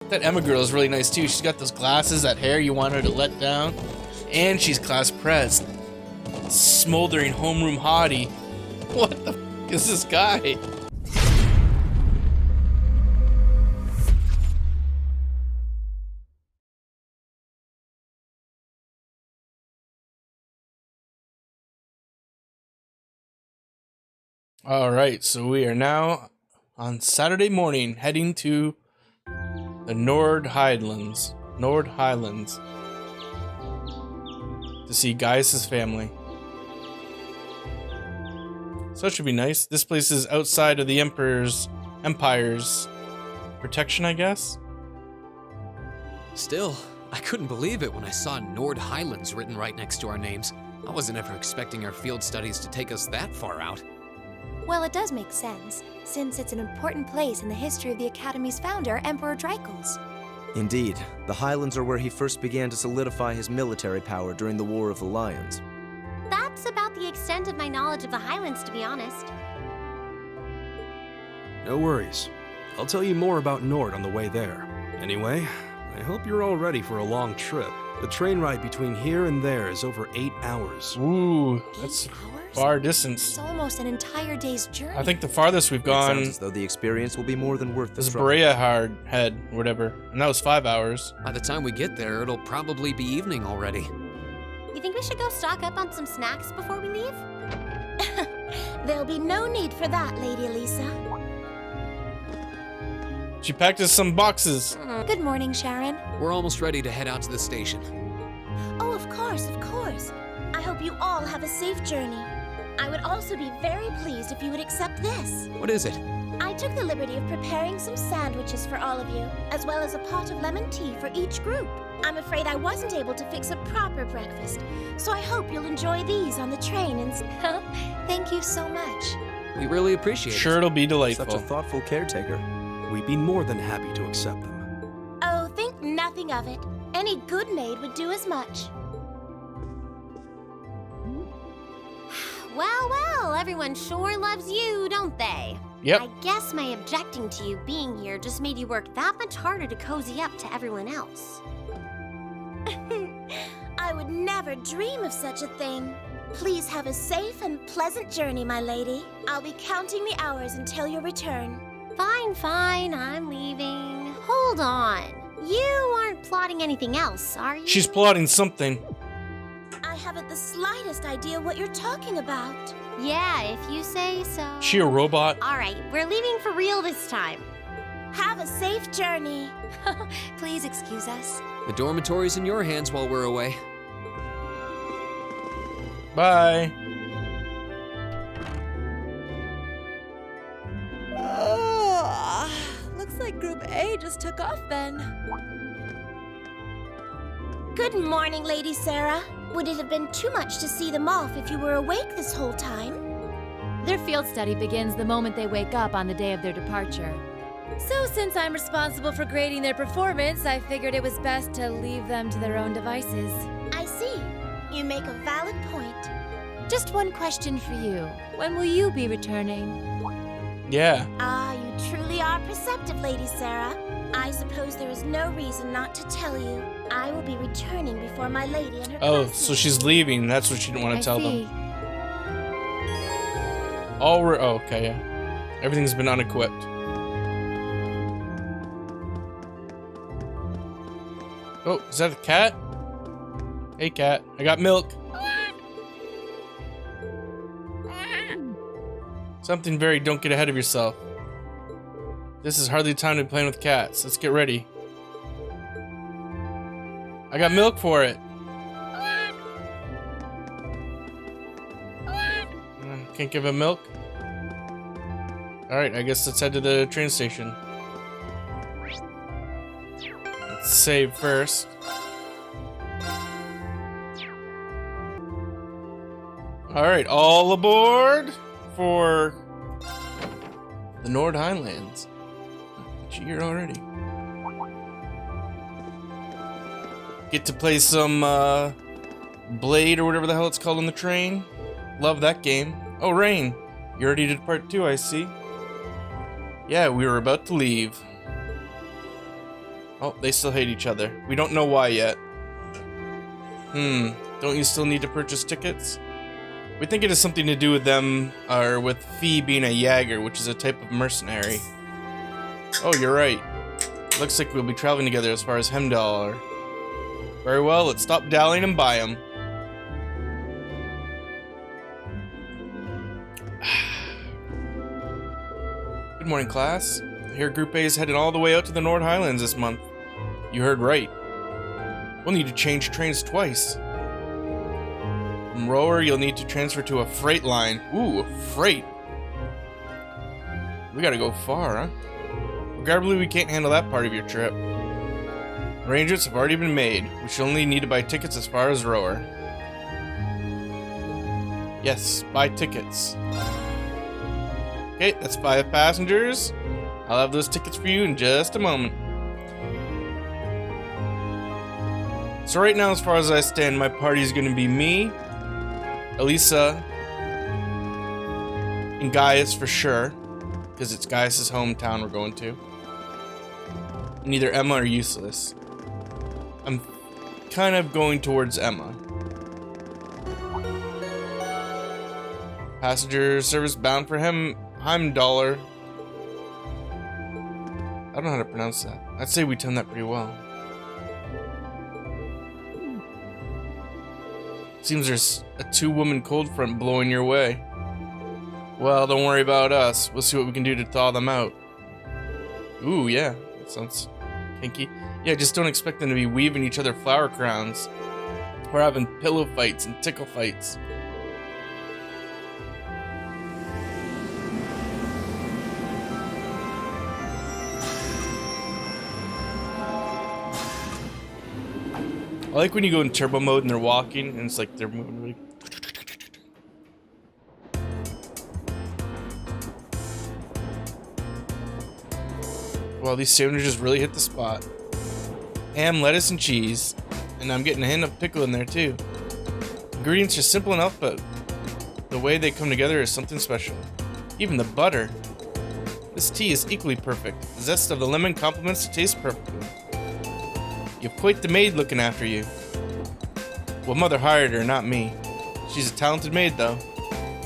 That Emma girl is really nice too. She's got those glasses, that hair you want her to let down, and she's class pressed. Smoldering homeroom hottie. What the f is this guy? Alright, so we are now on Saturday morning heading to the Nord Highlands. To see Giaus' family. So it should be nice. This place is outside of the Empire's protection, I guess? Still, I couldn't believe it when I saw Nord Highlands written right next to our names. I wasn't ever expecting our field studies to take us that far out. Well, it does make sense, since it's an important place in the history of the Academy's founder, Emperor Dreikel's. Indeed, the Highlands are where he first began to solidify his military power during the War of the Lions. That's about the extent of my knowledge of the Highlands, to be honest. No worries. I'll tell you more about Nord on the way there. Anyway, I hope you're all ready for a long trip. The train ride between here and there is over 8 hours. Ooh, that's far distance. It's almost an entire day's journey. I think the farthest we've It gone sounds as though the experience will be more than worth the is trouble. Berea Head, or whatever, and that was 5 hours. By the time we get there, it'll probably be evening already. You think we should go stock up on some snacks before we leave? There'll be no need for that, Lady Alisa. She packed us some boxes. Good morning, Sharon. We're almost ready to head out to the station. Oh, of course, of course. I hope you all have a safe journey. I would also be very pleased if you would accept this. What is it? I took the liberty of preparing some sandwiches for all of you, as well as a pot of lemon tea for each group. I'm afraid I wasn't able to fix a proper breakfast, so I hope you'll enjoy these on the train and... Thank you so much. We really appreciate it. Sure, it'll be delightful. Such a thoughtful caretaker. We'd be more than happy to accept them. Oh, think nothing of it. Any good maid would do as much. Well, everyone sure loves you, don't they? Yep. I guess my objecting to you being here just made you work that much harder to cozy up to everyone else. I would never dream of such a thing. Please have a safe and pleasant journey, my lady. I'll be counting the hours until your return. Fine, I'm leaving. Hold on. You aren't plotting anything else, are you? She's plotting something. I haven't the slightest idea what you're talking about. Yeah, if you say so. She a robot? All right, we're leaving for real this time. Have a safe journey. Please excuse us. The dormitory's in your hands while we're away. Bye. Looks like Group A just took off then. Good morning, Lady Sarah. Would it have been too much to see them off if you were awake this whole time? Their field study begins the moment they wake up on the day of their departure. So since I'm responsible for grading their performance, I figured it was best to leave them to their own devices. I see. You make a valid point. Just one question for you. When will you be returning? Yeah. Ah, you truly are perceptive, Lady Sarah. I suppose there is no reason not to tell you. I will be returning before my lady and her Oh, classmates. so she's leaving. That's what she didn't want to tell see. them. Oh, okay, yeah. Everything's been unequipped. Oh, is that a cat? Hey, cat. I got milk. Something very don't get ahead of yourself. This is hardly time to be playing with cats. Let's get ready. I got milk for it. Can't give him milk? Alright, I guess let's head to the train station. Let's save first. Alright, all aboard for the Nord Highlands. Cheer already. Get to play some Blade or whatever the hell it's called on the train. Love that game. Oh, Rain, you already did part 2, I see. Yeah, we were about to leave. Oh, they still hate each other. We don't know why yet. Don't you still need to purchase tickets? We think it has something to do with them, or with Fee being a Jäger, which is a type of mercenary. Oh, you're right. Looks like we'll be traveling together as far as Hemdall. Very well, let's stop dallying and buy them. Good morning, class. I hear Group A is heading all the way out to the Nord Highlands this month. You heard right. We'll need to change trains twice. From Rower, you'll need to transfer to a freight line. Ooh, freight. We gotta go far, huh? Regrettably, we can't handle that part of your trip. Arrangements have already been made. We should only need to buy tickets as far as Rower. Yes, buy tickets. Okay, that's 5 passengers. I'll have those tickets for you in just a moment. So right now, as far as I stand, my party is going to be me, Alisa, and Giaus for sure, because it's Giaus' hometown we're going to. And either Emma or Useless. I'm kind of going towards Emma. Passenger service bound for Heimdall. I don't know how to pronounce that. I'd say we done that pretty well. Seems there's a 2-woman cold front blowing your way. Well, don't worry about us. We'll see what we can do to thaw them out. Ooh, yeah. That sounds kinky. Yeah, just don't expect them to be weaving each other flower crowns. Or having pillow fights and tickle fights. I like when you go in turbo mode and they're walking and it's like they're moving really. Well, these sandwiches really hit the spot. Ham, lettuce, and cheese. And I'm getting a hint of pickle in there too. Ingredients are simple enough, but the way they come together is something special. Even the butter. This tea is equally perfect. The zest of the lemon complements the taste perfectly. You've quite the maid looking after you. Well, mother hired her, not me. She's a talented maid, though.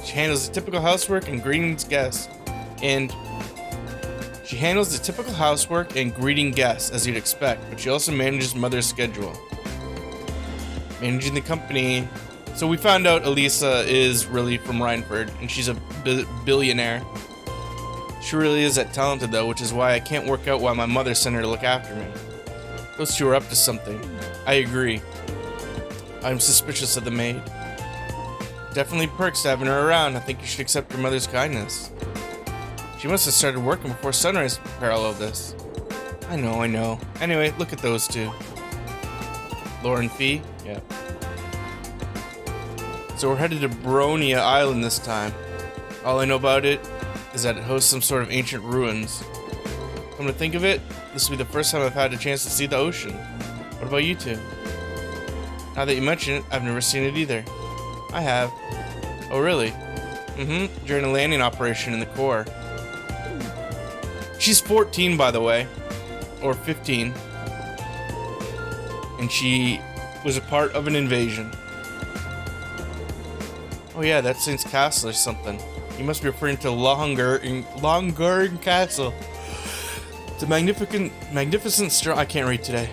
She handles the typical housework and greetings guests. She handles the typical housework and greeting guests, as you'd expect, but she also manages mother's schedule. Managing the company. So we found out Alisa is really from Rhineford, and she's a billionaire. She really is that talented, though, which is why I can't work out why my mother sent her to look after me. Those two are up to something. I agree. I'm suspicious of the maid. Definitely perks to having her around. I think you should accept your mother's kindness. She must have started working before sunrise to prepare all of this. I know. Anyway, look at those two. Lauren Fee? Yeah. So we're headed to Bronia Island this time. All I know about it is that it hosts some sort of ancient ruins. Come to think of it, this will be the first time I've had a chance to see the ocean. What about you two? Now that you mention it, I've never seen it either. I have. Oh, really? During a landing operation in the core. She's 14, by the way. Or 15. And she was a part of an invasion. Oh yeah, that's Saint's Castle or something. You must be referring to Longurn Castle. It's a magnificent I can't read today.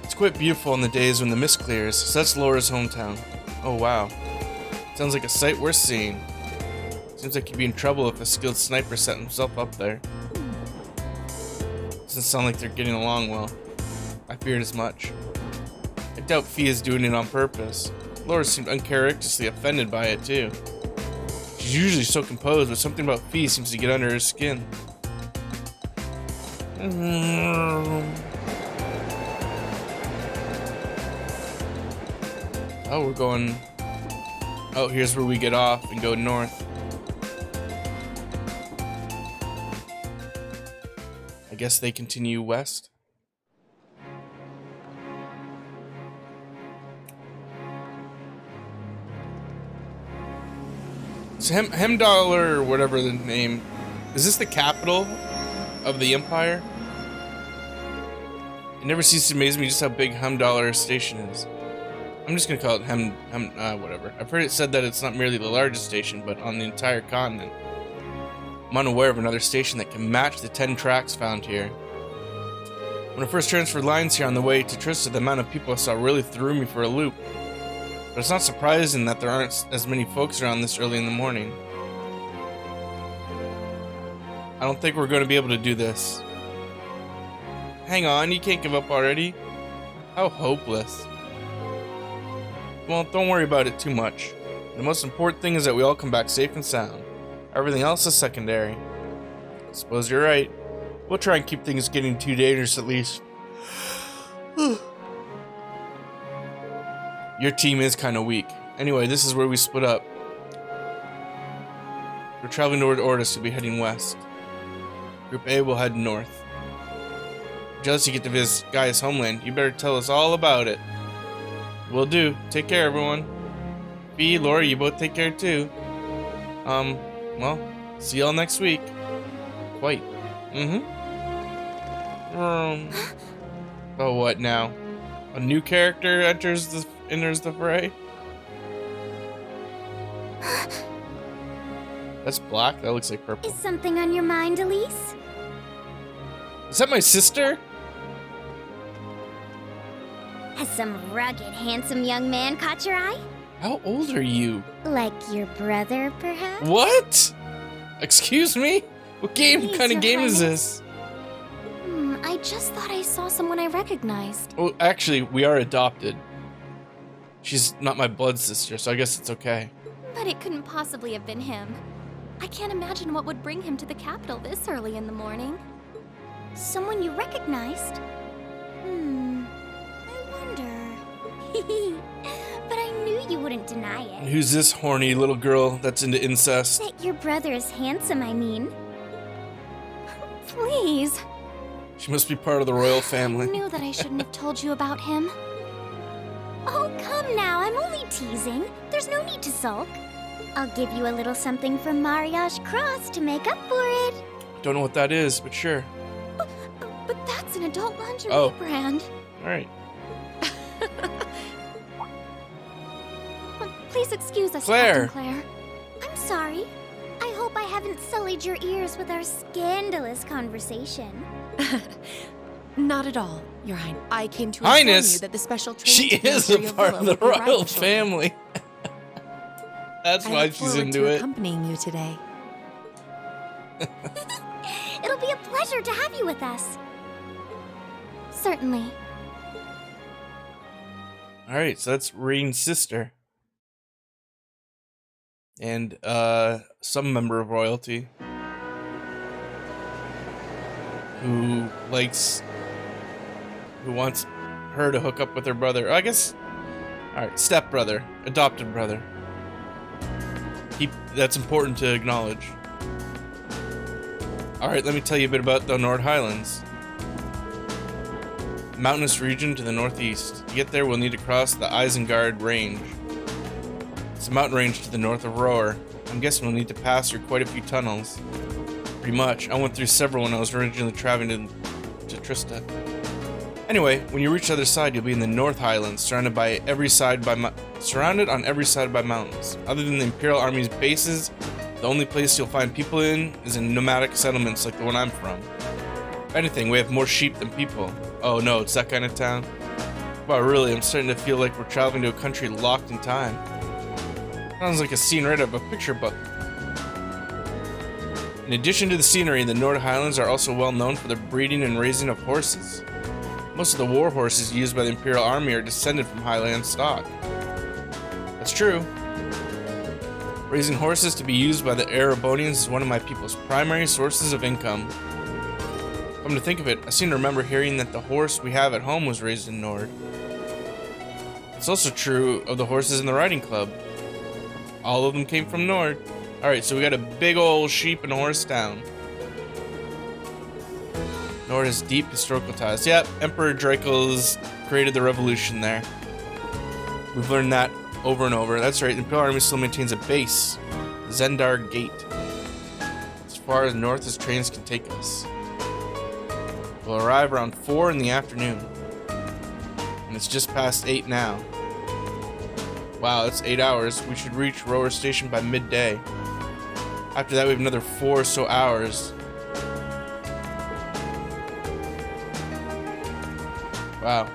It's quite beautiful on the days when the mist clears, so that's Laura's hometown. Oh wow. Sounds like a sight worth seeing. Seems like you'd be in trouble if a skilled sniper set himself up there. Doesn't sound like they're getting along well. I feared as much. I doubt Fee is doing it on purpose. Laura seemed uncharacteristically offended by it too. She's usually so composed, but something about Fee seems to get under her skin. Oh, we're going... Oh, here's where we get off and go north. I guess they continue west. So Hemdall, or whatever the name, is this the capital of the empire? It never ceases to amaze me just how big Hemdollar Station is. I'm just gonna call it whatever. I've heard it said that it's not merely the largest station, but on the entire continent. I'm unaware of another station that can match the 10 tracks found here. When I first transferred lines here on the way to Trista, the amount of people I saw really threw me for a loop. But it's not surprising that there aren't as many folks around this early in the morning. I don't think we're going to be able to do this. Hang on, you can't give up already? How hopeless. Well, don't worry about it too much. The most important thing is that we all come back safe and sound. Everything else is secondary. I suppose you're right. We'll try and keep things getting too dangerous at least. Your team is kind of weak. Anyway, this is where we split up. We're traveling toward Ordis, we'll be heading west. Group A will head north. Jealous you get to visit Giaus' homeland. You better tell us all about it. Will do. Take care, everyone. B, Laura, you both take care too. Well, see y'all next week. Quite. Oh, what now? A new character enters the fray? That's black? That looks like purple. Is something on your mind, Alise? Is that my sister? Has some rugged, handsome young man caught your eye? How old are you? Like your brother, perhaps? What? Excuse me? What Please, kind of Your game is Highness. this? I just thought I saw someone I recognized. Oh, actually, we are adopted. She's not my blood sister, so I guess it's okay. But it couldn't possibly have been him. I can't imagine what would bring him to the capital this early in the morning. Someone you recognized? I wonder. But I knew you wouldn't deny And it. who's this horny little girl that's into incest? That your brother is handsome, I mean. Please. She must be part of the royal I family. knew that I shouldn't have told you about him. Oh, come now, I'm only teasing. There's no need to sulk. I'll give you a little something from Mariage Cross to make up for it. Don't know what that is, but sure. But that's an adult lingerie Oh. brand. Alright. Please excuse us, Claire. Captain Claire. I'm sorry. I hope I haven't sullied your ears with our scandalous conversation. Not at all, Your Highness. I came to Highness? inform you that the special train She to is a Imperial part Villa of the will be arriving royal shortly. family. That's I why look she's forward into to it. accompanying you today. It'll be a pleasure to have you with us. Certainly. Alright, so that's Rain's sister. And, some member of royalty. Who wants her to hook up with her brother. I guess, alright, stepbrother, adopted brother. That's important to acknowledge. Alright, let me tell you a bit about the Nord Highlands. Mountainous region to the northeast. To get there, we'll need to cross the Isengard Range. It's a mountain range to the north of Roer. I'm guessing we'll need to pass through quite a few tunnels. Pretty much. I went through several when I was originally traveling to Trista. Anyway, when you reach the other side, you'll be in the North Highlands, surrounded on every side by mountains. Other than the Imperial Army's bases, the only place you'll find people in is in nomadic settlements like the one I'm from. If anything, we have more sheep than people. Oh no, it's that kind of town? Wow, really, I'm starting to feel like we're traveling to a country locked in time. Sounds like a scene right out of a picture book. In addition to the scenery, the Nord Highlands are also well known for the breeding and raising of horses. Most of the war horses used by the Imperial Army are descended from Highland stock. That's true. Raising horses to be used by the Erebonians is one of my people's primary sources of income. Come to think of it, I seem to remember hearing that the horse we have at home was raised in Nord. It's also true of the horses in the riding club. All of them came from Nord. Alright, so we got a big old sheep and horse town. Nord has deep historical ties. Yep, Emperor Draco's created the revolution there. We've learned that over and over. That's right, the Imperial Army still maintains a base, Zender Gate. As far as north as trains can take us. We'll arrive around 4 in the afternoon. and it's just past 8 now. Wow, that's 8 hours. We should reach Rower Station by midday. After that, we have another 4 or so hours. Wow.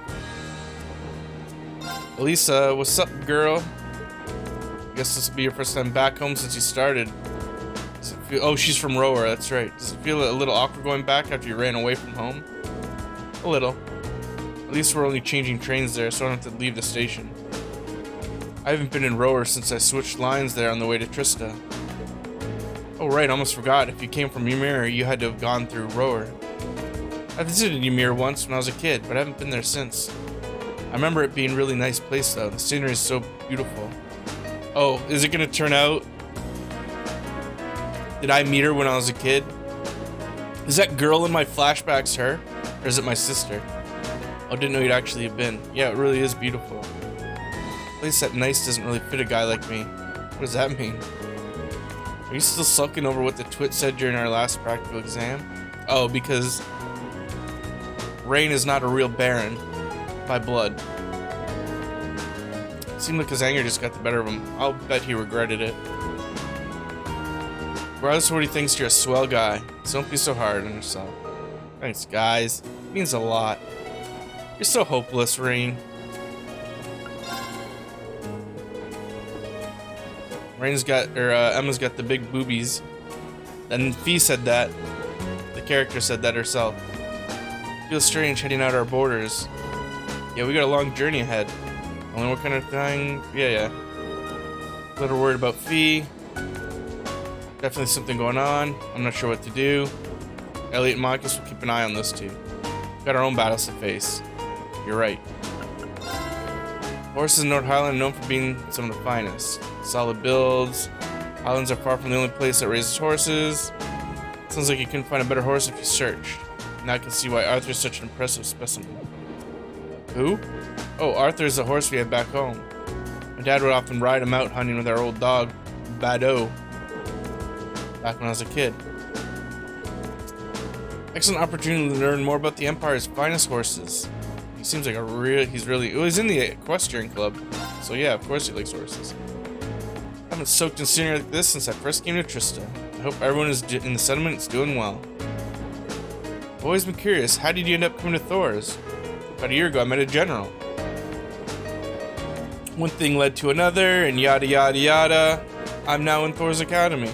Alisa, what's up, girl? Guess this will be your first time back home since you started. Does it feel, oh, she's from Rower, that's right. Does it feel a little awkward going back after you ran away from home? A little. At least we're only changing trains there, so I don't have to leave the station. I haven't been in Rower since I switched lines there on the way to Trista. Oh right, almost forgot. If you came from Ymir, you had to have gone through Rower. I visited Ymir once when I was a kid, but I haven't been there since. I remember it being a really nice place though. The scenery is so beautiful. Oh, is it gonna turn out? Did I meet her when I was a kid? Is that girl in my flashbacks her? Or is it my sister? I didn't know you'd actually have been. Yeah, it really is beautiful. A place that nice doesn't really fit a guy like me. What does that mean? Are you still sulking over what the twit said during our last practical exam? Oh, because Rain is not a real Baron by blood. It seemed like his anger just got the better of him. I'll bet he regretted it. Regardless of what he thinks, you're a swell guy, so don't be so hard on yourself. Thanks, guys. It means a lot. You're so hopeless, Rain. Rain's got, or Emma's got the big boobies. And Fee said that. The character said that herself. Feels strange heading out our borders. Yeah, we got a long journey ahead. Only what kind of thing? Yeah. A little worried about Fee. Definitely something going on. I'm not sure what to do. Elliot and Marcus will keep an eye on those two. Got our own battles to face. You're right. Horses in Nord Highland are known for being some of the finest. Solid builds. Highlands are far from the only place that raises horses. Sounds like you couldn't find a better horse if you searched. Now I can see why Arthur's such an impressive specimen. Who? Oh, Arthur is the horse we have back home. My dad would often ride him out hunting with our old dog, Bado, back when I was a kid. Excellent opportunity to learn more about the Empire's finest horses. He seems like he's in the equestrian club, so yeah, of course he likes horses. I haven't soaked in scenery like this since I first came to Trista. I hope everyone in the settlement is doing well. I've always been curious, how did you end up coming to Thor's? About a year ago I met a general. One thing led to another, and yada yada yada. I'm now in Thor's Academy.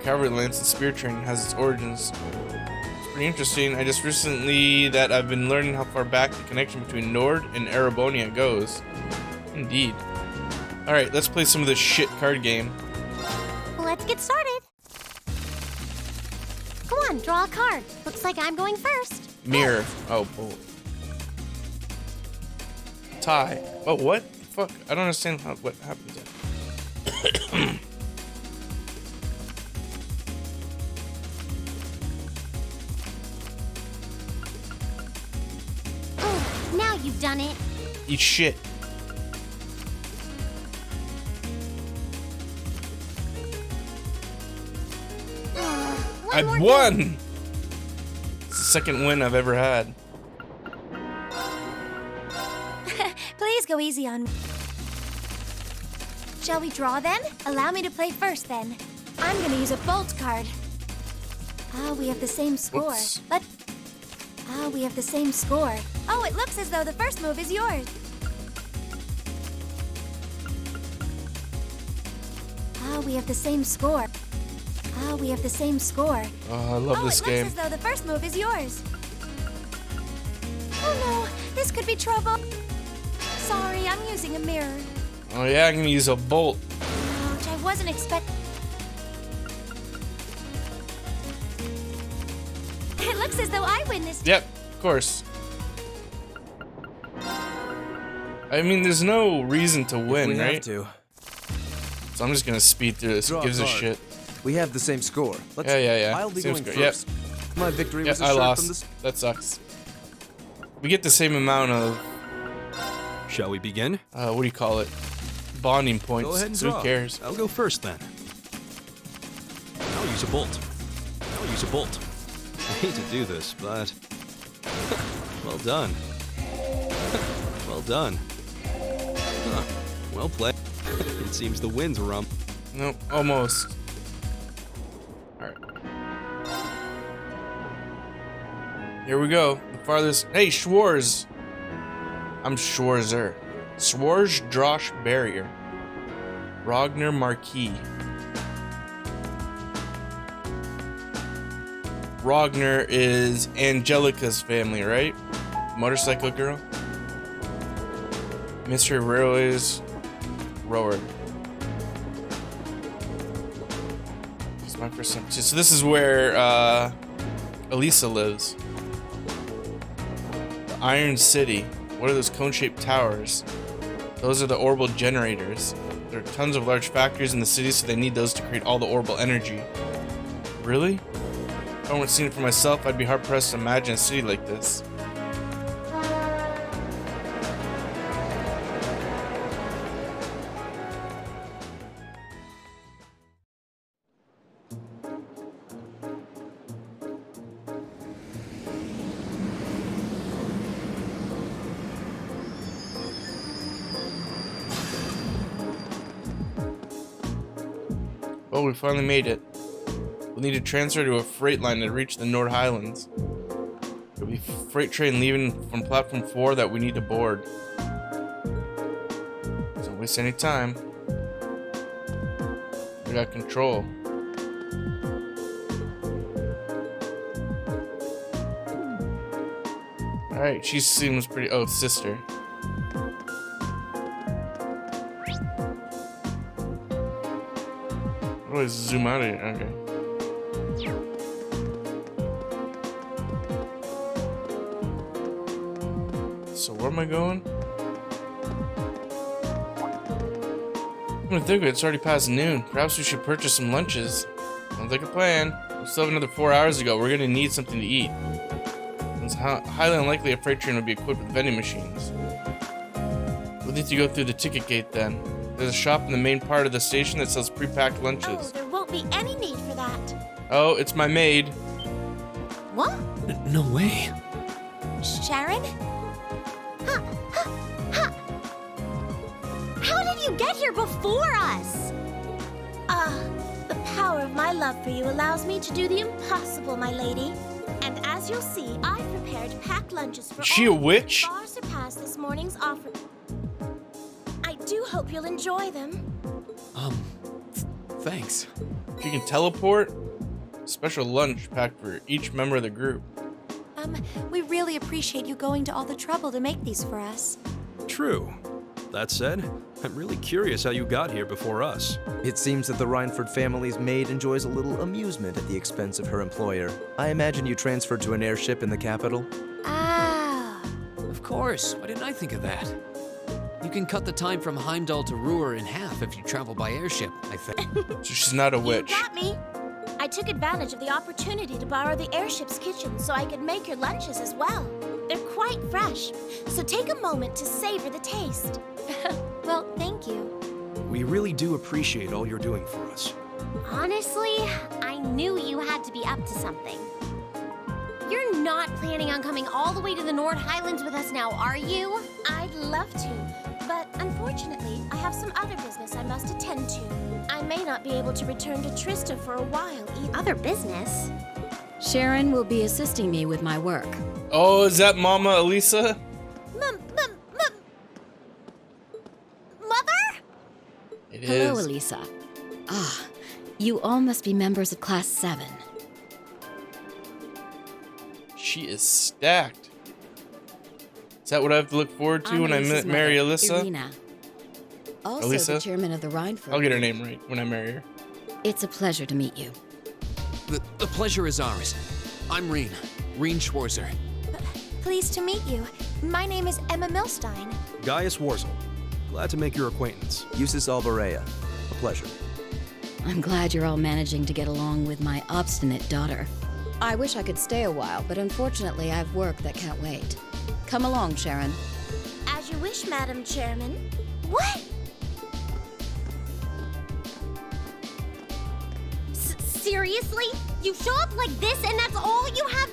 Cavalry lance and spear training has its origins. It's pretty interesting. I just recently that I've been learning how far back the connection between Nord and Erebonia goes. Indeed. Alright, let's play some of this shit card game. Let's get started. Come on, draw a card. Looks like I'm going first. Mirror. Oh, bull. Tie. Oh, what? Fuck. I don't understand what happens there. Oh, now you've done it. Eat shit. I won! It's the second win I've ever had. Please go easy on me. Shall we draw then? Allow me to play first then. I'm gonna use a bolt card. Ah, we have the same score. Oops. We have the same score. Oh, it looks as though the first move is yours. We have the same score. We have the same score. Oh, I love this game. It looks as though the first move is yours. Oh no, this could be trouble. Sorry, I'm using a mirror. Oh yeah, I'm gonna use a bolt. Ouch, I wasn't expecting. It looks as though I win this. Yep, of course. I mean, there's no reason to win, right? Have to. So I'm just gonna speed through this. Who gives a shit? We have the same score. Yeah. I'll be Same going score. first. Yep. My victory Yep, was I assured lost. from this. That sucks. We get the same amount of, Shall we begin? what do you call it? Bonding points. Go ahead and So draw. who cares? I'll go first then. I'll use a bolt. I hate to do this, but... well done. Well done. Huh. Well played. It seems the wind's rum. Nope, almost. Alright. Here we go. The farthest. Hey, Schwarz! I'm Schwarzer. Schwarz Drosh Barrier. Rogner Marquis. Rogner is Angelica's family, right? Motorcycle girl. Mystery Railways rower. This is my first time. So this is where Alisa lives. The Iron City. What are those cone-shaped towers? Those are the orbital generators. There are tons of large factories in the city, so they need those to create all the orbital energy. Really? If I weren't seeing it for myself, I'd be hard-pressed to imagine a city like this. Oh, we finally made it. We'll need to transfer to a freight line to reach the Nord Highlands. There'll be a freight train leaving from platform 4 that we need to board. Don't waste any time. We got control. Alright, she seems pretty. Oh, sister. Oh, zoom out of here. Okay. So where am I going? I'm gonna think of it. It's already past noon. Perhaps we should purchase some lunches. Sounds like a plan. We still have another 4 hours to go. We're gonna need something to eat. It's highly unlikely a freight train will be equipped with vending machines. We'll need to go through the ticket gate then. There's a shop in the main part of the station that sells pre-packed lunches. Oh, there won't be any need for that. Oh, it's my maid. What? No way. Sharon? Huh, huh, huh. How did you get here before us? The power of my love for you allows me to do the impossible, my lady. And as you'll see, I've prepared packed lunches for Is she a witch? far surpass this morning's offer. I do hope you'll enjoy them. Thanks. She can teleport. Special lunch packed for each member of the group. We really appreciate you going to all the trouble to make these for us. True. That said, I'm really curious how you got here before us. It seems that the Reinford family's maid enjoys a little amusement at the expense of her employer. I imagine you transferred to an airship in the capital? Ah. Of course. Why didn't I think of that? You can cut the time from Heimdall to Ruhr in half if you travel by airship, I think. So she's not a witch. You got me. I took advantage of the opportunity to borrow the airship's kitchen so I could make your lunches as well. They're quite fresh, so take a moment to savor the taste. Well, thank you. We really do appreciate all you're doing for us. Honestly, I knew you had to be up to something. You're not planning on coming all the way to the Nord Highlands with us now, are you? I'd love to, but unfortunately, I have some other business I must attend to. I may not be able to return to Trista for a while either. Other business? Sharon will be assisting me with my work. Oh, is that Mama Alisa? Mother? It Hello, is. Alisa. Ah, you all must be members of Class 7. She is stacked. Is that what I have to look forward to when I Alisa's marry mother, Alisa? Irina. Also Alisa? the chairman of the Reinford. I'll get her name right when I marry her. It's a pleasure to meet you. The pleasure is ours. I'm Reen Schwarzer. Pleased to meet you. My name is Emma Milstein. Giaus Warzel. Glad to make your acquaintance. Eustace Alvarea. A pleasure. I'm glad you're all managing to get along with my obstinate daughter. I wish I could stay a while, but unfortunately I've work that can't wait. Come along, Sharon. As you wish, Madam Chairman. What? Seriously? You show up like this and that's all you have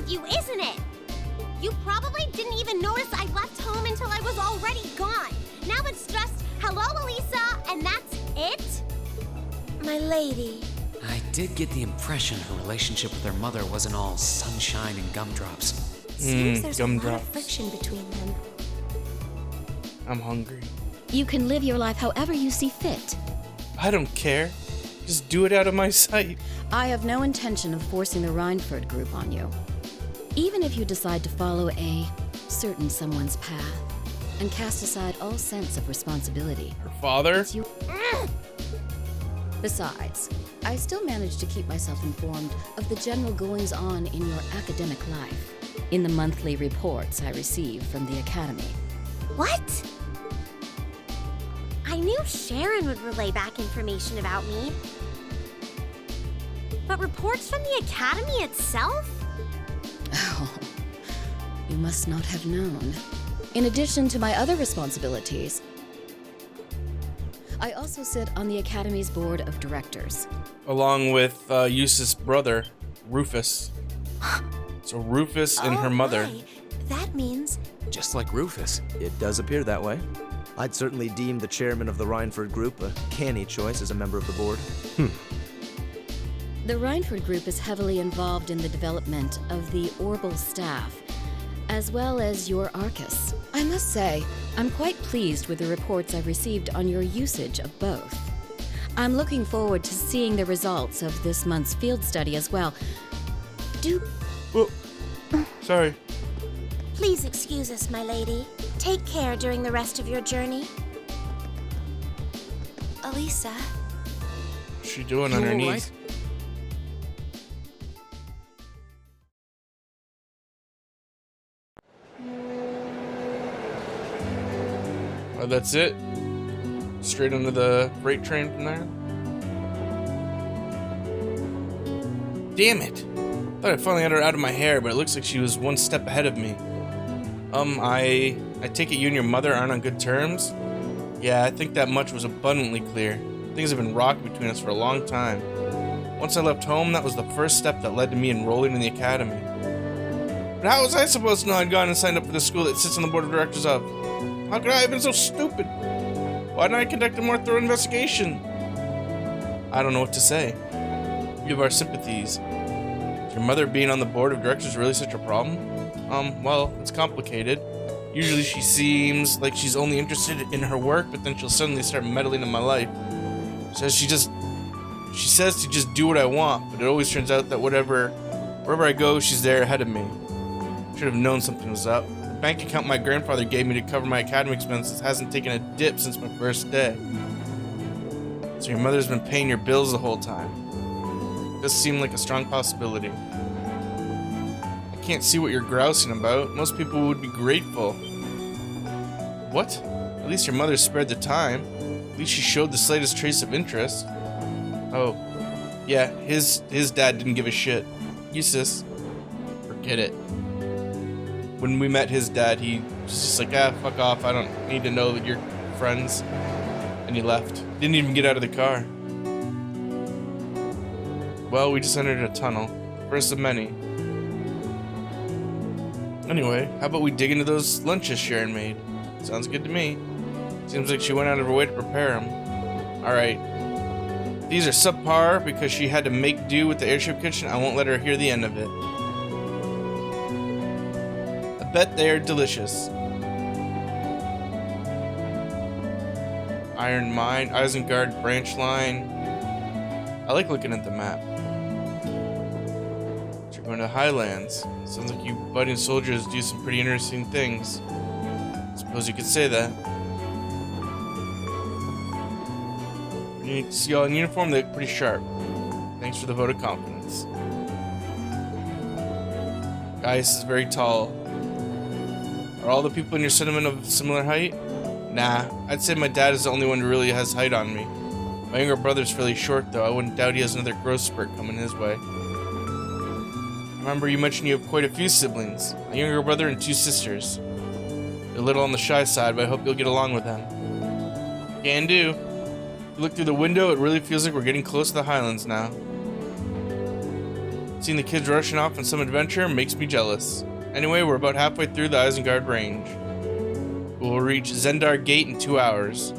you, isn't it? You probably didn't even notice I left home until I was already gone. Now it's just, hello, Alisa, and that's it? My lady. I did get the impression her relationship with her mother wasn't all sunshine and gumdrops. Seems there's a lot of gumdrops. friction between them. I'm hungry. You can live your life however you see fit. I don't care. Just do it out of my sight. I have no intention of forcing the Rhineford group on you. Even if you decide to follow a certain someone's path and cast aside all sense of responsibility. Her father? It's you. Besides, I still manage to keep myself informed of the general goings-on in your academic life in the monthly reports I receive from the Academy. What? I knew Sharon would relay back information about me. But reports from the Academy itself? Oh, you must not have known. In addition to my other responsibilities, I also sit on the Academy's board of directors. Along with Eustace's brother, Rufus. So Rufus and her mother. My. That means Just like Rufus. It does appear that way. I'd certainly deem the chairman of the Rhineford group a canny choice as a member of the board. The Rhineford group is heavily involved in the development of the Orbital staff, as well as your Arcus. I must say, I'm quite pleased with the reports I've received on your usage of both. I'm looking forward to seeing the results of this month's field study as well. Oh, sorry. Please excuse us, my lady. Take care during the rest of your journey. Alisa. What's she doing on her You knees? alright? Oh, that's it? Straight into the freight train from there? Damn it! Thought I finally had her out of my hair, but it looks like she was one step ahead of me. I take it you and your mother aren't on good terms? Yeah, I think that much was abundantly clear. Things have been rocky between us for a long time. Once I left home, that was the first step that led to me enrolling in the academy. But how was I supposed to know I'd gone and signed up for the school that sits on the board of directors of? How could I have been so stupid? Why didn't I conduct a more thorough investigation? I don't know what to say. You have our sympathies. Is your mother being on the board of directors really such a problem? Well, it's complicated. Usually she seems like she's only interested in her work, but then she'll suddenly start meddling in my life. She says to just do what I want, but it always turns out that wherever I go, she's there ahead of me. Should have known something was up. The bank account my grandfather gave me to cover my academy expenses hasn't taken a dip since my first day. So your mother's been paying your bills the whole time. This seemed like a strong possibility. I can't see what you're grousing about. Most people would be grateful. What? At least your mother spared the time. At least she showed the slightest trace of interest. Oh, yeah, his dad didn't give a shit. Eustace, forget it. When we met his dad, he was just like, fuck off, I don't need to know that you're friends. And he left. Didn't even get out of the car. Well, we just entered a tunnel. First of many. Anyway, how about we dig into those lunches Sharon made? Sounds good to me. Seems like she went out of her way to prepare them. Alright. These are subpar because she had to make do with the airship kitchen. I won't let her hear the end of it. I bet they are delicious. Iron Mine, Isengard branch line. I like looking at the map. You're going to the Highlands. Sounds like you budding soldiers do some pretty interesting things. Suppose you could say that. You see y'all in uniform, they look pretty sharp. Thanks for the vote of confidence. Giaus is very tall. Are all the people in your settlement of similar height? Nah, I'd say my dad is the only one who really has height on me. My younger brother's fairly short, though. I wouldn't doubt he has another growth spurt coming his way. Remember you mentioned you have quite a few siblings. A younger brother and 2 sisters. They're a little on the shy side, but I hope you'll get along with them. Can do. If you look through the window, it really feels like we're getting close to the Highlands now. Seeing the kids rushing off on some adventure makes me jealous. Anyway, we're about halfway through the Isengard range. We'll reach Zender Gate in 2 hours.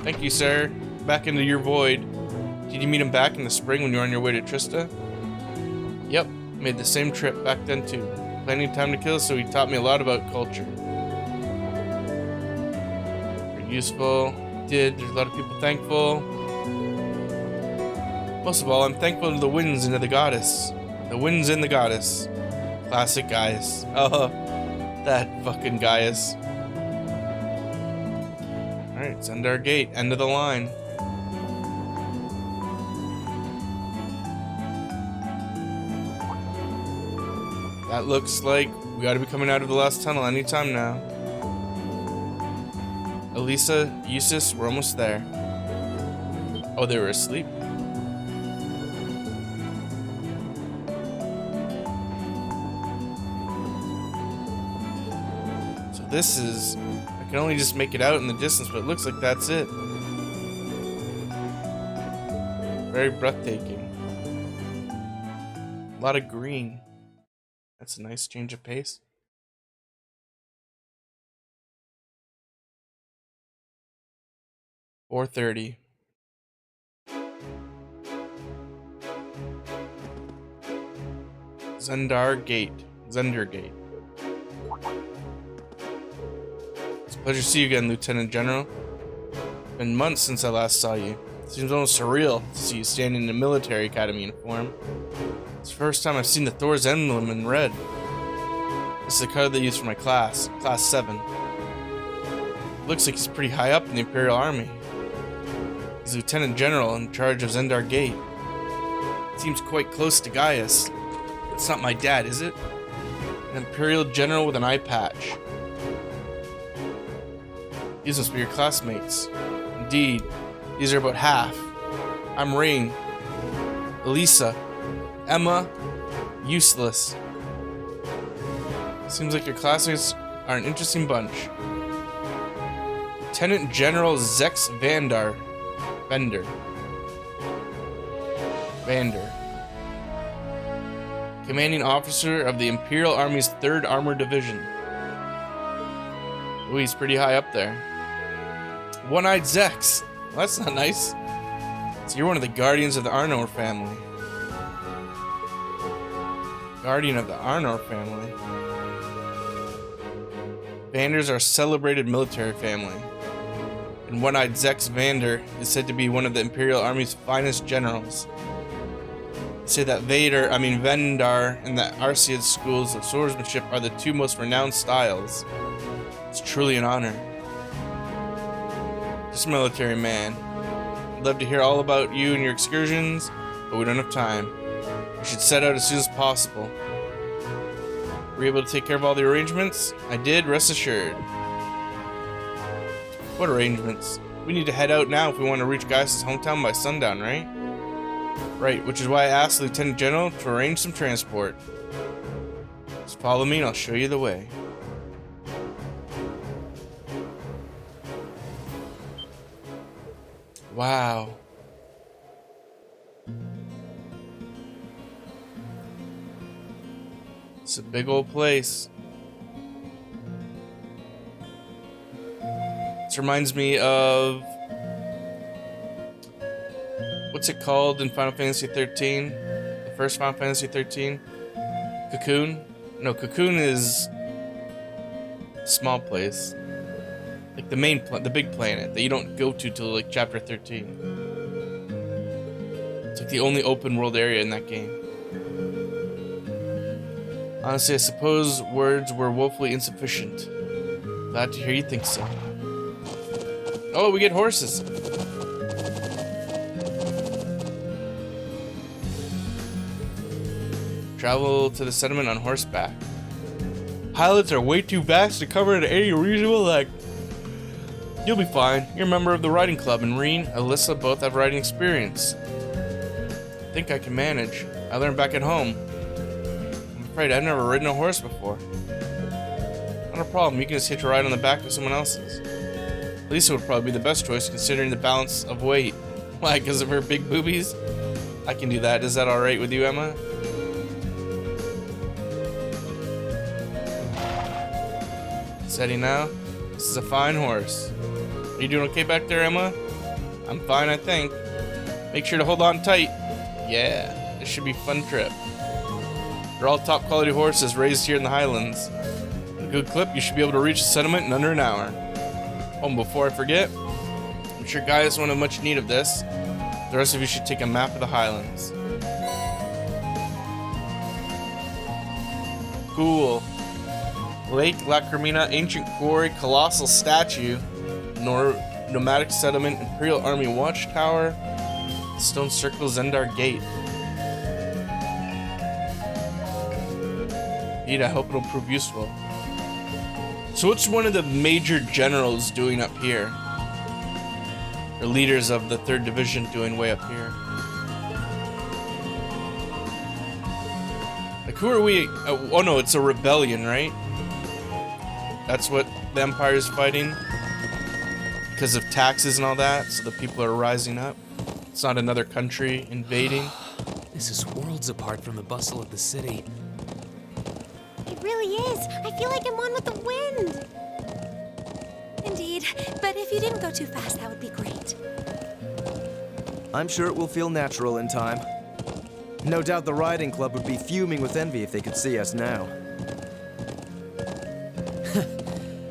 Thank you, sir. Back into your void. Did you meet him back in the spring when you were on your way to Trista? Yep, made the same trip back then too. Plenty of time to kill, so he taught me a lot about culture. Very useful. There's a lot of people thankful. Most of all, I'm thankful to the winds and to the goddess. The winds and the goddess. Classic Giaus. Oh, that fucking Giaus. Alright, Zender Gate, end of the line. That looks like we gotta be coming out of the last tunnel anytime now. Alisa, Giaus, we're almost there. Oh, they were asleep. So this is... I can only just make it out in the distance, but it looks like that's it. Very breathtaking. A lot of green. That's a nice change of pace. $4:30. Zender Gate. Zender Gate. It's a pleasure to see you again, Lieutenant General. It's been months since I last saw you. It seems almost surreal to see you standing in a military academy uniform. It's the first time I've seen the Thor's emblem in red. This is the color they use for my class, Class 7. Looks like he's pretty high up in the Imperial Army. He's Lieutenant General in charge of Zender Gate. Seems quite close to Giaus. It's not my dad, is it? An Imperial General with an eye patch. These must be your classmates. Indeed, these are about half. I'm Rain, Alisa, Emma, useless. Seems like your classmates are an interesting bunch. Lieutenant General Zex Vander. Commanding officer of the Imperial Army's 3rd Armored Division. Ooh, he's pretty high up there. One-eyed Zex. Well, that's not nice. So you're one of the guardians of the Arnor family. Guardian of the Arnor family. Vanders are a celebrated military family. And One-eyed Zex Vander is said to be one of the Imperial Army's finest generals. They say that Vendar and the Arcead schools of swordsmanship are the 2 most renowned styles. It's truly an honor. Just a military man. I'd love to hear all about you and your excursions, but we don't have time. We should set out as soon as possible. Were you able to take care of all the arrangements? I did, rest assured. What arrangements? We need to head out now if we want to reach Giaus' hometown by sundown, right? Right, which is why I asked the Lieutenant General to arrange some transport. Just follow me and I'll show you the way. Wow. It's a big old place. This reminds me of... what's it called in Final Fantasy 13? The first Final Fantasy 13? Cocoon? No, Cocoon is a small place. Like the big planet that you don't go to till like chapter 13. It's like the only open world area in that game. Honestly, I suppose words were woefully insufficient. Glad to hear you think so. Oh, we get horses. Travel to the settlement on horseback. Highlands are way too vast to cover in any reasonable length. You'll be fine. You're a member of the riding club, and Reen, Alisa both have riding experience. I think I can manage. I learned back at home. I'm afraid I've never ridden a horse before. Not a problem. You can just hitch a ride on the back of someone else's. Alisa would probably be the best choice considering the balance of weight. Why, because of her big boobies? I can do that. Is that alright with you, Emma? Steady now. This is a fine horse. Are you doing okay back there, Emma? I'm fine, I think. Make sure to hold on tight. Yeah, this should be a fun trip. They're all top quality horses raised here in the Highlands. With a good clip, you should be able to reach the settlement in under an hour. Oh, and before I forget, I'm sure Giaus won't have much need of this. The rest of you should take a map of the Highlands. Cool. Lake Lacrimina, ancient quarry, colossal statue, nomadic settlement, Imperial Army Watchtower, stone circle, Zender Gate. Indeed, I hope it'll prove useful. So what's one of the major generals doing up here? Or leaders of the 3rd Division doing way up here? Like, who are we? Oh no, it's a rebellion, right? That's what the Empire is fighting. Because of taxes and all that, so the people are rising up. It's not another country invading. This is worlds apart from the bustle of the city. It really is. I feel like I'm one with the wind. Indeed, but if you didn't go too fast, that would be great. I'm sure it will feel natural in time. No doubt the riding club would be fuming with envy if they could see us now.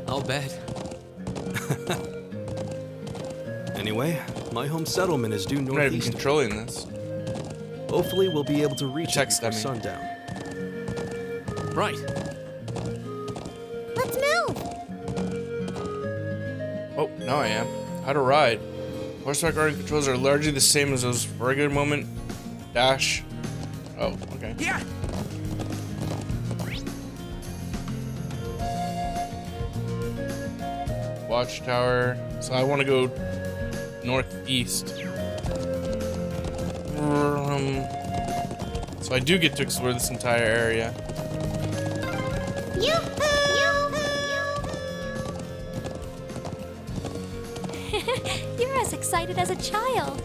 I'll bet. Anyway, my home settlement is due I'm not even northeast. controlling this. Hopefully we'll be able to reach it Text before me. sundown. Right. Let's move. Oh, now I am. How to ride. Horseback riding controls are largely the same as those for regular moment. Dash. Oh, okay. Yeah. Watchtower. So I want to go northeast. So I do get to explore this entire area. You're as excited as a child.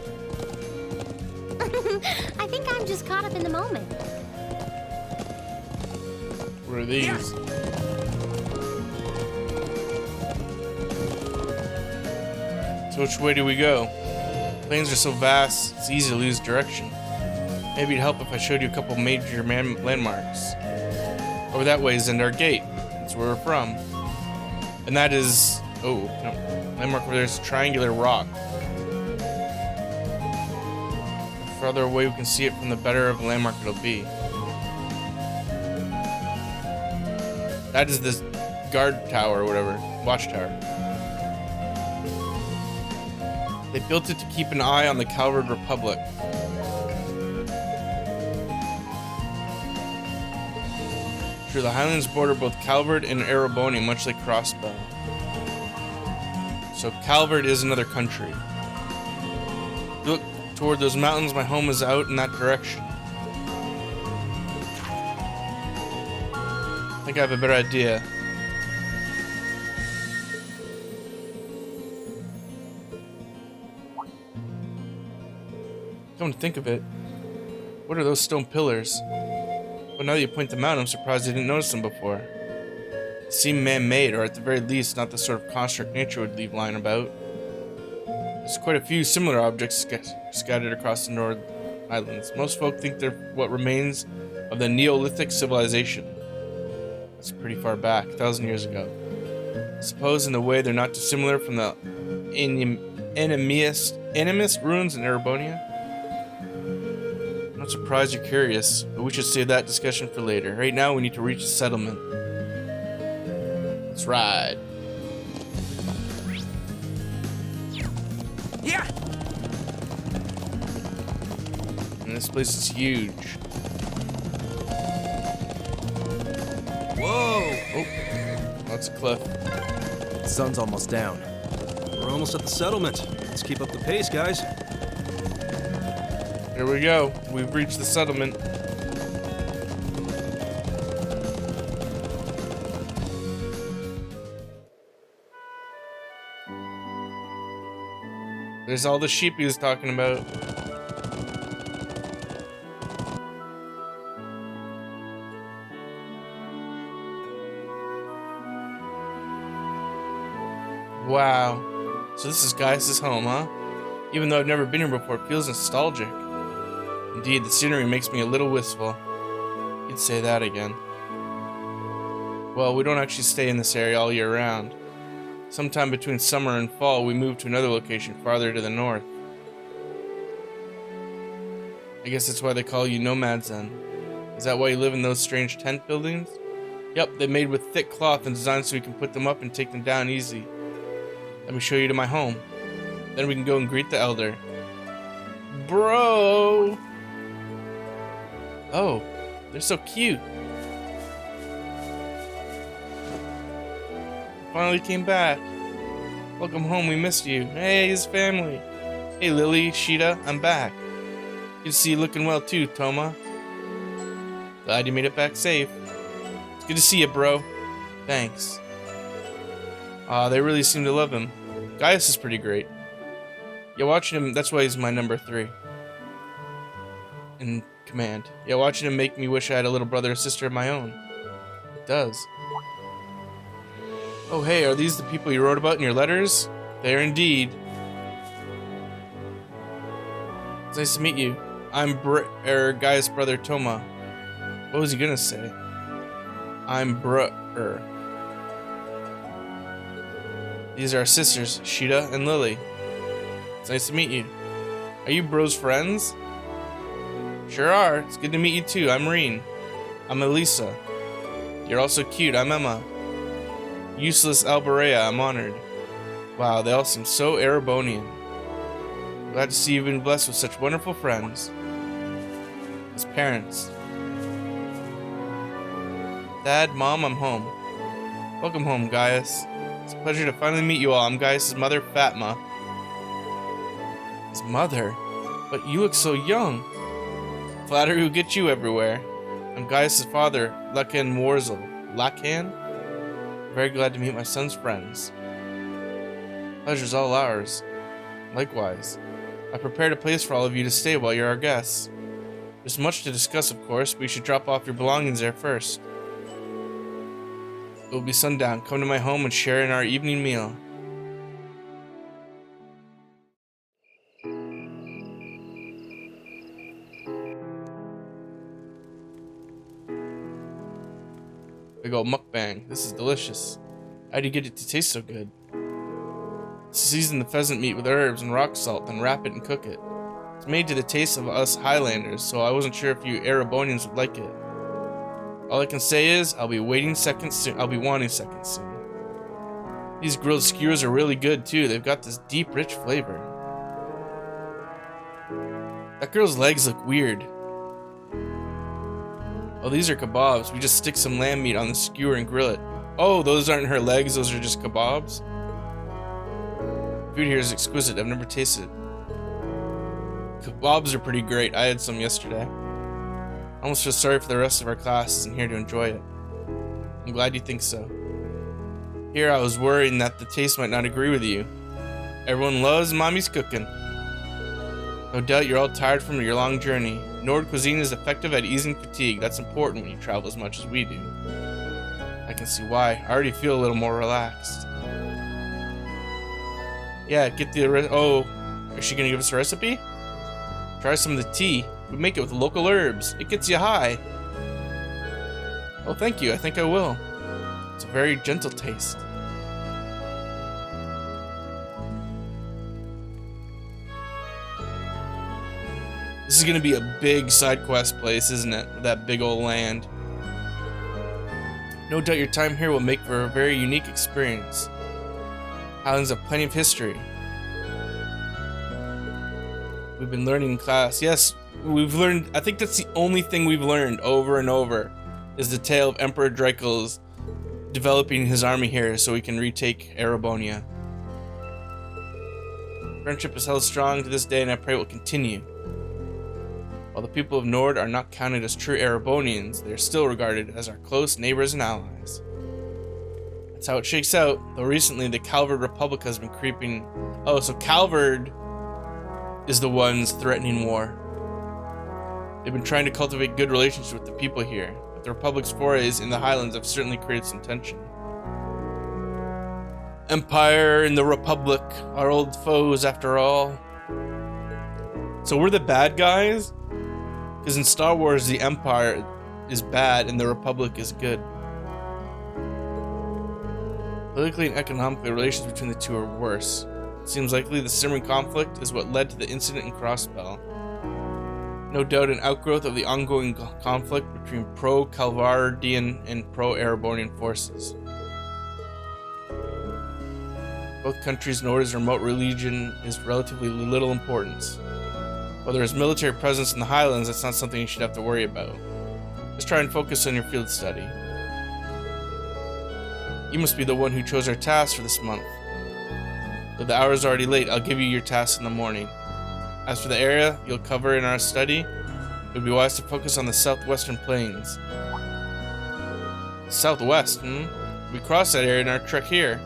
I think I'm just caught up in the moment. What are these? So which way do we go? Plains are so vast, it's easy to lose direction. Maybe it'd help if I showed you a couple major landmarks. Over that way is Zender Gate. That's where we're from. And that is... oh, no. Landmark over there is triangular rock. The farther away we can see it from, the better of a landmark it'll be. That is this guard tower or whatever. Watchtower. They built it to keep an eye on the Calvard Republic. True, the Highlands border both Calvard and Ereboni, much like Crossbow. So Calvard is another country. Look toward those mountains, my home is out in that direction. I think I have a better idea. Come to think of it, what are those stone pillars? Well, now that you point them out, I'm surprised I didn't notice them before. They seem man-made, or at the very least, not the sort of construct nature would leave lying about. There's quite a few similar objects scattered across the Nord Highlands. Most folk think they're what remains of the Neolithic civilization. That's pretty far back, 1,000 years ago. I suppose in the way they're not dissimilar from the animist ruins in Erebonia. I'm not surprised you're curious, but we should save that discussion for later. Right now, we need to reach the settlement. Let's ride. Yeah. And this place is huge. Whoa. Oh, that's a cliff. The sun's almost down. We're almost at the settlement. Let's keep up the pace, guys. Here we go. We've reached the settlement. There's all the sheep he was talking about. Wow. So this is Giaus' home, huh? Even though I've never been here before, it feels nostalgic. Indeed, the scenery makes me a little wistful. You'd say that again. Well, we don't actually stay in this area all year round. Sometime between summer and fall, we move to another location farther to the north. I guess that's why they call you nomads then. Is that why you live in those strange tent buildings? Yep, they're made with thick cloth and designed so we can put them up and take them down easy. Let me show you to my home. Then we can go and greet the elder. Bro! Oh, they're so cute. Finally came back. Welcome home, we missed you. Hey, his family. Hey, Lily, Sheeta, I'm back. Good to see you looking well too, Toma. Glad you made it back safe. It's good to see you, bro. Thanks. They really seem to love him. Giaus is pretty great. Yeah, watching him, that's why he's my number 3 in command. Yeah, watching him make me wish I had a little brother or sister of my own. It does. Oh, hey, are these the people you wrote about in your letters? They are indeed. It's nice to meet you. I'm Giaus' brother Toma. What was he gonna say? I'm These are our sisters, Sheeta and Lily. It's nice to meet you. Are you bros friends? Sure are. It's good to meet you too. I'm Reen. I'm Alisa. You're also cute. I'm Emma. Useless Alberea. I'm honored. Wow, they all seem so Erebonian. Glad to see you've been blessed with such wonderful friends. As parents. Dad, Mom, I'm home. Welcome home, Giaus. It's a pleasure to finally meet you all. I'm Giaus' mother, Fatma. His mother? But you look so young. Flattery will get you everywhere. I'm Giaus' father, Lakan Warzel. Lakan? Very glad to meet my son's friends. Pleasure's all ours. Likewise. I prepared a place for all of you to stay while you're our guests. There's much to discuss, of course, but you should drop off your belongings there first. It will be sundown. Come to my home and share in our evening meal. Big ol' mukbang. This is delicious. How do you get it to taste so good? Season the pheasant meat with herbs and rock salt, then wrap it and cook it. It's made to the taste of us Highlanders, so I wasn't sure if you Erebonians would like it. All I can say is, I'll be wanting seconds soon. These grilled skewers are really good too. They've got this deep, rich flavor. That girl's legs look weird. Oh, these are kebabs. We just stick some lamb meat on the skewer and grill it. Oh, those aren't her legs, those are just kebabs? Food here is exquisite. I've never tasted it. Kebabs are pretty great. I had some yesterday. I almost feel sorry for the rest of our class isn't here to enjoy it. I'm glad you think so. Here I was worrying that the taste might not agree with you. Everyone loves mommy's cooking. No doubt you're all tired from your long journey. Nord cuisine is effective at easing fatigue. That's important when you travel as much as we do. I can see why. I already feel a little more relaxed. Yeah, get the oh, is she gonna give us a recipe? Try some of the tea. We make it with local herbs. It gets you high. Oh, thank you. I think I will. It's a very gentle taste. This is gonna be a big side quest place, isn't it? With that big old land. No doubt your time here will make for a very unique experience. Highlands have plenty of history. We've been learning in class. Yes, we've learned. I think that's the only thing we've learned over and over is the tale of Emperor Dracul's developing his army here so we can retake Erebonia. Friendship is held strong to this day, and I pray it will continue. While the people of Nord are not counted as true Erebonians, they are still regarded as our close neighbors and allies. That's how it shakes out, though recently the Calvard Republic has been creeping. Oh, so Calvard is the ones threatening war. They've been trying to cultivate good relations with the people here, but the Republic's forays in the Highlands have certainly created some tension. Empire and the Republic are old foes after all. So we're the bad guys? Because in Star Wars, the Empire is bad and the Republic is good. Politically and economically, relations between the two are worse. It seems likely the simmering conflict is what led to the incident in Crossbell. No doubt an outgrowth of the ongoing conflict between pro-Calvardian and pro-Erebonian forces. Both countries' Nord's remote region is relatively little importance. While there is military presence in the Highlands, that's not something you should have to worry about. Just try and focus on your field study. You must be the one who chose our task for this month. Though the hour is already late, I'll give you your task in the morning. As for the area you'll cover in our study, it would be wise to focus on the southwestern plains. Southwest, We crossed that area in our trek here.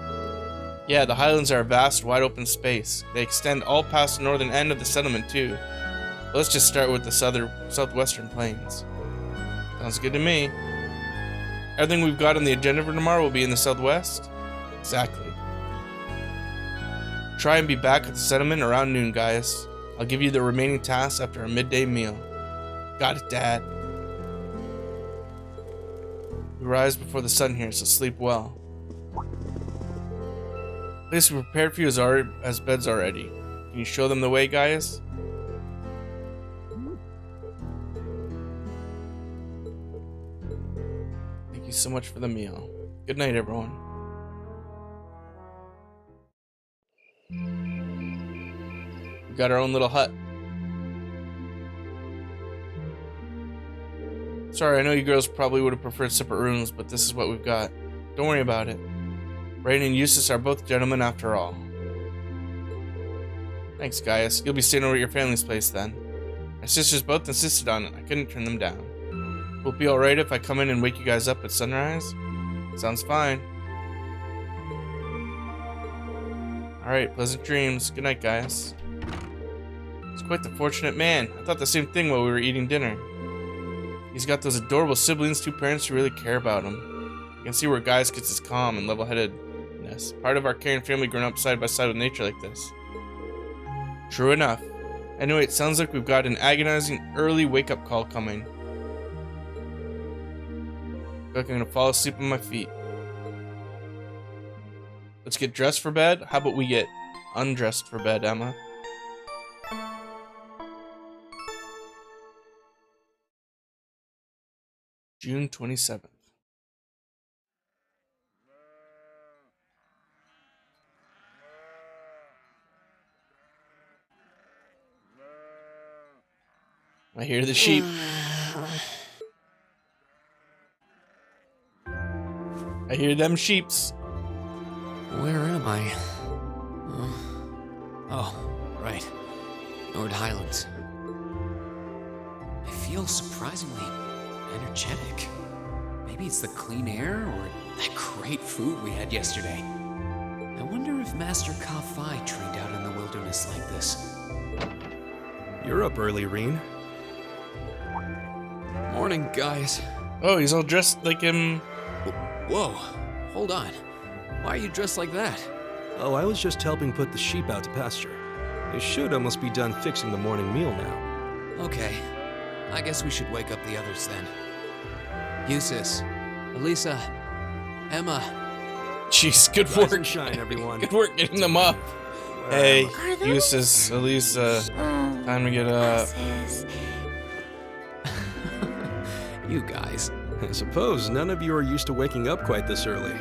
Yeah, the Highlands are a vast, wide-open space. They extend all past the northern end of the settlement, too. But let's just start with the southwestern plains. Sounds good to me. Everything we've got on the agenda for tomorrow will be in the southwest? Exactly. Try and be back at the settlement around noon, guys. I'll give you the remaining tasks after a midday meal. Got it, Dad. We rise before the sun here, so sleep well. Place we prepared for you as beds already. Can you show them the way, guys? Thank you so much for the meal. Good night, everyone. We got our own little hut. Sorry, I know you girls probably would have preferred separate rooms, but this is what we've got. Don't worry about it. Rain and Eustace are both gentlemen after all. Thanks, Giaus. You'll be staying over at your family's place then. My sisters both insisted on it. I couldn't turn them down. Will it be alright if I come in and wake you guys up at sunrise? Sounds fine. Alright, pleasant dreams. Good night, Giaus. He's quite the fortunate man. I thought the same thing while we were eating dinner. He's got those adorable siblings, two parents who really care about him. You can see where Giaus gets his calm and level-headedness. Part of our caring family growing up side by side with nature like this. True enough. Anyway, it sounds like we've got an agonizing early wake-up call coming. I feel like I'm gonna fall asleep on my feet. Let's get dressed for bed. How about we get undressed for bed, Emma? June 27th. I hear the sheep. I hear them sheeps. Where am I? Oh, right. Nord Highlands. I feel surprisingly energetic. Maybe it's the clean air or that great food we had yesterday. I wonder if Master Ka-Fi trained out in the wilderness like this. You're up early, Reen. Morning, guys. Oh, he's all dressed like him. Whoa, hold on. Why are you dressed like that? Oh, I was just helping put the sheep out to pasture. They should almost be done fixing the morning meal now. Okay, I guess we should wake up the others then. Eustace, Alisa, Emma. Jeez, good Rise work. and shine, everyone. Good work getting them up. Hey, Eustace, Alisa, time to get up. You guys. I suppose none of you are used to waking up quite this early.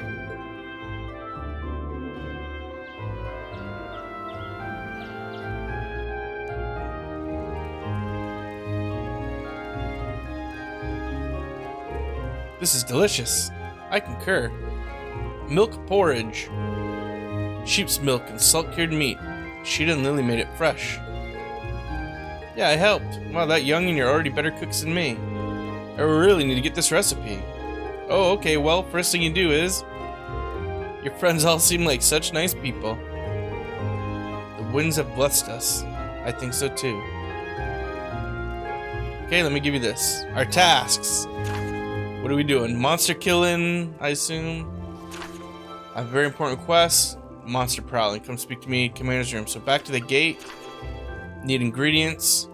This is delicious. I concur. Milk porridge. Sheep's milk and salt-cured meat. Sheeta and Lily made it fresh. Yeah, I helped. Wow, that young and you're already better cooks than me. I really need to get this recipe. Oh, okay, well, first thing you do is... Your friends all seem like such nice people. The winds have blessed us. I think so too. Okay, let me give you this. Our tasks. What are we doing? Monster killing, I assume. I have a very important quest. Monster prowling. Come speak to me, commander's room. So back to the gate. Need ingredients.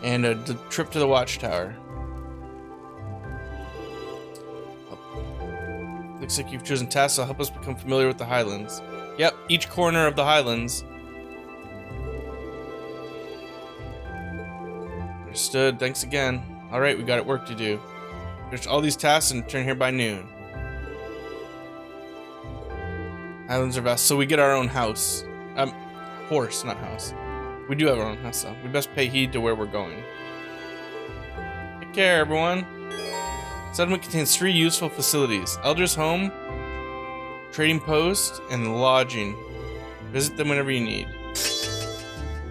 And a trip to the Watchtower. Looks like you've chosen tasks that'll help us become familiar with the Highlands. Yep, each corner of the Highlands. Understood. Thanks again. Alright, we got work to do. Finish all these tasks and return here by noon. Highlands are vast, so we get our own house. Horse, not house. We do have our own house, though. We best pay heed to where we're going. Take care, everyone. Settlement contains 3 useful facilities. Elder's Home, Trading Post, and Lodging. Visit them whenever you need.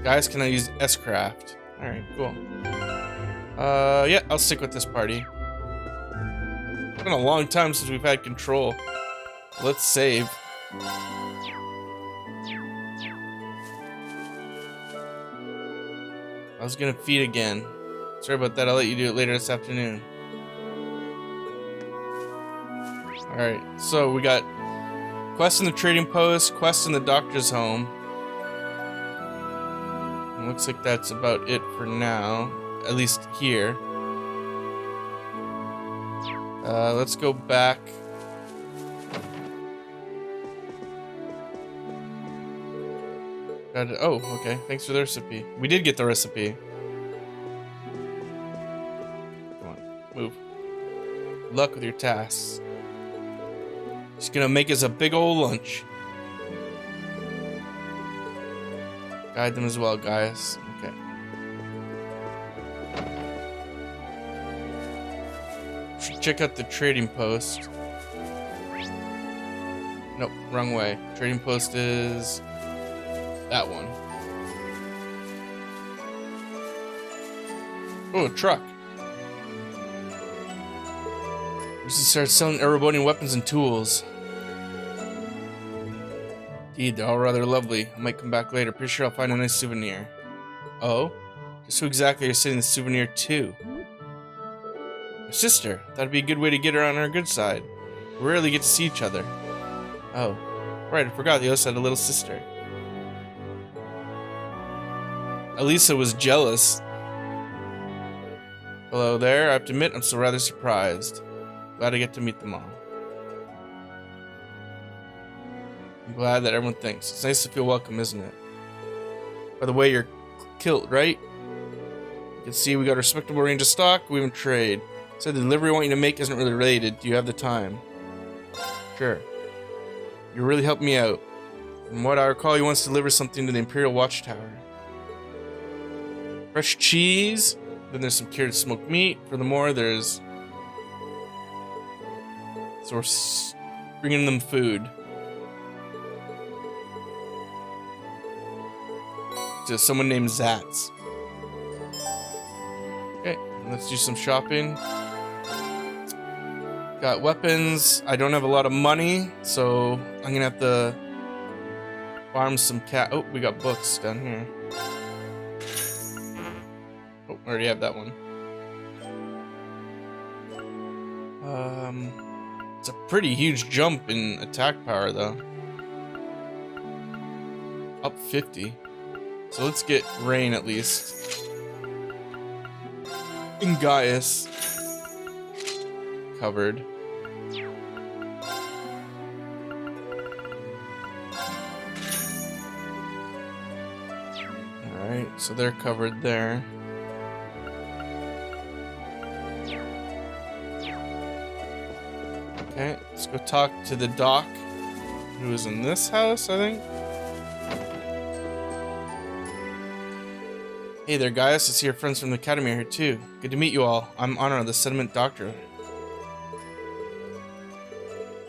Guys, can I use S-Craft? Alright, cool. Yeah, I'll stick with this party. It's been a long time since we've had control. Let's save. I was gonna feed again. Sorry about that, I'll let you do it later this afternoon. Alright, so we got quest in the trading post, quest in the doctor's home. It looks like that's about it for now, at least here. Let's go back. Oh, okay. Thanks for the recipe. We did get the recipe. Come on, move. Good luck with your tasks. She's gonna make us a big old lunch. Guide them as well, guys. Okay. Should check out the trading post. Nope, wrong way. Trading post is that one. Oh, a truck. We should start selling Erebonian weapons and tools. Indeed, they're all rather lovely. I might come back later. Pretty sure I'll find a nice souvenir. Oh? Just who exactly are you sending the souvenir to? My sister. That'd be a good way to get her on our good side. We rarely get to see each other. Oh. Right, I forgot the other had a little sister. Alisa was jealous. Hello there. I have to admit, I'm still rather surprised. Glad I get to meet them all. I'm glad that everyone thinks. It's nice to feel welcome, isn't it? By the way, you're kilt, right? You can see we got a respectable range of stock. We even trade. So the delivery I want you to make isn't really related. Do you have the time? Sure. You really helped me out. From what I recall, you once delivered something to the Imperial Watchtower. Fresh cheese. Then there's some cured smoked meat. Furthermore, there's... So we're bringing them food. To someone named Zatz. Okay, let's do some shopping. Got weapons. I don't have a lot of money, so I'm gonna have to farm some cat. Oh, we got books down here. Oh, I already have that one. It's a pretty huge jump in attack power, though. Up 50. So let's get rain at least. And Giaus covered. Alright, so they're covered there. Okay, let's go talk to the doc, who is in this house, I think. Hey there, guys. I see your friends from the academy are here too. Good to meet you all. I'm Honor, the settlement doctor.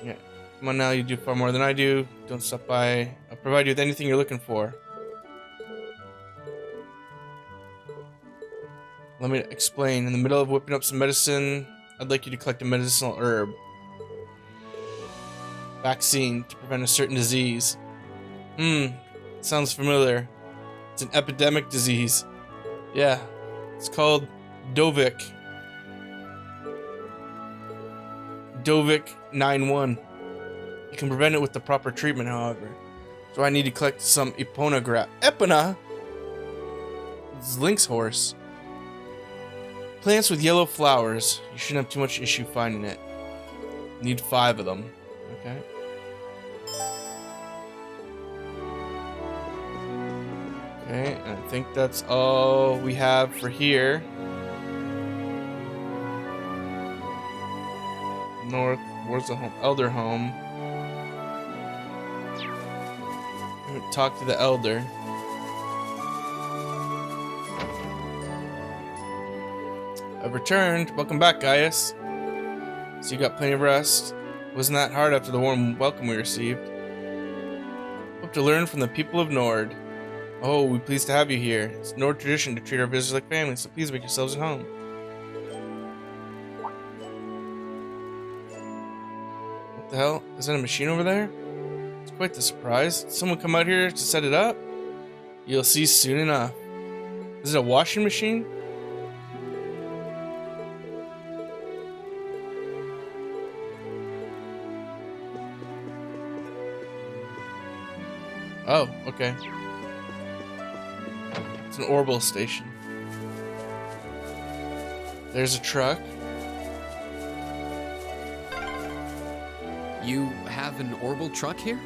Yeah, come on now. You do far more than I do. Don't stop by. I'll provide you with anything you're looking for. Let me explain. In the middle of whipping up some medicine, I'd like you to collect a medicinal herb. Vaccine to prevent a certain disease. Sounds familiar. It's an epidemic disease. Yeah, it's called Dovik. Dovik 9-1. You can prevent it with the proper treatment, however. So I need to collect some Epona. It's Link's horse. Plants with yellow flowers. You shouldn't have too much issue finding it. Need 5 of them. Okay. Okay, and I think that's all we have for here. North, where's the home? Elder home. Talk to the elder. I've returned. Welcome back, Giaus. So you got plenty of rest. Wasn't that hard after the warm welcome we received? Hope to learn from the people of Nord. Oh, we're pleased to have you here. It's Nord tradition to treat our visitors like family, so please make yourselves at home. What the hell? Is that a machine over there? It's quite the surprise. Did someone come out here to set it up? You'll see soon enough. Is it a washing machine? Oh, okay. It's an orbital station. There's a truck. You have an orbital truck here?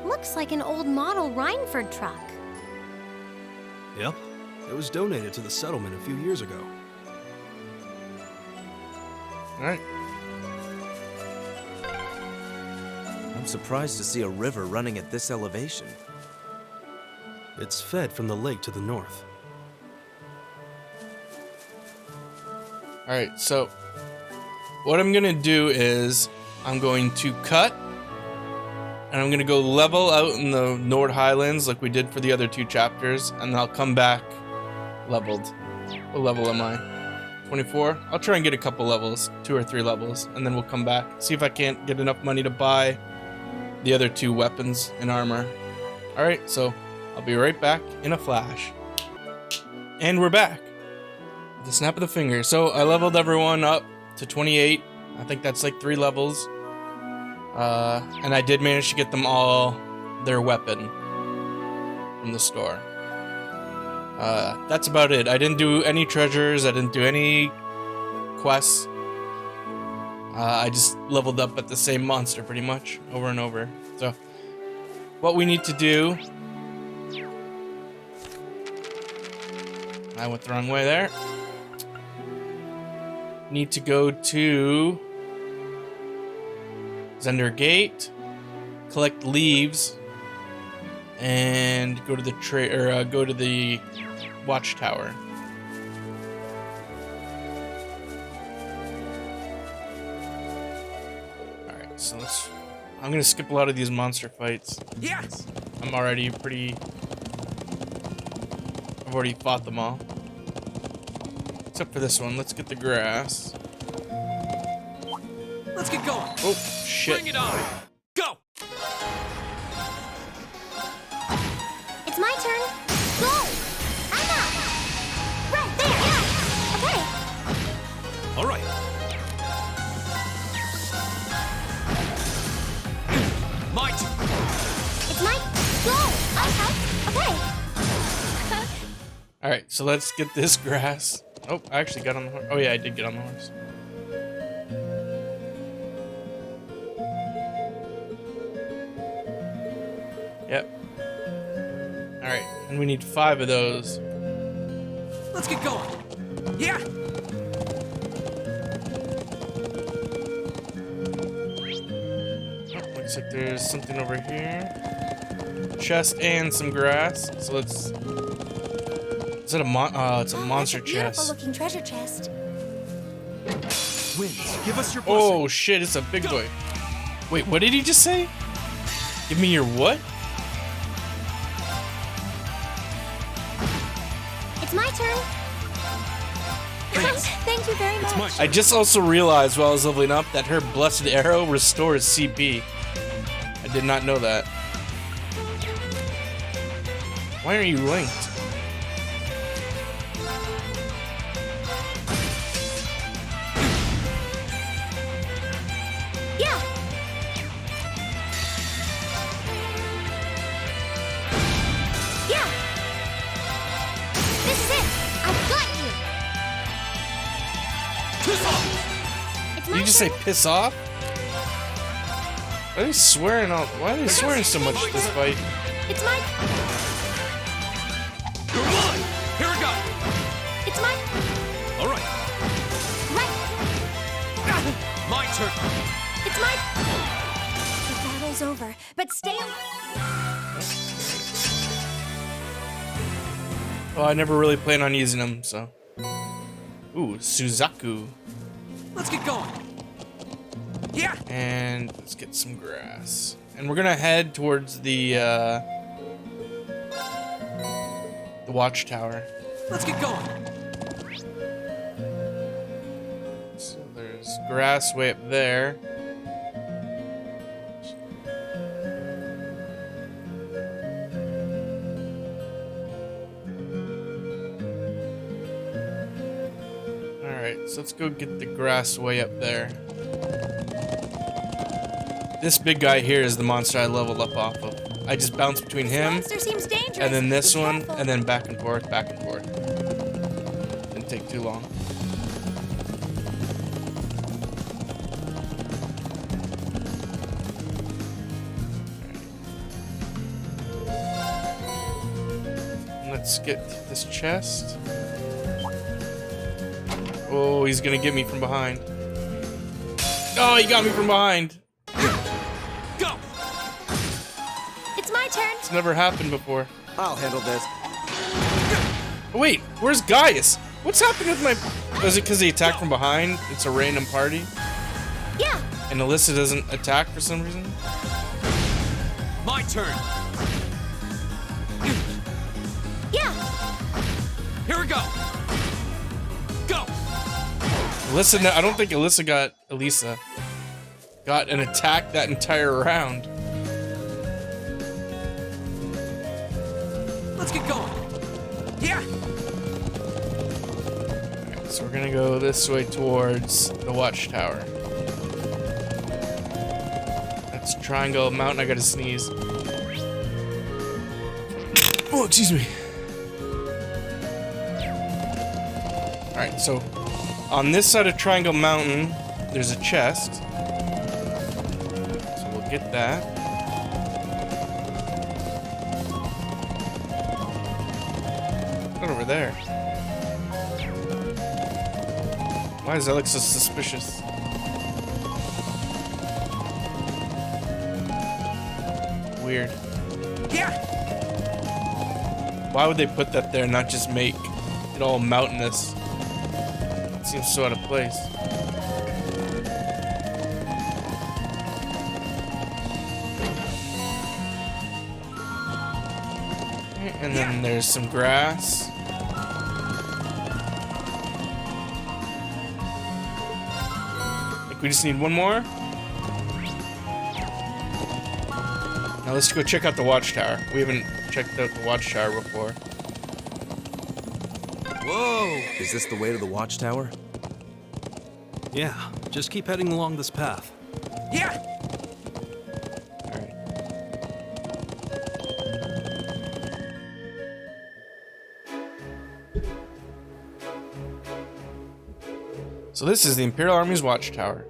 Looks like an old model Rhineford truck. Yep. It was donated to the settlement a few years ago. Alright. I'm surprised to see a river running at this elevation. It's fed from the lake to the north. Alright, so what I'm gonna do is I'm going to cut and I'm gonna go level out in the Nord Highlands like we did for the other 2 chapters, and I'll come back leveled. What level am I? 24? I'll try and get a couple levels, 2 or 3 levels, and then we'll come back. See if I can't get enough money to buy the other 2 weapons and armor. Alright, so I'll be right back in a flash. And we're back. With the snap of the finger. So I leveled everyone up to 28. I think that's like 3 levels. And I did manage to get them all their weapon from the store. That's about it. I didn't do any treasures. I didn't do any quests. I just leveled up at the same monster pretty much over and over. So what we need to do... I went the wrong way there. Need to go to Zender Gate, collect leaves, and go to the go to the Watchtower. All right, so I'm gonna skip a lot of these monster fights. Yes. I'm already pretty. I've already fought them all. Except for this one. Let's get the grass. Let's get going. Oh, shit. Bring it on. Go. It's my turn. Go! Anna! Right there, yeah! Okay. All right. My turn. It's my go! Okay. Alright, so let's get this grass. Oh, I actually got on the horse. Oh yeah, I did get on the horse. Yep. Alright, and we need 5 of those. Let's get going. Yeah. Oh, looks like there's something over here. Chest and some grass. So let's... Is it a it's a monster That's a beautiful chest. looking treasure chest. Winds, give us your blessing. Oh shit, it's a big boy. Wait, what did he just say? Give me your what? It's my turn. Thanks. Thank you very much. It's my I turn. just also realized while I was leveling up that her blessed arrow restores CP. I did not know that. Why aren't you linked? Yeah. Yeah. This is it. I've got you. It's Did my you just say turn. piss off? Why are they swearing all? Why are they swearing so much this fight? It's my. You're mine! Here we go! It's my. All right, Right. my turn! It's my. The battle's over, but stay alive. Well, I never really plan on using them, so. Ooh, Suzaku. Let's get going! Yeah! And let's get some grass. And we're gonna head towards the Watchtower. Let's get going! So there's grass way up there. Alright, so let's go get the grass way up there. This big guy here is the monster I leveled up off of. I just bounce between him Monster seems dangerous. and then this Be one, careful. and then back and forth, back and forth. Didn't take too long. Let's get this chest. Oh, he's gonna get me from behind. Oh, he got me from behind. Go! It's my turn. It's never happened before. I'll handle this. Oh, wait, where's Giaus? What's happening with my... Was it because he attacked from behind? It's a random party? Yeah. And Alisa doesn't attack for some reason? My turn! Yeah. Here we go! Go! Alisa, I don't think Alisa got an attack that entire round. Let's get going! Yeah! Alright, so we're gonna go this way towards the Watchtower. That's Triangle Mountain. I gotta sneeze. Oh, excuse me. Alright, so on this side of Triangle Mountain, there's a chest. So we'll get that. Not over there. Why does that look so suspicious? Weird. Yeah! Why would they put that there and not just make it all mountainous? It seems so out of place. Okay, and then there's some grass. I think we just need one more. Now let's go check out the Watchtower. We haven't checked out the Watchtower before. Whoa! Is this the way to the Watchtower? Yeah, just keep heading along this path. Yeah! Alright. So this is the Imperial Army's Watchtower.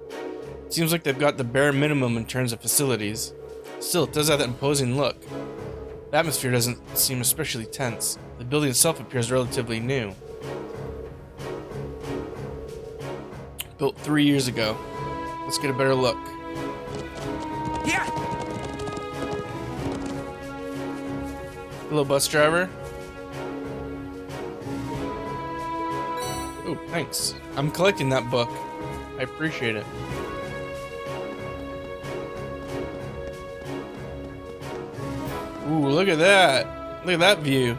It seems like they've got the bare minimum in terms of facilities. Still, it does have that imposing look. The atmosphere doesn't seem especially tense. The building itself appears relatively new. Built 3 years ago. Let's get a better look. Yeah! Hello, bus driver. Oh, thanks. I'm collecting that book. I appreciate it. Ooh, look at that. Look at that view.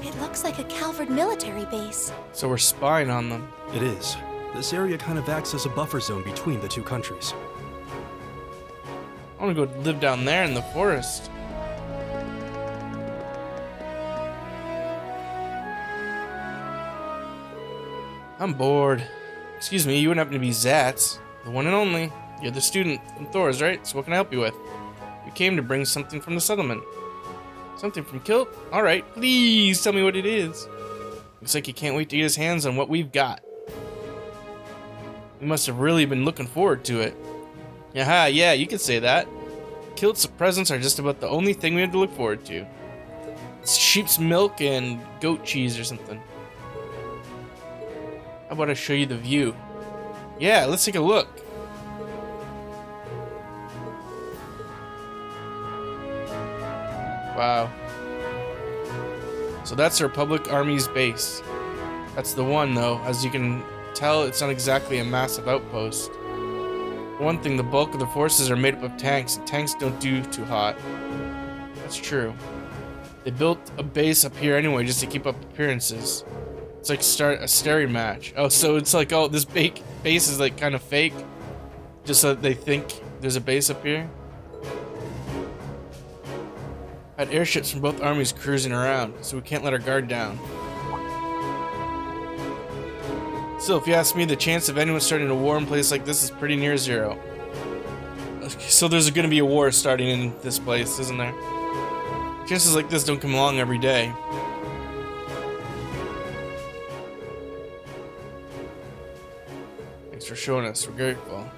It looks like a Calvard military base. So we're spying on them. It is. This area kind of acts as a buffer zone between the two countries. I want to go live down there in the forest. I'm bored. Excuse me, you wouldn't happen to be Zatz, the one and only. You're the student from Thor's, right? So what can I help you with? We came to bring something from the settlement. Something from Kilt? Alright, please tell me what it is. Looks like he can't wait to get his hands on what we've got. We must have really been looking forward to it. Aha, yeah, you could say that. Kilt's presents are just about the only thing we have to look forward to. It's sheep's milk and goat cheese or something. How about I show you the view? Yeah, let's take a look. Wow. So that's the Republic Army's base. That's the one though. As you can tell, it's not exactly a massive outpost. For one thing, the bulk of the forces are made up of tanks, and tanks don't do too hot. That's true. They built a base up here anyway just to keep up appearances. It's like start a staring match. Oh, so it's like, oh, this base is like kind of fake, just so that they think there's a base up here. Had airships from both armies cruising around, so we can't let our guard down. Still, if you ask me, the chance of anyone starting a war in a place like this is pretty near zero. Okay, so there's gonna be a war starting in this place, isn't there? Chances like this don't come along every day. Thanks for showing us, we're grateful.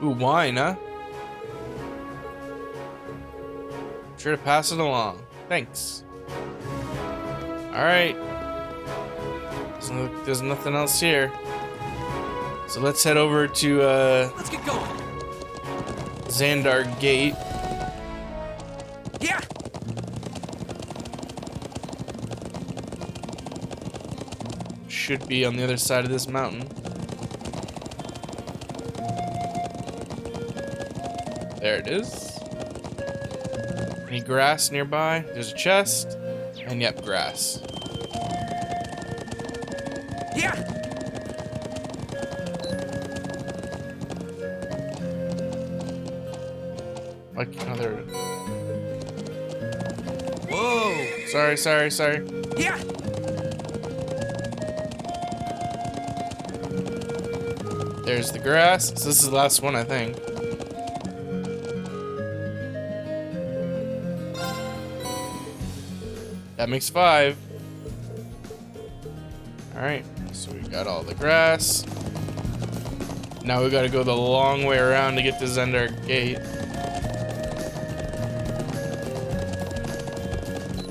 Ooh, wine, huh? Sure to pass it along. Thanks. Alright. There's nothing else here. So let's head over to Let's get going. Zender Gate. Yeah. Should be on the other side of this mountain. There it is. Any grass nearby? There's a chest. And yep, grass. Yeah. Like another. Whoa. Sorry. Yeah. There's the grass. So this is the last one, I think. That makes 5. Alright, so we got all the grass. Now we gotta go the long way around to get to Zender Gate.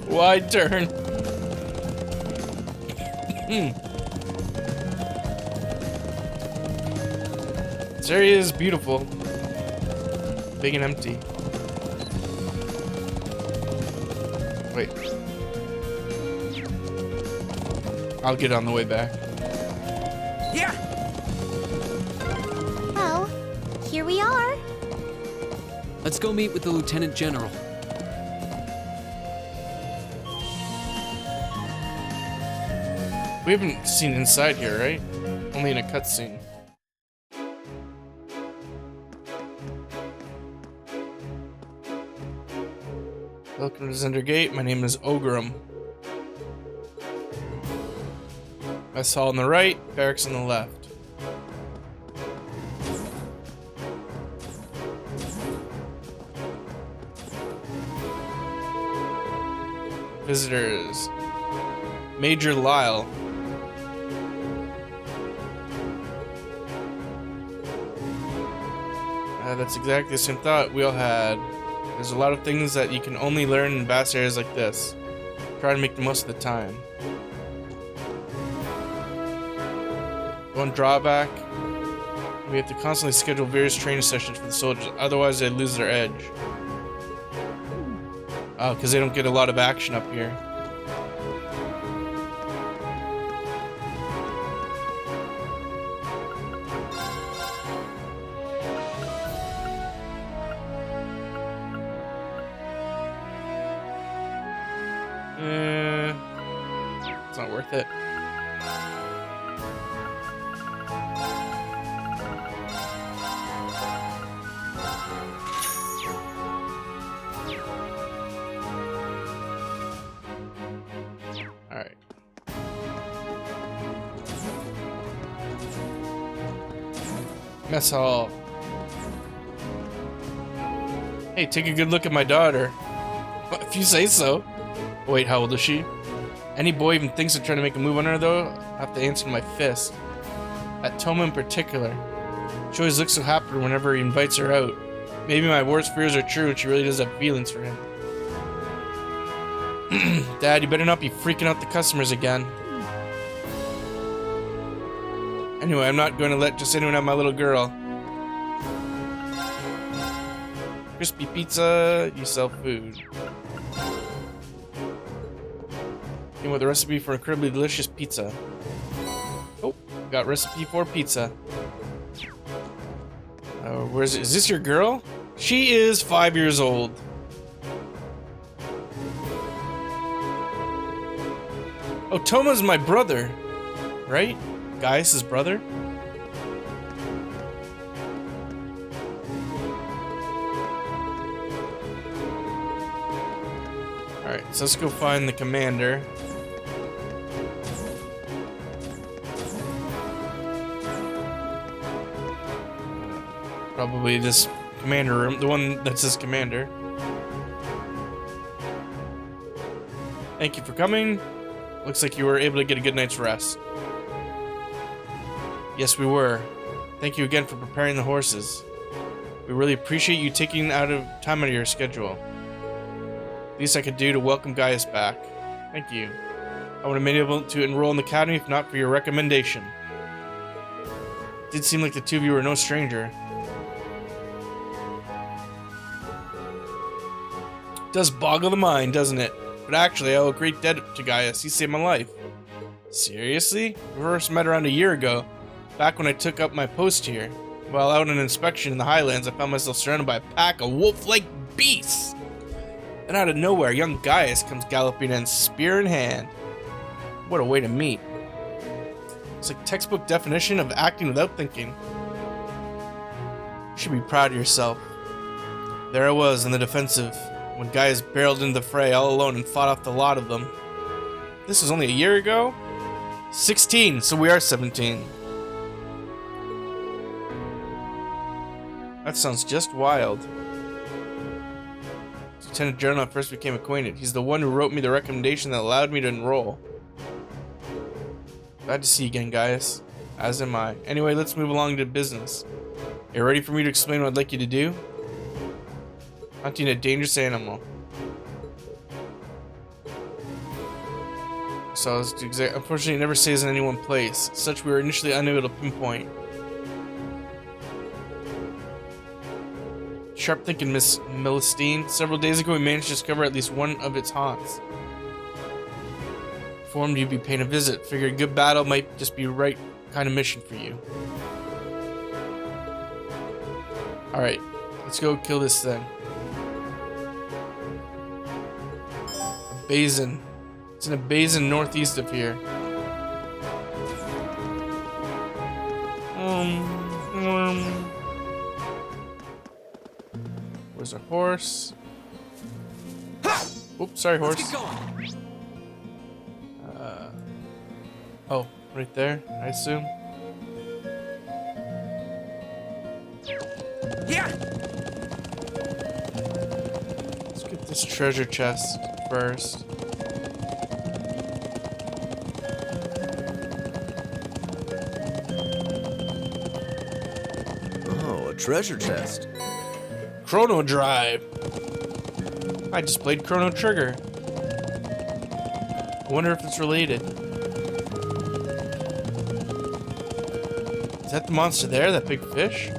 Wide turn. This area is beautiful. Big and empty. Wait. I'll get on the way back. Yeah. Well, here we are. Let's go meet with the Lieutenant General. We haven't seen inside here, right? Only in a cutscene. Welcome to Zender Gate. My name is Ogrim. Mess hall on the right, barracks on the left. Visitors. Major Lyle. That's exactly the same thought we all had. There's a lot of things that you can only learn in vast areas like this. Try to make the most of the time. One drawback, we have to constantly schedule various training sessions for the soldiers, otherwise they lose their edge. Oh, because they don't get a lot of action up here. It's not worth it. Mess hall. Hey, take a good look at my daughter. If you say so. Wait, how old is she? Any boy even thinks of trying to make a move on her, though, I have to answer with my fist. That Toma in particular. She always looks so happy whenever he invites her out. Maybe my worst fears are true and she really does have feelings for him. Dad, you better not be freaking out the customers again. Anyway, I'm not going to let just anyone have my little girl. Crispy pizza, you sell food. Came with a recipe for incredibly delicious pizza. Oh, got recipe for pizza. Where is it? Is this your girl? She is 5 years old. Oh, Toma's my brother, right? Giaus' brother? Alright, so let's go find the commander. Probably this commander room, the one that says commander. Thank you for coming. Looks like you were able to get a good night's rest. Yes, we were. Thank you again for preparing the horses. We really appreciate you taking time out of your schedule. Least I could do to welcome Giaus back. Thank you. I would have been able to enroll in the academy if not for your recommendation. It did seem like the two of you were no stranger. It does boggle the mind, doesn't it? But actually, I owe a great debt to Giaus. He saved my life. Seriously? We first met around a year ago, back when I took up my post here. While out on an inspection in the Highlands, I found myself surrounded by a pack of wolf-like beasts. Then out of nowhere, young Giaus comes galloping in, spear in hand. What a way to meet. It's like textbook definition of acting without thinking. You should be proud of yourself. There I was in the defensive, when Giaus barreled into the fray all alone and fought off the lot of them. This was only a year ago? 16, so we are 17. That sounds just wild. Lieutenant General I first became acquainted. He's the one who wrote me the recommendation that allowed me to enroll. Glad to see you again, Giaus. As am I. Anyway, let's move along to business. Are you ready for me to explain what I'd like you to do? Hunting a dangerous animal. So, unfortunately, it never stays in any one place. As such, we were initially unable to pinpoint. Sharp thinking, Miss Milstein. Several days ago, we managed to discover at least one of its haunts. Informed you'd be paying a visit. Figured a good battle might just be the right kind of mission for you. Alright, let's go kill this thing. A basin. It's in a basin northeast of here. Where's our horse? Oops, sorry, horse. Let's get going. Oh, right there, I assume. Yeah. Let's get this treasure chest first. Oh, a treasure chest. Chrono Drive. I just played Chrono Trigger. I wonder if it's related. Is that the monster there? That big fish?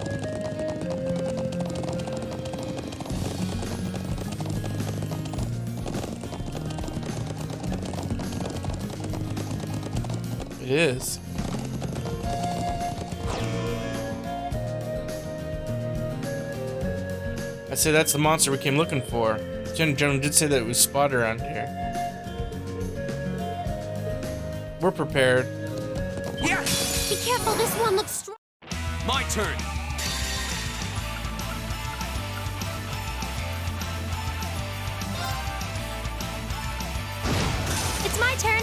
It is. I'd say that's the monster we came looking for. Lieutenant General did say that it was spotted around here. We're prepared. Yeah. Be careful, this one looks strong. My turn. It's my turn.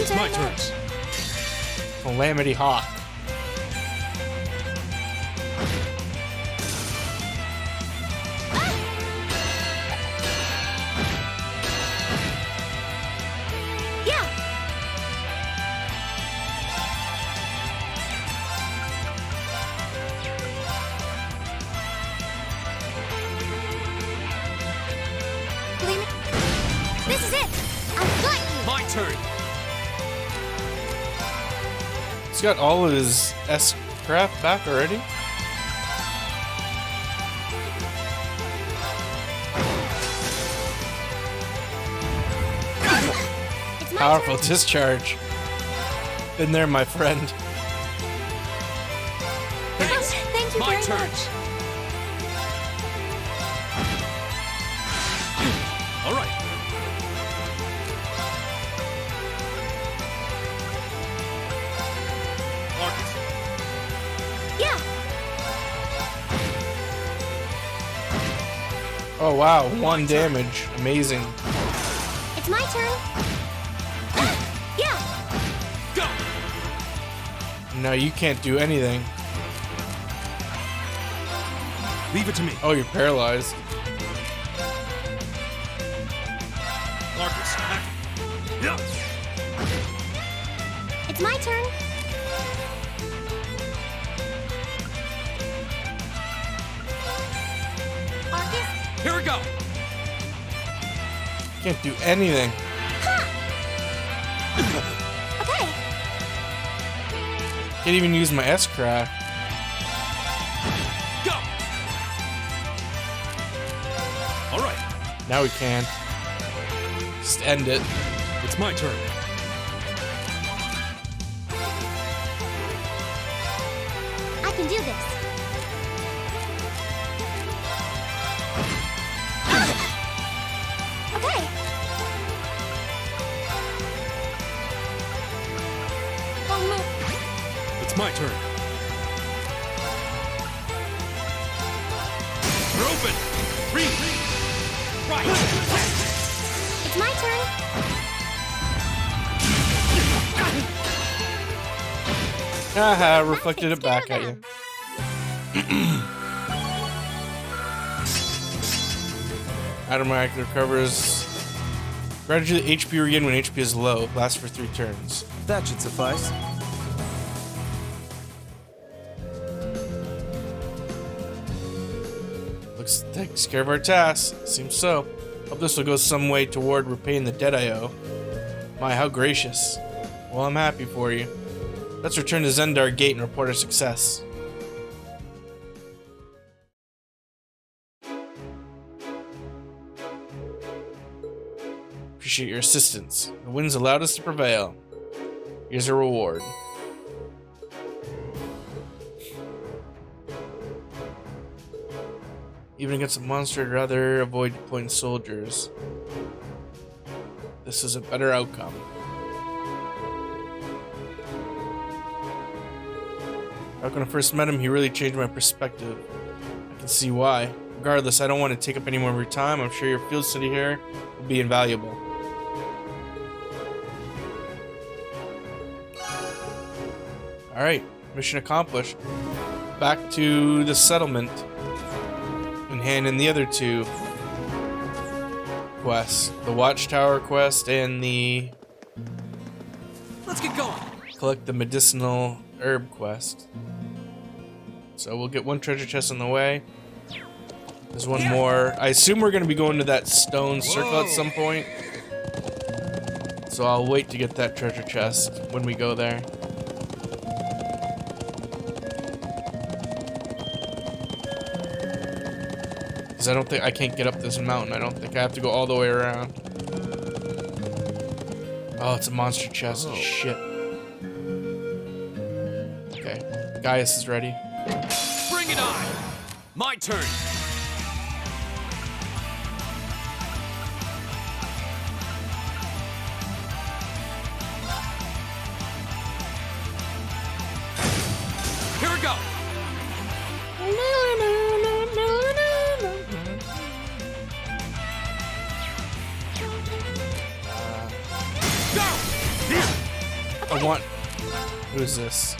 you very much. Calamity Hawk. Yeah. Believe me. This is it. I've got you. My turn. He's got all of his S-craft back already? It's my Powerful turn. discharge. Been there, my friend. Thank you My very turn. much. All right. Marcus. Yeah. Oh wow, 1 damage. Amazing. It's my turn. Yeah. Go. No, you can't do anything. Leave it to me. Oh, you're paralyzed. Marcus, act. Yeah. It's my turn. Arcus. Here we go. Can't do anything. Okay. Can't even use my S-craft. Go. All right. Now we can. Just end it. It's my turn. I can do this. Okay. Oh no. It's my turn. We're open. Three. Right. It's my turn. Haha, reflected it back at you. Automatic recovers. Gradually HP regain when HP is low. Lasts for 3 turns. That should suffice. Looks takes care of our tasks. Seems so. Hope this will go some way toward repaying the debt I owe. My, how gracious. Well, I'm happy for you. Let's return to Zender Gate and report our success. Appreciate your assistance. The winds allowed us to prevail. Here's a reward. Even against a monster, I'd rather avoid deploying soldiers. This is a better outcome. Back when I first met him, he really changed my perspective. I can see why. Regardless, I don't want to take up any more of your time. I'm sure your field study here will be invaluable. Alright, mission accomplished. Back to the settlement. And hand in the other 2 quests. The Watchtower quest and the Let's get going. collect the medicinal herb quest. So we'll get 1 treasure chest on the way. There's 1 more. I assume we're going to be going to that stone circle at some point. So I'll wait to get that treasure chest when we go there. Because I don't think I can't get up this mountain. I don't think I have to go all the way around. Oh, it's a monster chest. Shit. Okay. Giaus is ready. Bring it on. My turn. Here we go. Go. I want. Who is this?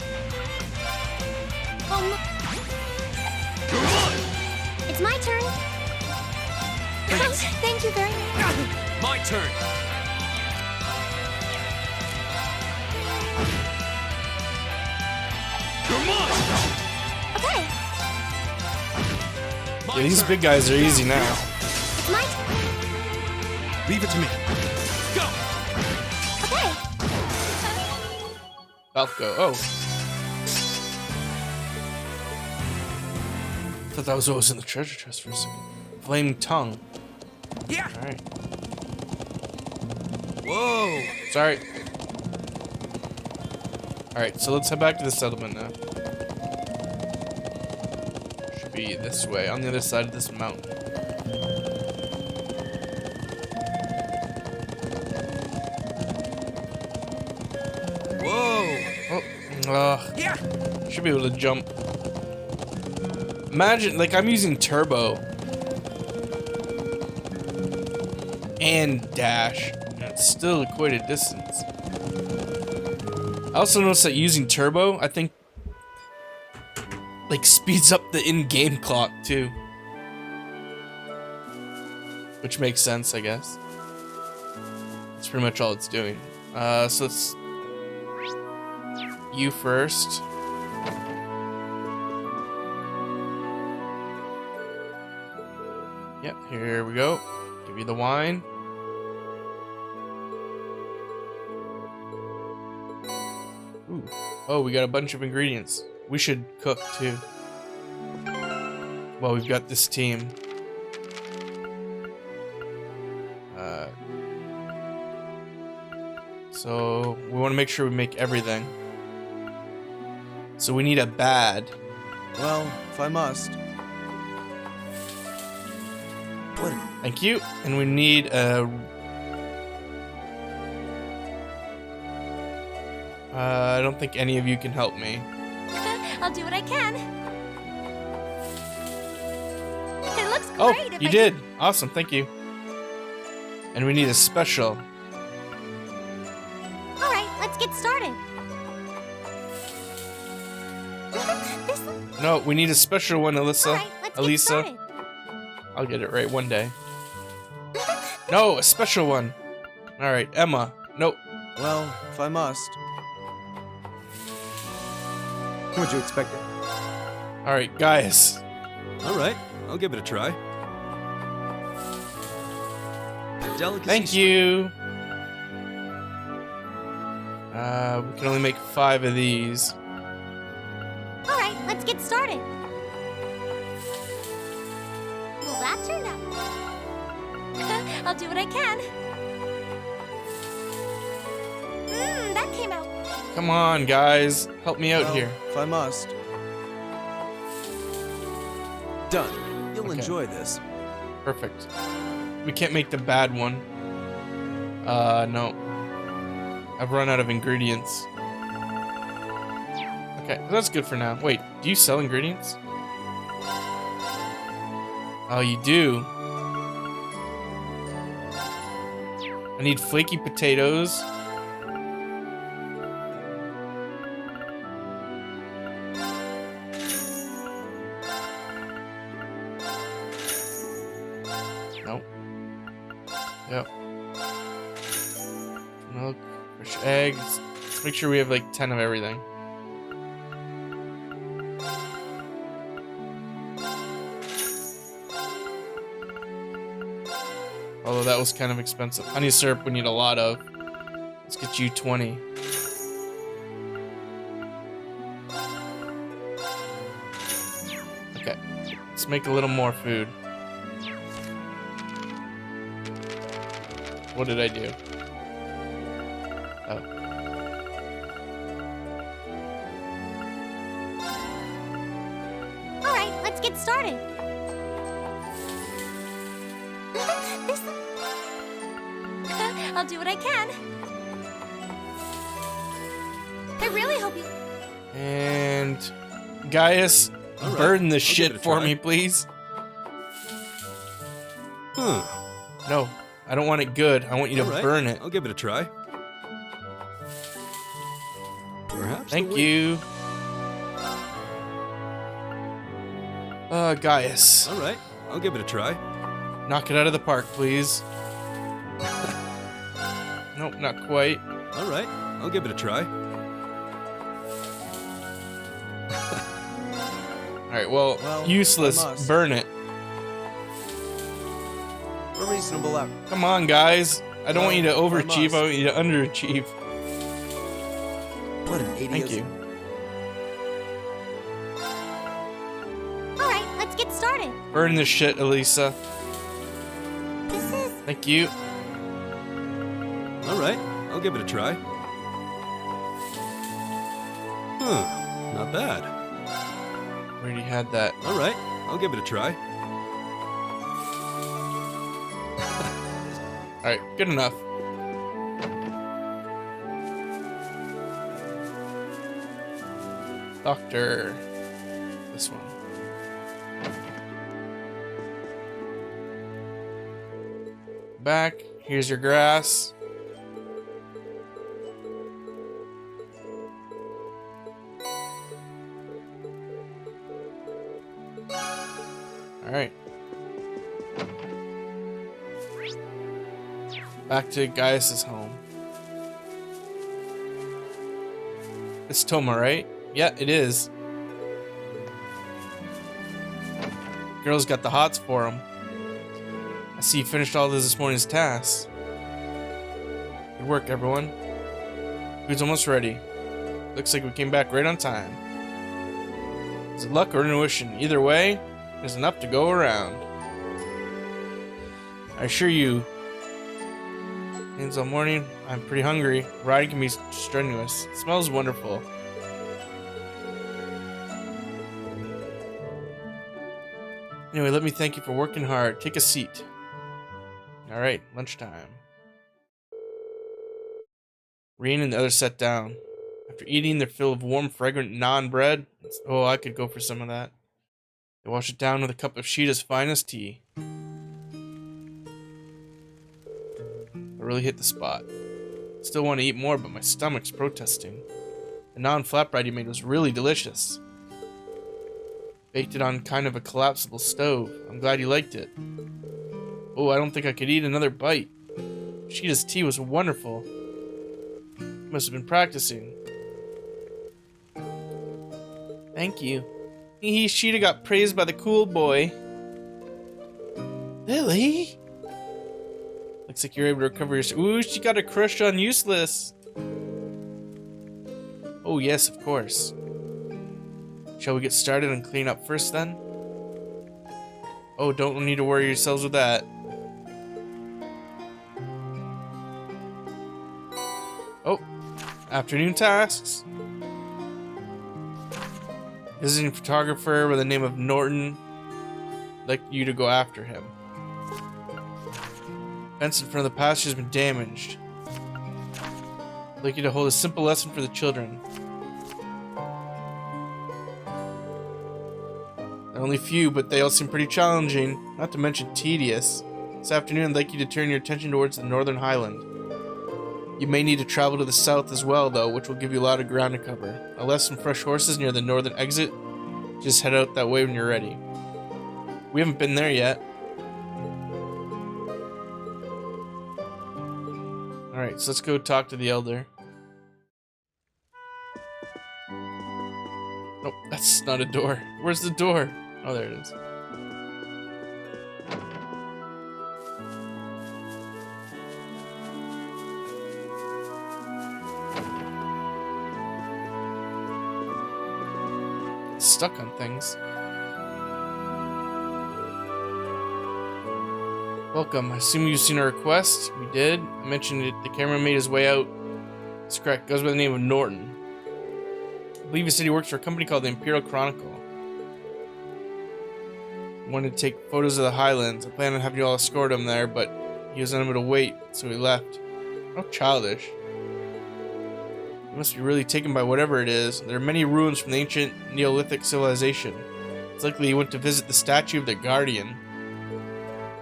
It's my turn. Thank you very much. My turn. Okay. Yeah, these big guys are easy now. It's my turn. Leave it to me. Go. Okay. Falco. Oh. Thought that was what was in the treasure chest for a second. Flame tongue. Yeah. All right. Whoa. Sorry. All right, so let's head back to the settlement now. Should be this way, on the other side of this mountain. Whoa. Oh. Yeah. Should be able to jump. Imagine, like, I'm using turbo and dash, and it's still quite a distance. I also noticed that using turbo, I think, like, speeds up the in-game clock too, which makes sense, I guess. That's pretty much all it's doing. So let's you first. Yep, here we go. Give you the wine. Ooh. Oh, we got a bunch of ingredients. We should cook too. Well, we've got this team. So we want to make sure we make everything. So we need a bad. Well, if I must. What? Thank you. And we need a... I don't think any of you can help me. I'll do what I can. It looks great. Oh, if you I did. Awesome, thank you. And we need a special. All right, let's get started. This one. No, we need a special one, Alisa. All right, let's get Alisa. started. I'll get it right one day. No, a special one. All right, Emma. Nope. Well, if I must. What'd you expect? All right, guys. All right, I'll give it a try. Delicacy. Thank you. We can only make 5 of these. All right, let's get started. Well, that turned out. I'll do what I can. That came out. Come on, guys. Help me out Well, here. if I must. Done. You'll Okay. enjoy this. Perfect. We can't make the bad one. No. I've run out of ingredients. Okay, well, that's good for now. Wait, do you sell ingredients? Oh, you do. I need flaky potatoes. Nope. Yep. Milk, fresh eggs. Let's make sure we have like 10 of everything. Although that was kind of expensive. Honey syrup we need a lot of. Let's get you 20. Okay. Let's make a little more food. What did I do? Oh. All right, let's get started. This. I'll do what I can. I really hope you. And Giaus, All right, burn I'll this give shit it a for try. me, please. Huh. No, I don't want it good. I want you to All right, burn it. I'll give it a try. Thank you. Giaus. All right, I'll give it a try. Knock it out of the park, please. Nope, not quite. All right, I'll give it a try. Alright, well, useless. I must. Burn it. A reasonable effort. Come on, guys. I don't want you to overachieve, must. I want you to underachieve. What an idiot. Thank you. All right, let's get started. Burn this shit, Alisa. This is Thank you. All right, I'll give it a try. Huh, not bad. We already had that. All right, I'll give it a try. Alright, good enough. Doctor. This one. Back. Here's your grass. Alright. Back to Giaus' home. It's Toma, right? Yeah, it is. Girl's got the hots for him. I see you finished all this morning's tasks. Good work, everyone. Food's almost ready. Looks like we came back right on time. Is it luck or intuition? Either way, there's enough to go around. I assure you, means all morning, I'm pretty hungry. Riding can be strenuous. It smells wonderful. Anyway, let me thank you for working hard. Take a seat. Alright, lunchtime. Reen and the others sat down. After eating their fill of warm, fragrant naan bread, oh, I could go for some of that. They washed it down with a cup of Sheeta's finest tea. I really hit the spot. Still want to eat more, but my stomach's protesting. The naan flatbread you made was really delicious. Baked it on kind of a collapsible stove. I'm glad you liked it. Oh, I don't think I could eat another bite. Sheeta's tea was wonderful. You must have been practicing. Thank you. Hee Sheeta got praised by the cool boy. Lily? Looks like you're able to recover your... Ooh, she got a crush on Useless. Oh, yes, of course. Shall we get started and clean up first, then? Oh, don't need to worry yourselves with that. Oh, afternoon tasks. Visiting photographer by the name of Norton. I'd like you to go after him. Fence in front of the pasture has been damaged. I'd like you to hold a simple lesson for the children. They're only few, but they all seem pretty challenging, not to mention tedious. This afternoon, I'd like you to turn your attention towards the Northern Highland. You may need to travel to the south as well, though, which will give you a lot of ground to cover. I left some fresh horses near the northern exit. Just head out that way when you're ready. We haven't been there yet. Alright, so let's go talk to the elder. Nope, that's not a door. Where's the door? Oh, there it is. Stuck on things. Welcome. I assume you've seen our request. We did. I mentioned it. The cameraman made his way out. That's correct. Goes by the name of Norton. I believe he said he works for a company called the Imperial Chronicle. He wanted to take photos of the Highlands. I planned on having you all escort him there, but he was unable to wait, so he left. How childish. He must be really taken by whatever it is. There are many ruins from the ancient Neolithic civilization. It's likely he went to visit the statue of the Guardian.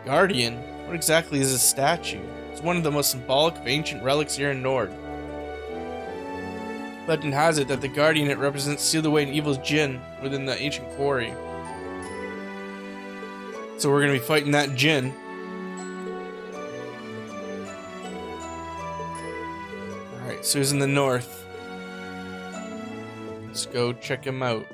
Guardian? What exactly is a statue? It's one of the most symbolic of ancient relics here in Nord. Legend has it that the guardian it represents sealed away an evil's djinn within the ancient quarry. So we're gonna be fighting that djinn. Alright, so he's in the north. Let's go check him out.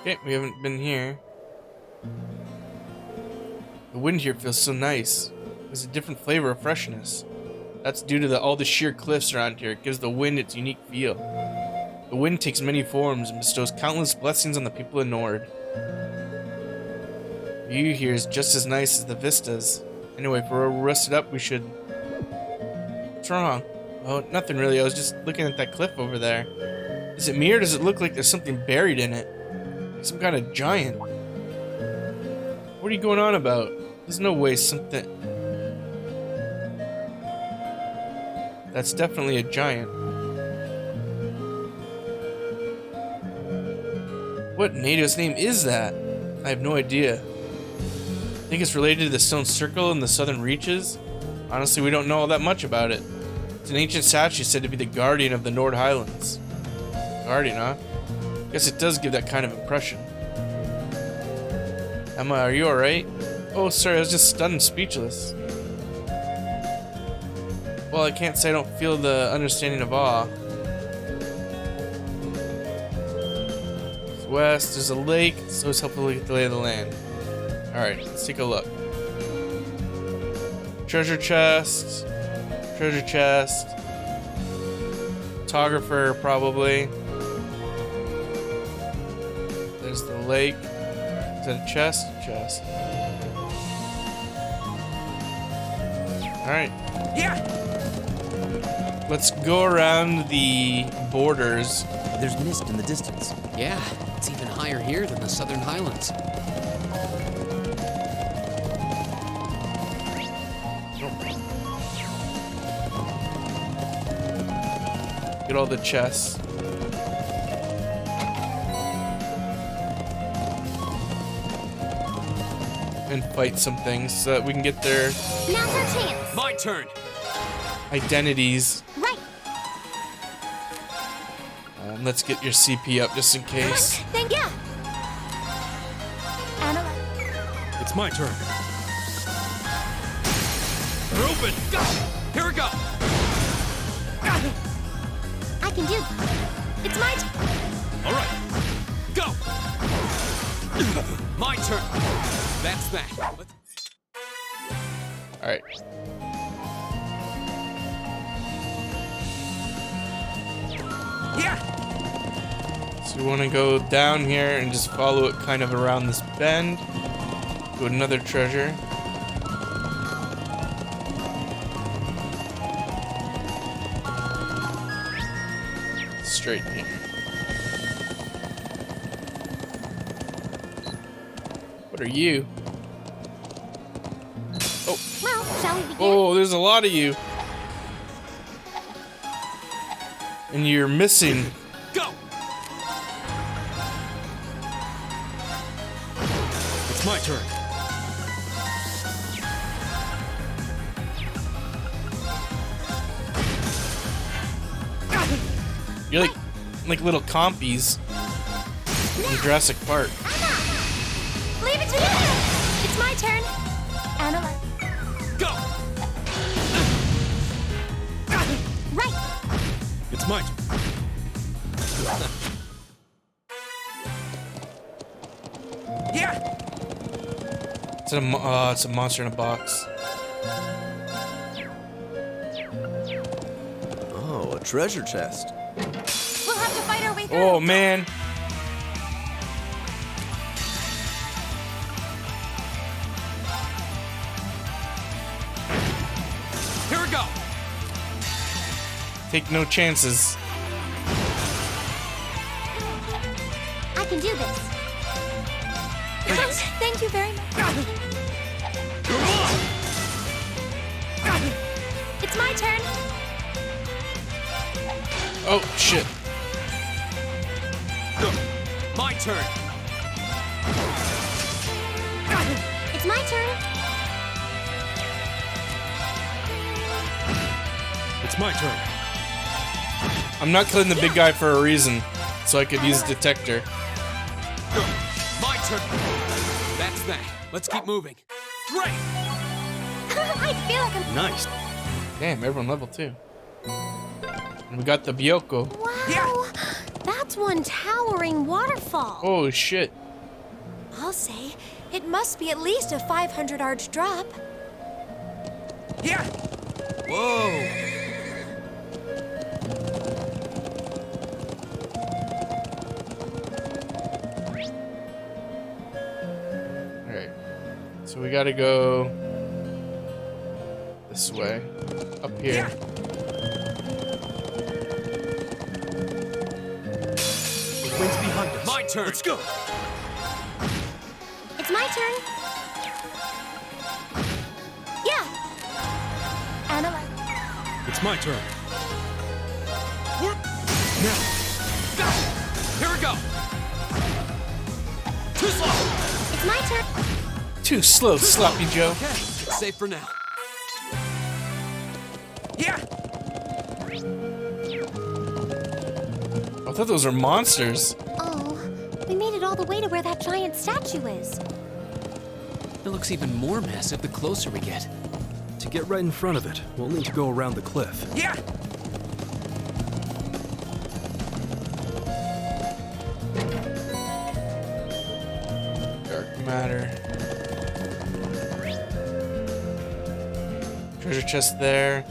Okay, we haven't been here. The wind here feels so nice. There's a different flavor of freshness. That's due to all the sheer cliffs around here. It gives the wind its unique feel. The wind takes many forms and bestows countless blessings on the people of Nord. The view here is just as nice as the vistas. Anyway, if we're rested up, we should... What's wrong? Oh, nothing really. I was just looking at that cliff over there. Is it me or does it look like there's something buried in it? Like some kind of giant. What are you going on about? There's no way something... That's definitely a giant. What native's name is that? I have no idea. Think it's related to the stone circle in the southern reaches? Honestly, we don't know all that much about it. It's an ancient statue said to be the guardian of the Nord Highlands. Guardian, huh? Guess it does give that kind of impression. Emma, are you alright? Oh, sorry, I was just stunned and speechless. Well, I can't say I don't feel the understanding of awe. West, there's a lake, so it's helpful to get the lay of the land. Alright, let's take a look. Treasure chest. Treasure chest. Photographer, probably. There's the lake. Is that a chest? Chest. Alright. Yeah! Let's go around the borders. There's mist in the distance. Yeah, it's even higher here than the Southern Highlands. Get all the chests. And fight some things so that we can get their Now's our chance. My turn. identities. Right. Let's get your CP up just in case. Thank you. Anna. It's my turn. They're open. Go. Here we go. I can do this. It's my turn. All right. Go. My turn. That's that. All right. Yeah! So we want to go down here and just follow it kind of around this bend. To another treasure. Straight here. What are you? Oh. Well, shall we begin? Oh, there's a lot of you. And you're missing. Go. It's my turn. You're like little compies in Jurassic Park. Leave it to me. It's my turn. Anna. Go. Right. It's my turn. Yeah! It's a monster in a box. Oh, a treasure chest. We'll have to fight our way through. Oh man. Here we go. Take no chances. I can do this. Thank you very much. It's my turn. Oh shit. My turn. It's It's my turn. It's my turn. I'm not killing the big guy for a reason, so I could use detector. Go. My turn. That's that. Let's keep moving. Great. I feel like I'm... Nice. Damn, everyone level 2. And we got the Bioko. Wow. That's one towering waterfall. Oh shit. I'll say, it must be at least a 500 arch drop. Yeah. Whoa. Alright. So we gotta go this way. Up here. The wind's behind us. My turn. Let's go. It's my turn. Yeah. Analyze. It's my turn. Now. Go. Here we go. Too slow. It's my turn. Too slow, Sloppy Joe. Okay, it's safe for now. Yeah. I thought those were monsters. Oh, we made it all the way to where that giant statue is. It looks even more massive the closer we get. To get right in front of it, we'll need to go around the cliff. Yeah. Dark matter. Treasure chest there.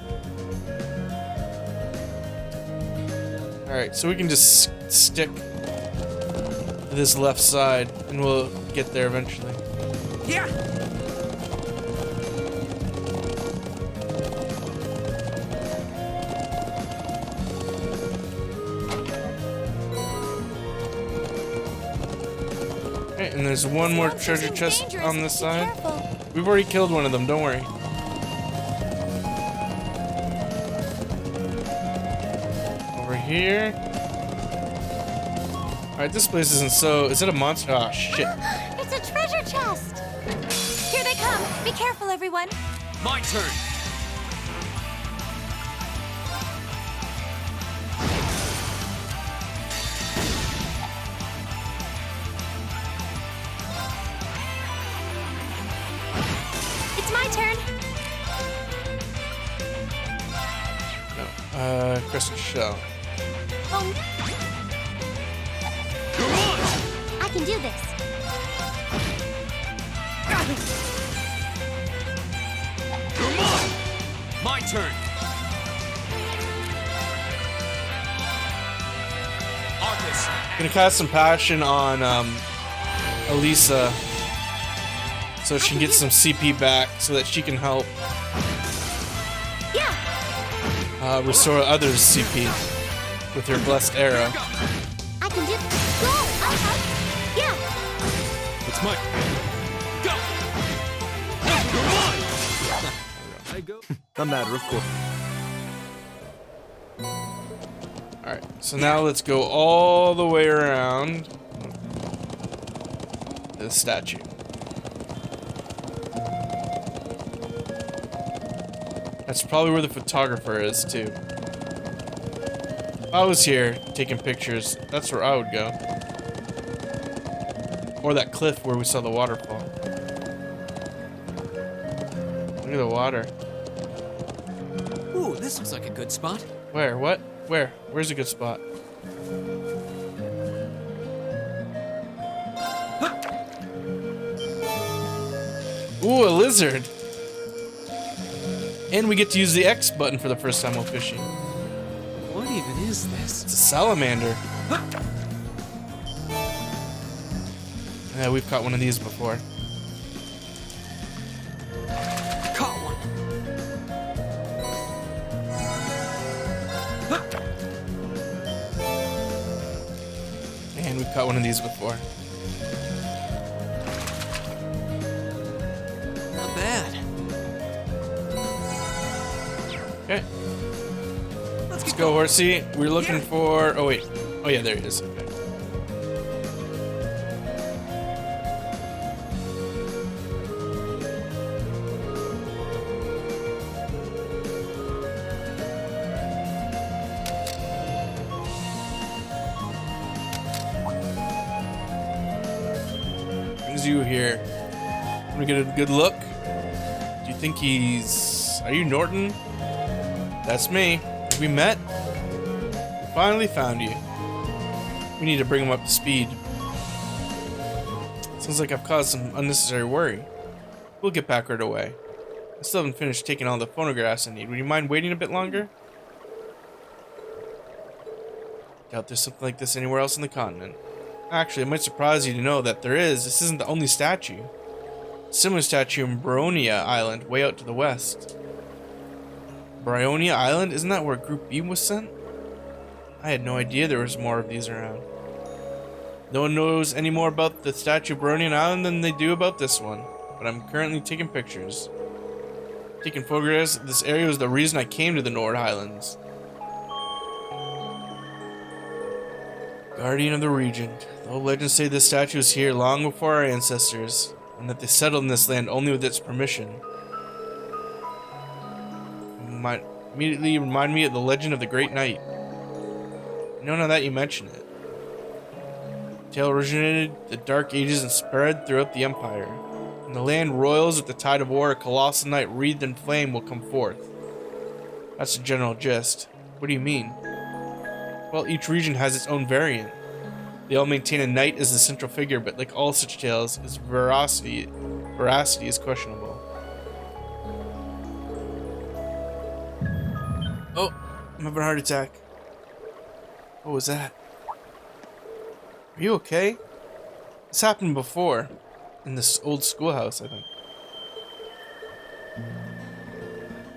Alright, so we can just stick to this left side and we'll get there eventually. Yeah. Okay, and there's one more Sounds treasure so chest dangerous. on this Be side. careful. We've already killed one of them, don't worry. Over here. Alright, this place isn't so... Is it a monster? Oh, shit. It's a treasure chest. Here they come. Be careful, everyone. My turn. It's my turn. No. Crystal shell. Oh, Come on. I can do this. Come on. My turn. Arcus. Gonna cast some passion on Alisa so she can get some CP back so that she can help Yeah, restore others' CP with her blessed arrow. Go. I can do. Go. Yeah. It's my... Go. Come on. I go. A matter of course. Alright, so now let's go all the way around the statue. That's probably where the photographer is, too. If I was here taking pictures, that's where I would go. Or that cliff where we saw the waterfall. Look at the water. Ooh, this looks like a good spot. Where? What? Where? Where's a good spot? Ooh, a lizard. And we get to use the X button for the first time while fishing. What even is this? It's a salamander. Yeah, we've caught one of these before. Caught one. And we've caught one of these before. Not bad. Okay. Let's go, horsey. We're looking for... Oh, wait. Oh, yeah, there he is. Okay. zoo here. Let me get a good look. Do you think he's... Are you Norton? That's me. Have we met? We finally found you. We need to bring him up to speed. Sounds like I've caused some unnecessary worry. We'll get back right away. I still haven't finished taking all the phonographs I need. Would you mind waiting a bit longer? Doubt there's something like this anywhere else on the continent. Actually, it might surprise you to know that there is. This isn't the only statue. A similar statue in Bryonia Island, way out to the west. Bryonia Island? Isn't that where Group B was sent? I had no idea there was more of these around. No one knows any more about the statue of Bryonia Island than they do about this one. But I'm currently taking pictures. Taking photographs of this area was the reason I came to the Nord Highlands. Guardian of the region. The old legends say this statue was here long before our ancestors, and that they settled in this land only with its permission. It might immediately remind me of the legend of the Great Knight. Now that you mention it. The tale originated the Dark Ages and spread throughout the Empire. When the land roils at the tide of war, a colossal knight wreathed in flame will come forth. That's the general gist. What do you mean? Well, each region has its own variant. They all maintain a knight as the central figure, but like all such tales, its veracity is questionable. Oh, I'm having a heart attack. What was that? Are you okay? This happened before. In this old schoolhouse, I think.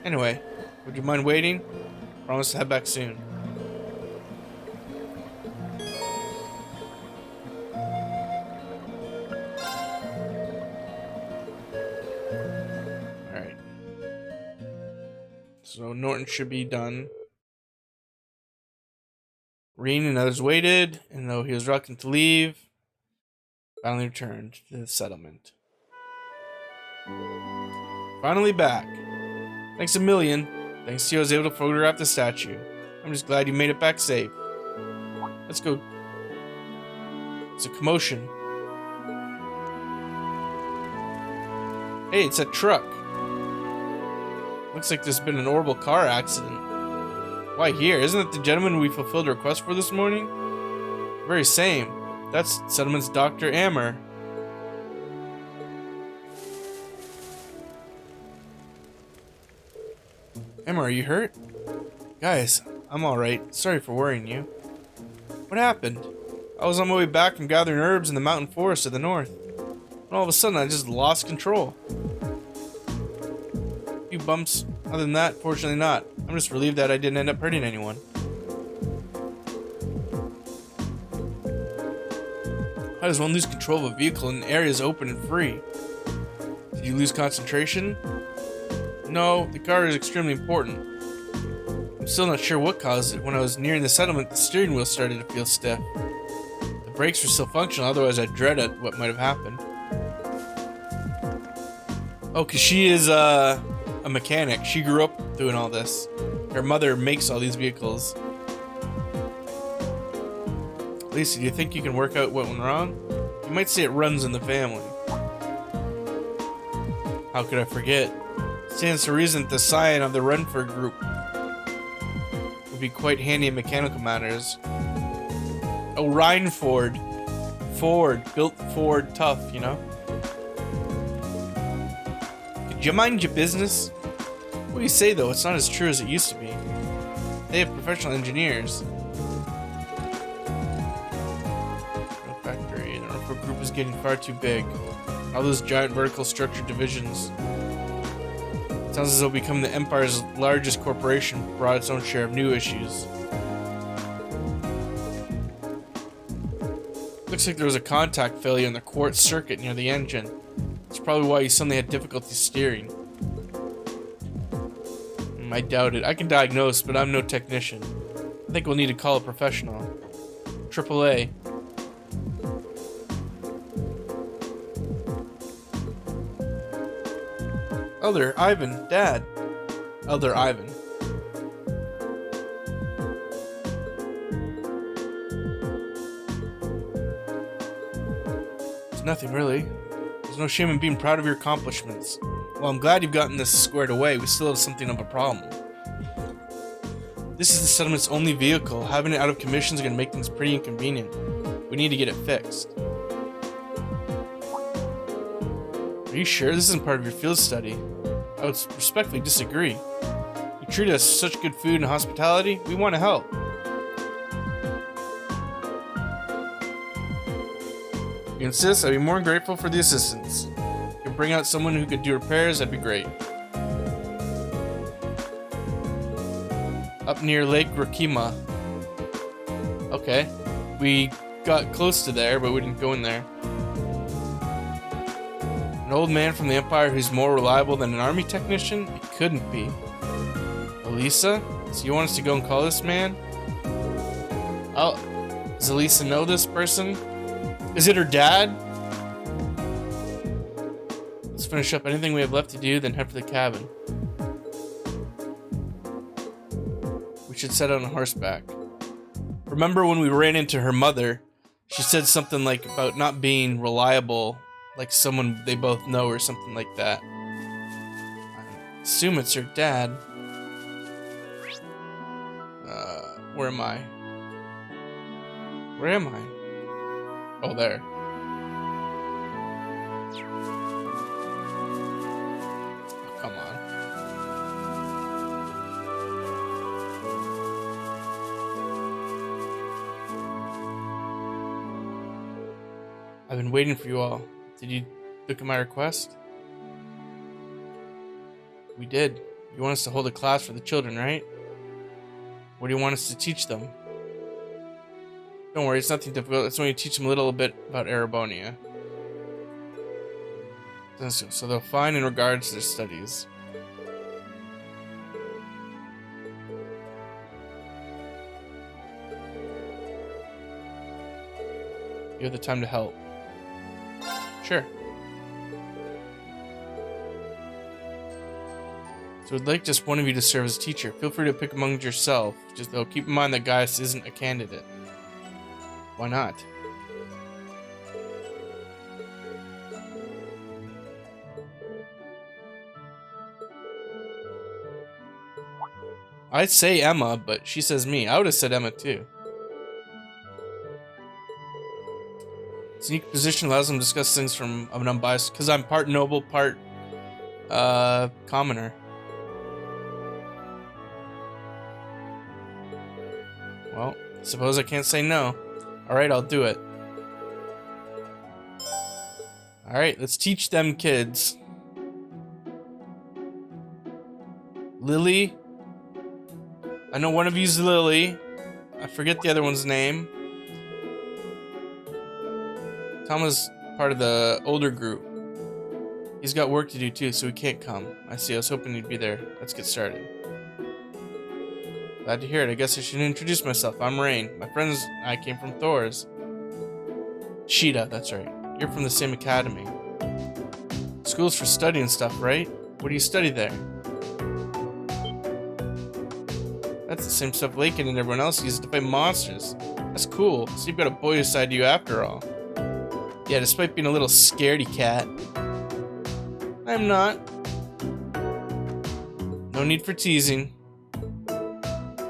Anyway, would you mind waiting? Promise to head back soon. Alright. So Norton should be done. Reen and others waited, and though he was reluctant to leave, finally returned to the settlement. Finally back. Thanks a million. Thanks to you, I was able to photograph the statue. I'm just glad you made it back safe. Let's go. It's a commotion. Hey, it's a truck. Looks like there's been an horrible car accident. Why here? Isn't it the gentleman we fulfilled a request for this morning? Very same. That's Settlement's Dr. Ammer. Ammer, are you hurt? Guys, I'm alright. Sorry for worrying you. What happened? I was on my way back from gathering herbs in the mountain forest to the north. And all of a sudden, I just lost control. A few bumps. Other than that, fortunately not. I'm just relieved that I didn't end up hurting anyone. How does one lose control of a vehicle in areas open and free? Did you lose concentration? No, the car is extremely important. I'm still not sure what caused it. When I was nearing the settlement, the steering wheel started to feel stiff. The brakes were still functional, otherwise I'd dread it what might have happened. Oh, because she is a mechanic. She grew up doing all this. Her mother makes all these vehicles. Alisa, do you think you can work out what went wrong? You might say it runs in the family. How could I forget? It stands to reason that the scion of the Renford group would be quite handy in mechanical matters. Oh, Rhineford. Ford. Built Ford tough, you know? Could you mind your business? What do you say, though? It's not as true as it used to be. They have professional engineers. No factory. The Renford group is getting far too big. All those giant vertical structured divisions. Sounds as though becoming the Empire's largest corporation brought its own share of new issues. Looks like there was a contact failure in the quartz circuit near the engine. That's probably why you suddenly had difficulty steering. I doubt it. I can diagnose, but I'm no technician. I think we'll need to call a professional. AAA. Elder Ivan, Dad. Elder Ivan. It's nothing really. There's no shame in being proud of your accomplishments. Well, I'm glad you've gotten this squared away. We still have something of a problem. This is the settlement's only vehicle. Having it out of commission is going to make things pretty inconvenient. We need to get it fixed. Are you sure this isn't part of your field study? I would respectfully disagree. You treat us such good food and hospitality. We want to help. If you insist, I'd be more than grateful for the assistance. If you could bring out someone who could do repairs, that'd be great. Up near Lake Rakima. Okay. We got close to there, but we didn't go in there. An old man from the Empire who's more reliable than an army technician? It couldn't be. Alisa? So you want us to go and call this man? Oh, does Alisa know this person? Is it her dad? Let's finish up anything we have left to do, then head for the cabin. We should set out on horseback. Remember when we ran into her mother? She said something like about not being reliable, like someone they both know or something like that. I assume it's her dad. Where am I? Where am I? Oh, there. Oh, come on. I've been waiting for you all. Did you look at my request? We did. You want us to hold a class for the children, right? What do you want us to teach them? Don't worry, it's nothing difficult. It's only to teach them a little bit about Erebonia. So they'll find in regards to their studies. You have the time to help. Sure. So I'd like just one of you to serve as teacher. Feel free to pick among yourself. Just though, keep in mind that Giaus isn't a candidate. Why not? I'd say Emma, but she says me. I would have said Emma too. Sneak position allows them to discuss things from an unbiased, because I'm part noble, part commoner. Well, suppose I can't say no. Alright, I'll do it. Alright, let's teach them kids. Lily. I know one of you's Lily. I forget the other one's name. Thomas part of the older group. He's got work to do too, so he can't come. I see, I was hoping he'd be there. Let's get started. Glad to hear it. I guess I should introduce myself. I'm Rain. My friends and I came from Thor's. Sheeta, that's right. You're from the same academy. School's for studying stuff, right? What do you study there? That's the same stuff Lakin and everyone else uses to fight monsters. That's cool. So you've got a boy beside you after all. Yeah, despite being a little scaredy cat. I'm not. No need for teasing.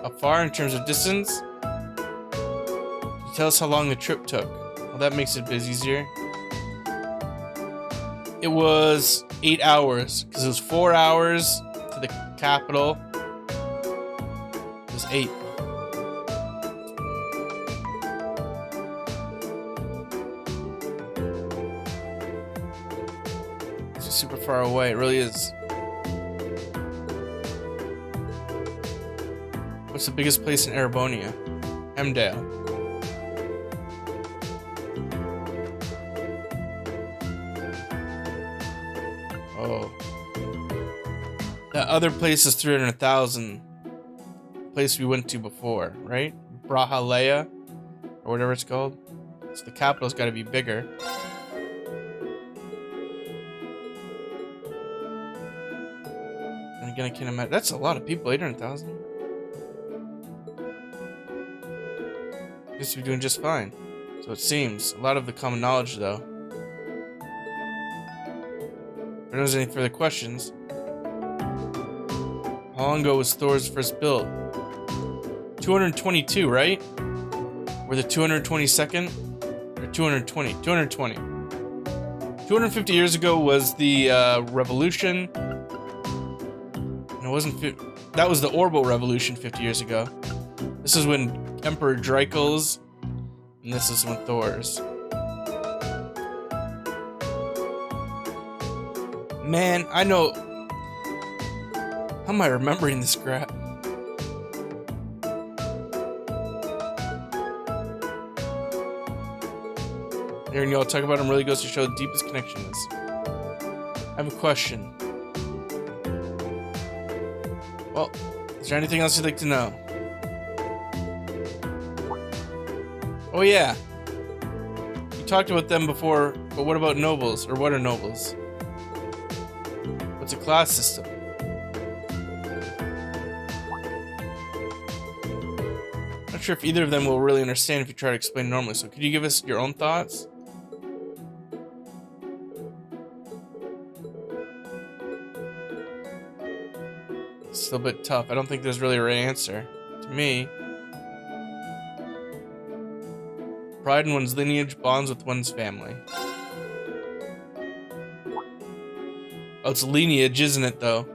How far in terms of distance? Can you tell us how long the trip took? Well, that makes it a bit easier. It was 8 hours, because it was 4 hours to the capital. It was 8. It's super far away, it really is. What's the biggest place in Erebonia? Hemdale. Oh. That other place is 300,000. Place we went to before, right? Brahalea, or whatever it's called. So the capital's got to be bigger. And again, I can't imagine. That's a lot of people. 800,000. Guess we're doing just fine. So it seems. A lot of the common knowledge, though. there was any further questions. How long ago was Thor's first built? 222, right? Or the 222nd? Or 220? 220. 250 years ago was the revolution. And it wasn't... That was the Orbital Revolution 50 years ago. This is when Emperor Draco's. And this is when Thor's. Man, I know... How am I remembering this crap? Hearing y'all talk about him really goes to show the deepest connection is. I have a question. Well, is there anything else you'd like to know? Oh yeah. You talked about them before, but what about nobles? Or what are nobles? What's a class system? Not sure if either of them will really understand if you try to explain normally, so could you give us your own thoughts? It's still a bit tough. I don't think there's really a right answer. To me, pride in one's lineage bonds with one's family. Oh, it's lineage, isn't it, though?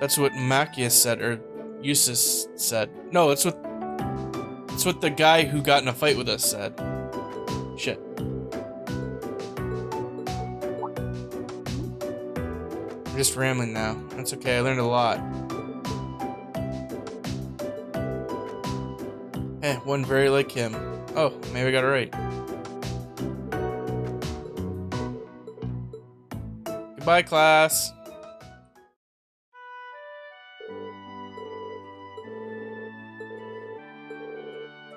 That's what Macias said, or Giaus said. No, it's what the guy who got in a fight with us said. Shit. I'm just rambling now. That's okay, I learned a lot. One very like him. Oh, maybe I got it right. Goodbye, class.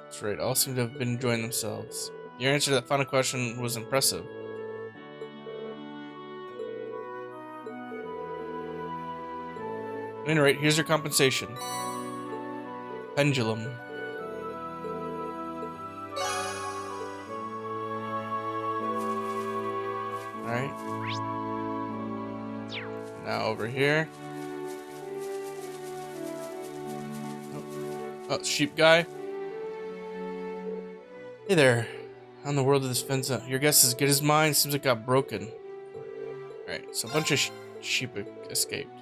That's right, all seem to have been enjoying themselves. Your answer to that final question was impressive. At any rate, here's your compensation. Pendulum. Alright. Now over here. Oh, sheep guy. Hey there. How in the world did this fence out? Your guess is as good as mine. Seems like it got broken. Alright, so a bunch of sheep escaped.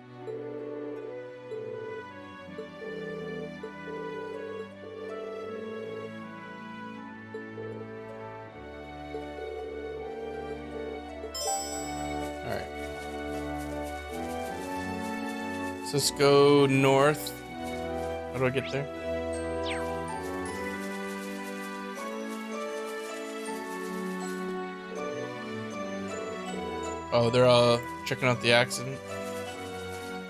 Alright. So let's go north. How do I get there? Oh, they're all checking out the accident.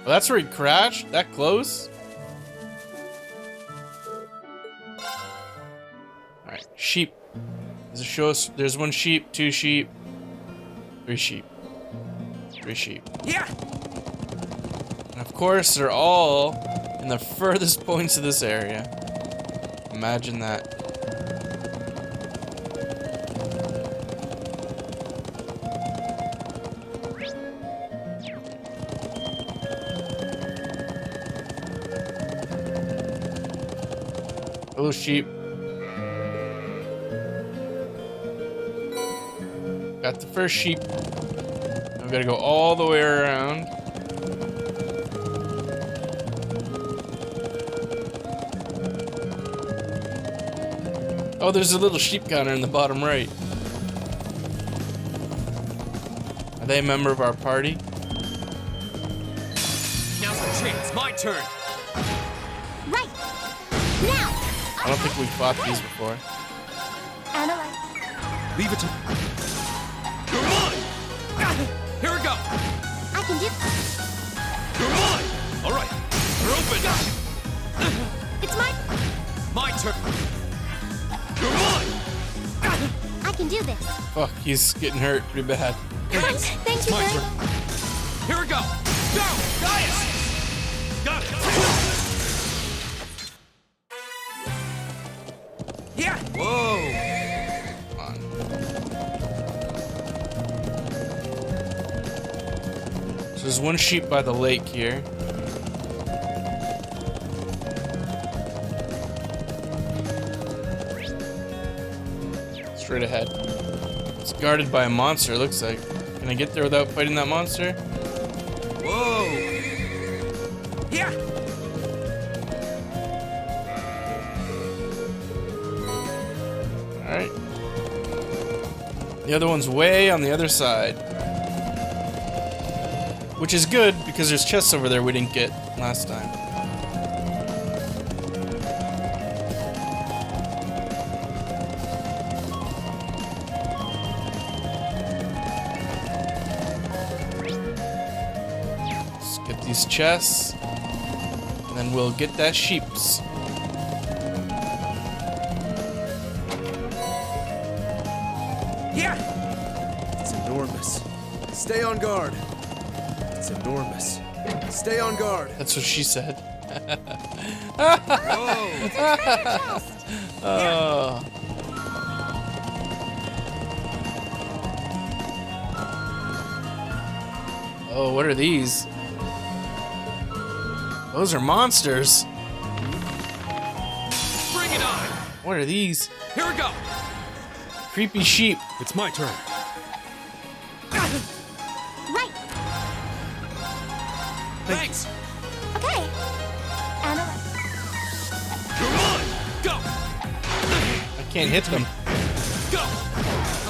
Oh, that's where he crashed? That close? Alright, sheep. Does it show us? There's one sheep, two sheep, three sheep. Three sheep. Yeah! And of course, they're all in the furthest points of this area. Imagine that. Hello, sheep. Got the first sheep. Now we gotta go all the way around. Oh, there's a little sheep counter in the bottom right. Are they a member of our party? Now's the chance. My turn. Right. Now. I don't think we've fought these before. Analyze. Leave it to... You're mine. Here we go. I can do. You're mine. All right. You're open. It's my. My turn. You're mine. I can do this. Fuck, he's getting hurt pretty bad. Thank you My very turn. much. Here we go. Go, Giaus. Got it. Yeah! Whoa. Come on. there's one sheep by the lake here. Straight ahead. It's guarded by a monster, it looks like. Can I get there without fighting that monster? Whoa! Yeah! Alright. The other one's way on the other side. Which is good, because there's chests over there we didn't get last time. Let's get these chests, and then we'll get that sheeps. It's enormous. Stay on guard. It's enormous. Stay on guard. That's what she said. Oh. Oh, what are these? Those are monsters. Bring it on! What are these? Here we go! Creepy sheep. It's my turn. Right. Thanks! Okay. And Come on! Go! I can't hit them. Go!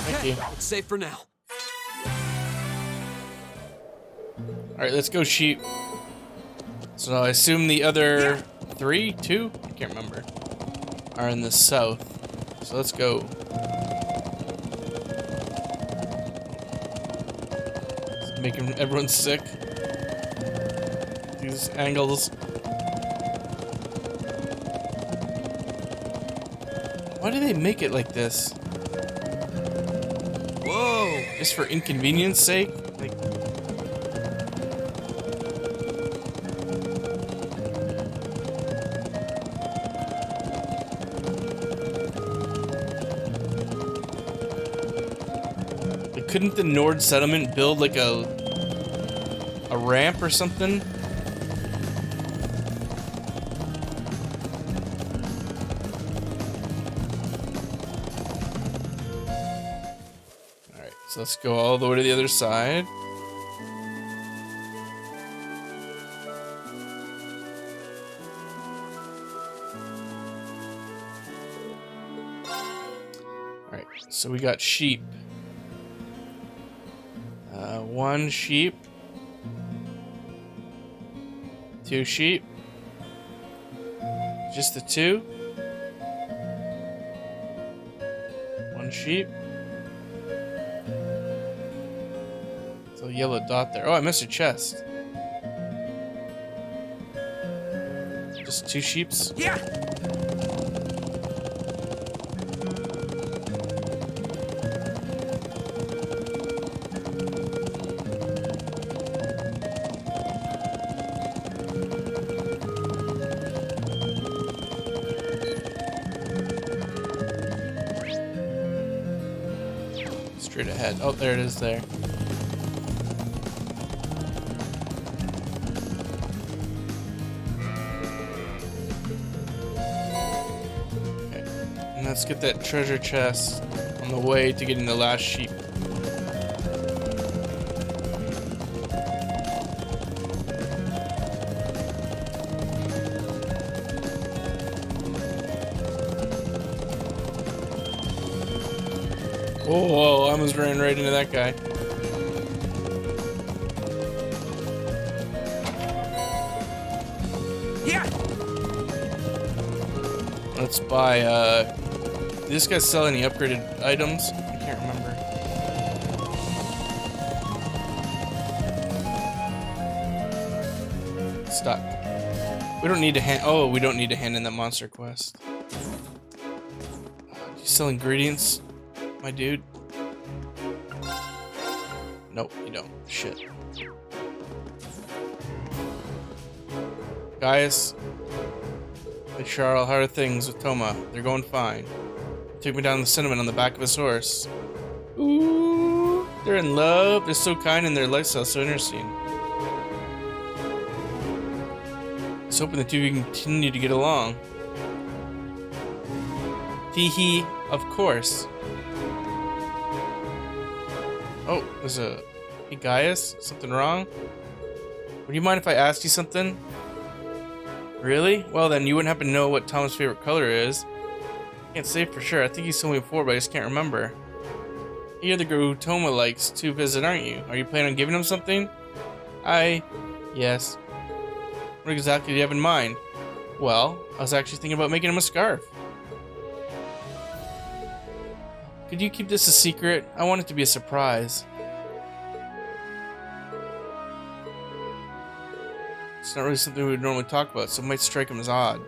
Thank you. It's safe for now. Alright, let's go sheep. So I assume the other two? I can't remember. Are in the south. So let's go. It's making everyone sick. These angles. Why do they make it like this? Whoa! Just for inconvenience sake? Like, couldn't the Nord settlement build like a ramp or something? Alright, so let's go all the way to the other side. Alright, so we got sheep. One sheep. Two sheep. Just the two. One sheep. It's a yellow dot there. Oh, I missed a chest. Just two sheeps. Yeah! Straight ahead. Oh, there it is there. Okay. And let's get that treasure chest on the way to getting the last sheep. Oh, whoa, I almost ran right into that guy. Yeah! Let's buy, did this guy sell any upgraded items? I can't remember. Stuck. We don't need to we don't need to hand in the monster quest. You sell ingredients? My dude? Nope, you don't. Shit. Guys, hey Charles, how are things with Toma? They're going fine. Took me down the cinnamon on the back of his horse. Ooh, they're in love. They're so kind and their lifestyle so interesting. was hoping the two of you can continue to get along. Tee-hee, of course. Oh, there's a... Hey, Giaus? Something wrong? Would you mind if I asked you something? Really? Well then, you wouldn't happen to know what Tom's favorite color is. Can't say for sure. I think he's told me before, but I just can't remember. You're the girl who Toma likes to visit, aren't you? Are you planning on giving him something? Yes. What exactly do you have in mind? Well, I was actually thinking about making him a scarf. Could you keep this a secret? I want it to be a surprise. It's not really something we would normally talk about, so it might strike him as odd.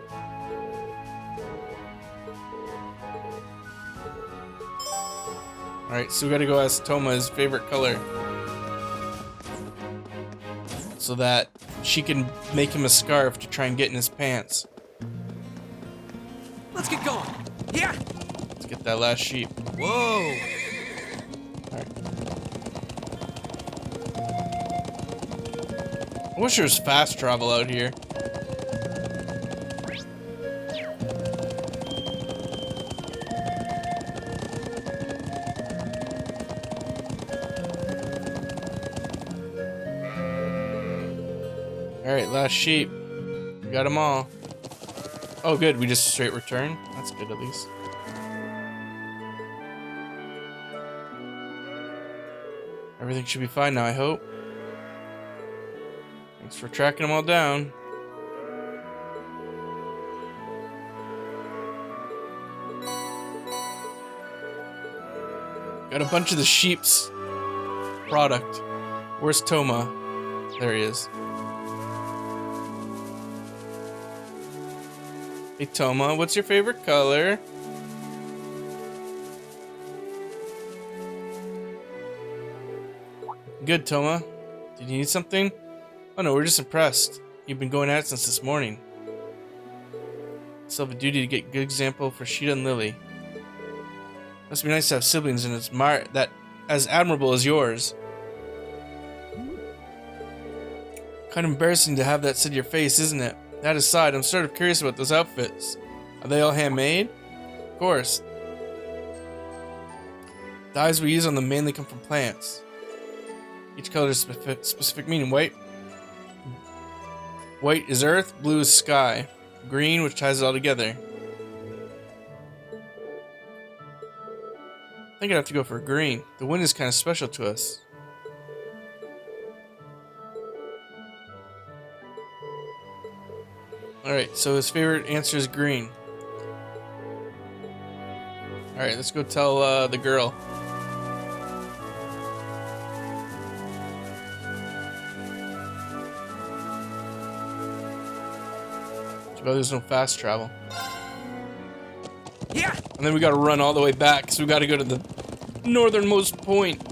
Alright, so we gotta go ask Toma his favorite color. So that she can make him a scarf to try and get in his pants. Let's get going. Yeah. Let's get that last sheep. Whoa. Alright. I wish there was fast travel out here. Alright, last sheep. We got them all. Oh good, we just straight return? That's good at least. Everything should be fine now, I hope. Thanks for tracking them all down. Got a bunch of the sheep's product. Where's Toma? There he is. Hey Toma, what's your favorite color? Good, Toma. Did you need something? Oh no, we're just impressed. You've been going at it since this morning. Still have a duty to get a good example for Sheeta and Lily. Must be nice to have siblings and admire that as admirable as yours. Kind of embarrassing to have that said to your face, isn't it? That aside, I'm sort of curious about those outfits. Are they all handmade? Of course. The dyes we use on them mainly come from plants. Each color has specific meaning. White is earth, blue is sky. Green, which ties it all together. I think I'd have to go for green. The wind is kind of special to us. Alright, so his favorite answer is green. Alright, let's go tell the girl. Too bad there's no fast travel. Yeah. And then we gotta run all the way back, so we gotta go to the northernmost point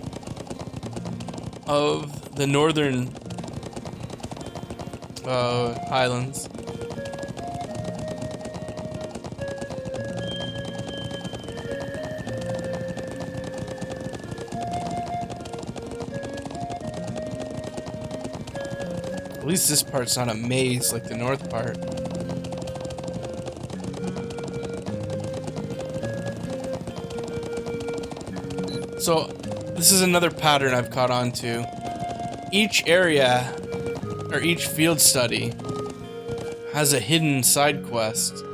of the northern Highlands. At least this part's not a maze like the north part. So, this is another pattern I've caught on to. Each area, or each field study, has a hidden side quest.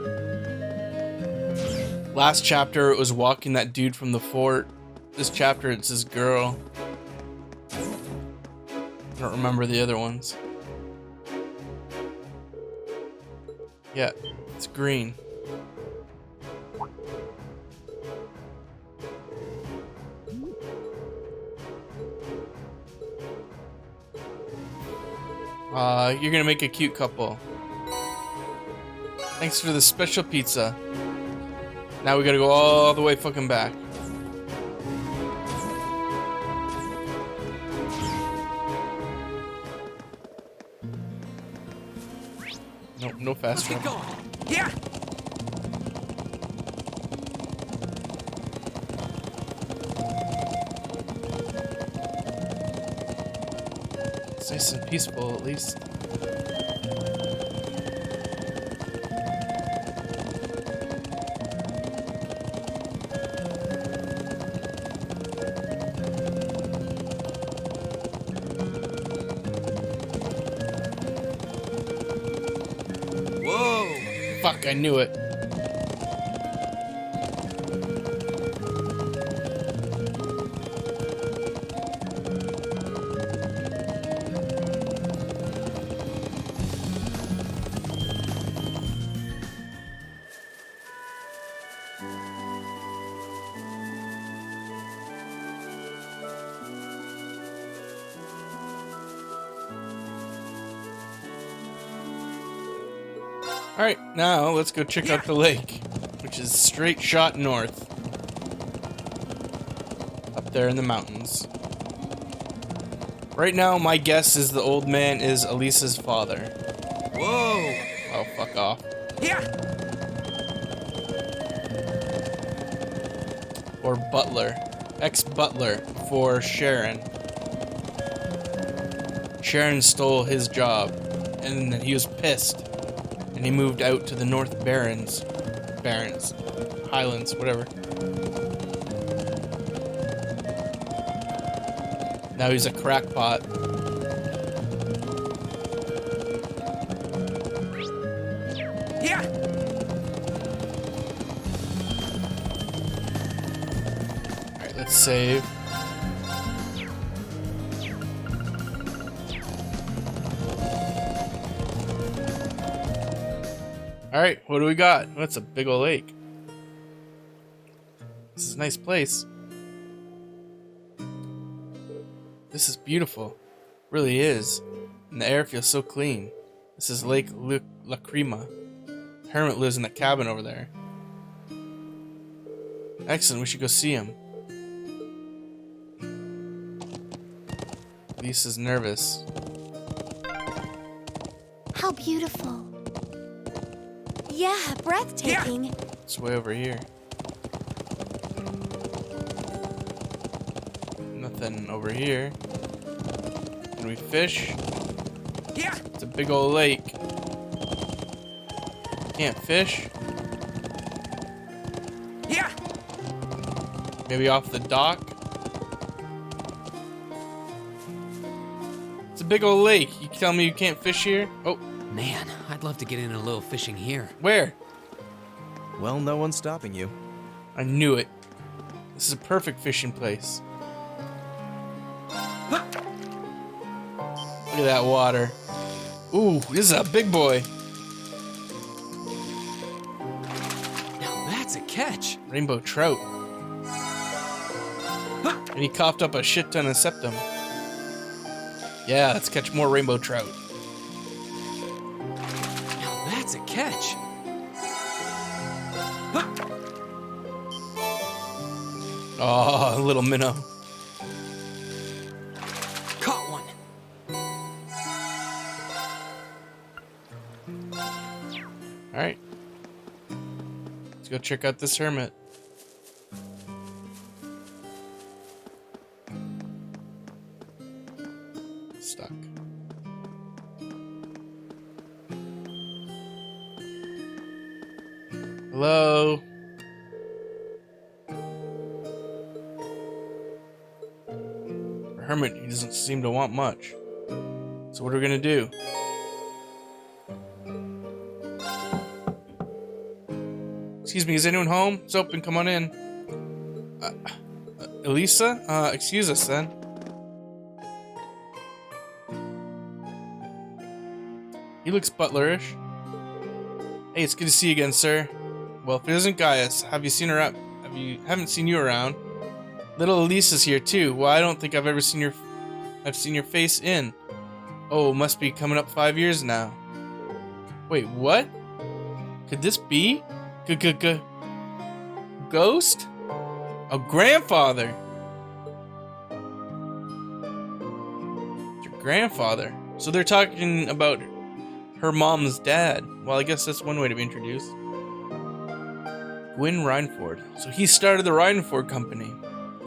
Last chapter, it was walking that dude from the fort. This chapter, it's this girl. I don't remember the other ones. Yeah, it's green. You're gonna make a cute couple. Thanks for the special pizza. Now we gotta go all the way fucking back. Nope, no fast travel. Yeah. It's nice and peaceful, at least. Fuck, I knew it. Alright, now let's go check out the lake, which is straight shot north. Up there in the mountains. Right now, my guess is the old man is Alisa's father. Whoa! Oh, fuck off. Yeah! Or butler. Ex-butler for Sharon. Sharon stole his job, and he was pissed. And he moved out to the North Barrens, Highlands, whatever. Now he's a crackpot. Yeah! Alright, let's save. Alright, what do we got? That's a big ol' lake. This is a nice place. This is beautiful. Really is. And the air feels so clean. This is Lake Lacrima. The hermit lives in that cabin over there. Excellent, we should go see him. Lisa's nervous. How beautiful. Yeah, breathtaking. It's way over here. Nothing over here. Can we fish? Yeah! It's a big old lake. Can't fish? Yeah! Maybe off the dock? It's a big old lake. You tell me you can't fish here? Oh, Man, I'd love to get in a little fishing here. where? Well, no one's stopping you. I knew it. This is a perfect fishing place. Look at that water. Ooh, this is a big boy. Now that's a catch. Rainbow trout. And he coughed up a shit ton of septum. Yeah, let's catch more rainbow trout. Now that's a catch. Oh, little minnow. Caught one. Alright. Let's go check out this hermit. Stuck. Hello? The hermit, he doesn't seem to want much. So what are we gonna do? Excuse me, is anyone home? It's open, come on in. Alisa? Excuse us then. He looks butlerish. Hey, it's good to see you again, sir. Well, if it isn't Giaus, have you seen her up? Haven't seen you around. Little Alisa's here too. Well, I don't think I've seen your face in. Oh, must be coming up 5 years now. Wait, what? Could this be? Ghost? A grandfather. It's your grandfather. So they're talking about her mom's dad. Well, I guess that's one way to be introduced. Gwyn Rhineford. So he started the Rhineford Company.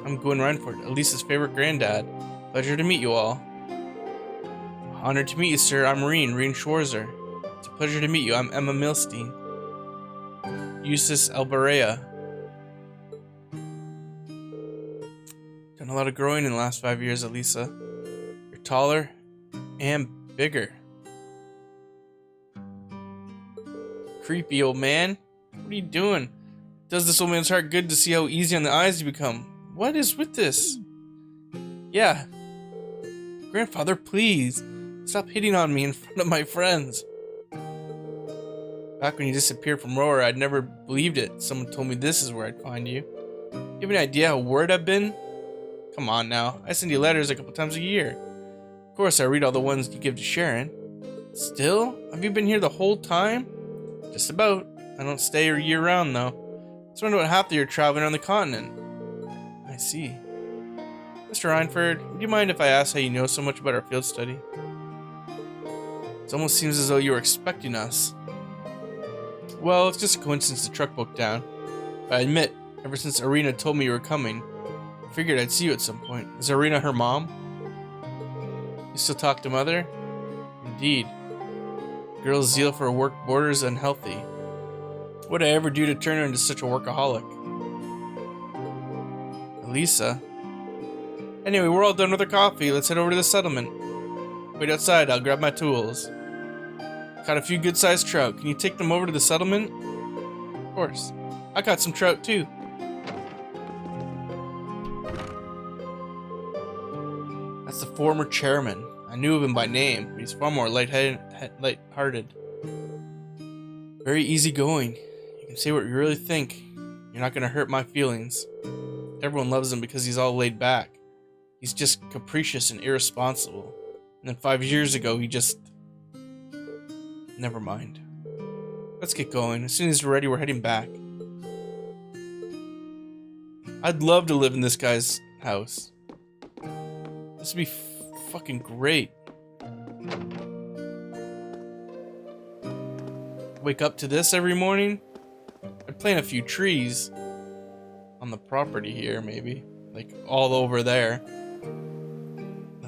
I'm Gwyn Rhineford, Elisa's favorite granddad. Pleasure to meet you all. Honored to meet you, sir. I'm Reen Schwarzer. It's a pleasure to meet you. I'm Emma Milstein. Eustace Alberea. Done a lot of growing in the last 5 years, Alisa. You're taller and bigger. creepy, old man. What are you doing? Does this old man's heart good to see how easy on the eyes you become? What is with this? Yeah. Grandfather, please. Stop hitting on me in front of my friends. Back when you disappeared from Roar, I'd never believed it. Someone told me this is where I'd find you. You have any idea how worried I've been? Come on now. I send you letters a couple times a year. Of course, I read all the ones you give to Sharon. Still? Have you been here the whole time? Just about. I don't stay year-round, though. Spend about half the year traveling around the continent. I see. Mr. Reinford, would you mind if I ask how you know so much about our field study? It almost seems as though you were expecting us. Well, it's just a coincidence the truck broke down. But I admit, ever since Irina told me you were coming, I figured I'd see you at some point. Is Irina her mom? You still talk to Mother? Indeed. The girl's zeal for her work borders unhealthy. What did I ever do to turn her into such a workaholic? Alisa? Anyway, we're all done with our coffee. Let's head over to the settlement. Wait outside, I'll grab my tools. Caught a few good-sized trout. Can you take them over to the settlement? Of course. I caught some trout too. That's the former chairman. I knew of him by name, but he's far more light-hearted. Very easygoing. You can say what you really think. You're not gonna hurt my feelings. Everyone loves him because he's all laid back. He's just capricious and irresponsible. And then 5 years ago, he just... Never mind. Let's get going. As soon as we're ready, we're heading back. I'd love to live in this guy's house. This would be fucking great. Wake up to this every morning? I'd plant a few trees on the property here, maybe. Like all over there.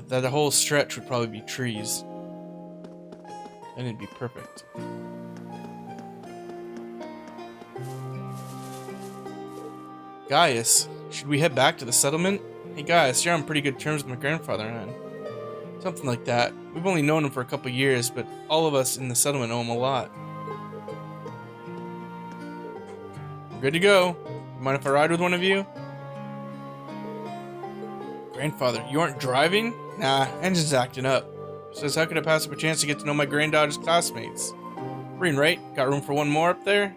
That whole stretch would probably be trees. And it'd be perfect. Giaus, should we head back to the settlement? Hey Giaus, you're on pretty good terms with my grandfather and I. Something like that. We've only known him for a couple years, but all of us in the settlement owe him a lot. We're good to go. Mind if I ride with one of you? Grandfather, you aren't driving? Nah, engine's acting up. Says how could I pass up a chance to get to know my granddaughter's classmates? Green, right? Got room for one more up there?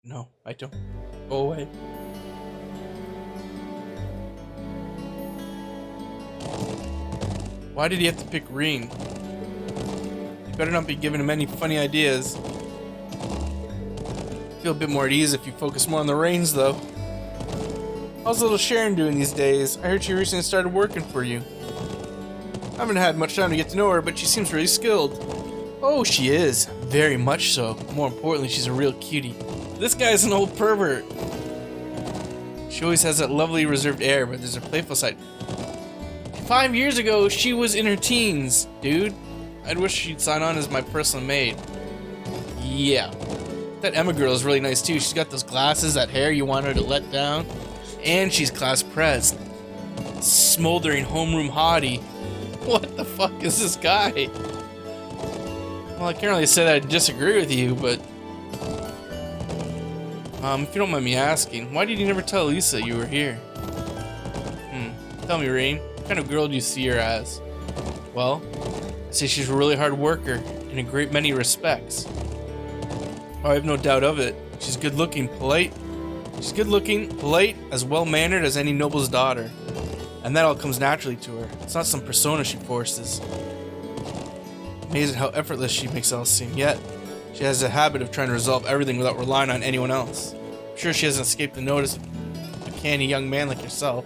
No, I don't. Go away. Why did he have to pick Reen? You better not be giving him any funny ideas. Feel a bit more at ease if you focus more on the reins, though. How's little Sharon doing these days? I heard she recently started working for you. I haven't had much time to get to know her, but she seems really skilled. Oh, she is. Very much so. More importantly, she's a real cutie. This guy's an old pervert. She always has that lovely reserved air, but there's a playful side. 5 years ago, she was in her teens, dude. I'd wish she'd sign on as my personal maid. Yeah. That Emma girl is really nice too. She's got those glasses, that hair you want her to let down. And she's class pres. Smoldering homeroom hottie. What the fuck is this guy? Well, I can't really say that I disagree with you, but... if you don't mind me asking, why did you never tell Alisa you were here? Tell me, Rain, what kind of girl do you see her as? Well, I say she's a really hard worker, in a great many respects. Oh, I have no doubt of it. She's good-looking, polite. She's good-looking, polite, as well-mannered as any noble's daughter. And that all comes naturally to her. It's not some persona she forces. Amazing how effortless she makes it all seem, yet she has a habit of trying to resolve everything without relying on anyone else. I'm sure she hasn't escaped the notice of a canny young man like yourself.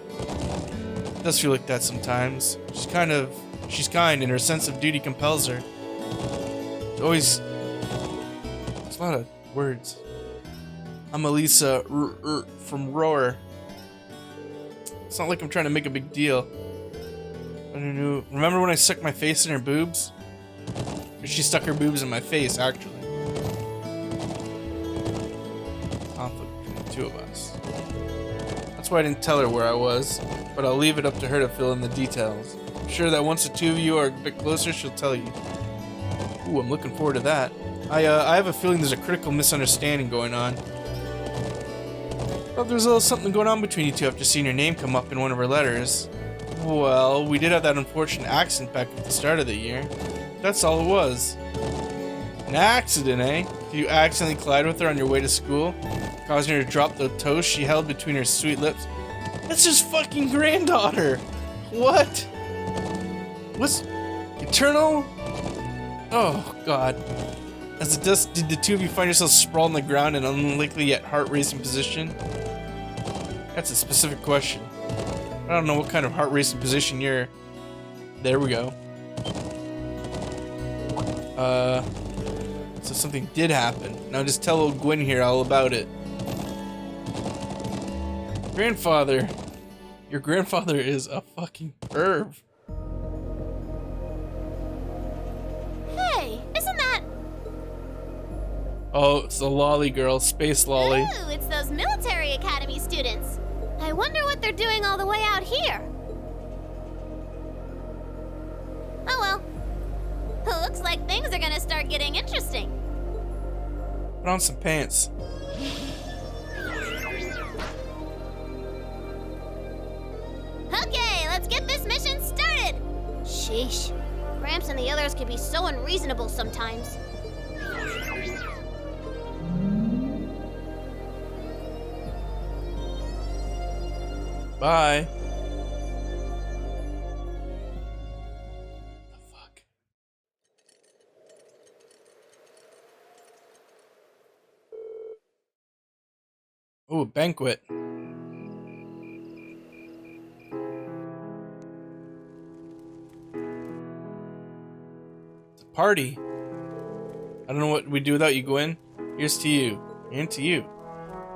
It does feel like that sometimes. She's kind and her sense of duty compels her. It's always... It's a lot of words. I'm Alisa from Roar. It's not like I'm trying to make a big deal. Remember when I stuck my face in her boobs? She stuck her boobs in my face, actually. Conflict between the two of us. That's why I didn't tell her where I was, but I'll leave it up to her to fill in the details. I'm sure that once the two of you are a bit closer, she'll tell you. Ooh, I'm looking forward to that. I have a feeling there's a critical misunderstanding going on. Thought there was a little something going on between you two after seeing your name come up in one of her letters. Well, we did have that unfortunate accident back at the start of the year. That's all it was. An accident, eh? Did you accidentally collide with her on your way to school, causing her to drop the toast she held between her sweet lips? That's his fucking granddaughter! What? What's... Eternal? Oh, God. As it does, did the two of you find yourselves sprawled on the ground in an unlikely yet heart-racing position? That's a specific question. I don't know what kind of heart-racing position you're... There we go. So something did happen. Now just tell old Gwen here all about it. Grandfather. Your grandfather is a fucking perv. Hey, isn't that... Oh, it's the lolly girl, space lolly. Ooh, it's those military academy students. I wonder what they're doing all the way out here. Oh well. Looks like things are gonna start getting interesting. Put on some pants. Okay, let's get this mission started. Sheesh. Gramps and the others can be so unreasonable sometimes. Bye. The fuck? Oh, a banquet. It's a party. I don't know what we'd do without you, Gwen. Here's to you. And to you.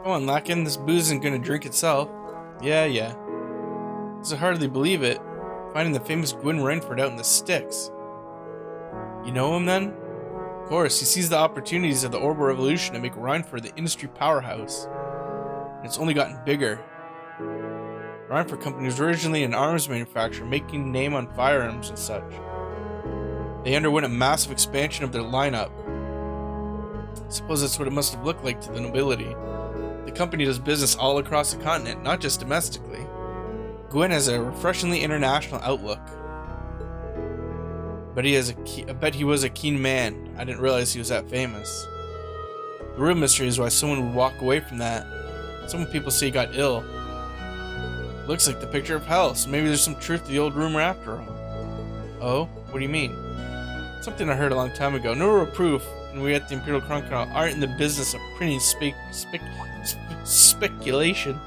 Come on, Lakin. This booze isn't gonna drink itself. Yeah. I can hardly believe it. Finding the famous Gwen Rainford out in the sticks. You know him then? Of course, he sees the opportunities of the Orbital Revolution to make Rainford the industry powerhouse. And it's only gotten bigger. The Rainford Company was originally an arms manufacturer, making name on firearms and such. They underwent a massive expansion of their lineup. I suppose that's what it must have looked like to the nobility. The company does business all across the continent, not just domestically. Gwen has a refreshingly international outlook. But I bet he was a keen man. I didn't realize he was that famous. The real mystery is why someone would walk away from that. Some people say he got ill. Looks like the picture of hell, so maybe there's some truth to the old rumor after all. Oh? What do you mean? Something I heard a long time ago. No real proof, and we at the Imperial Chronicle aren't in the business of printing speculation.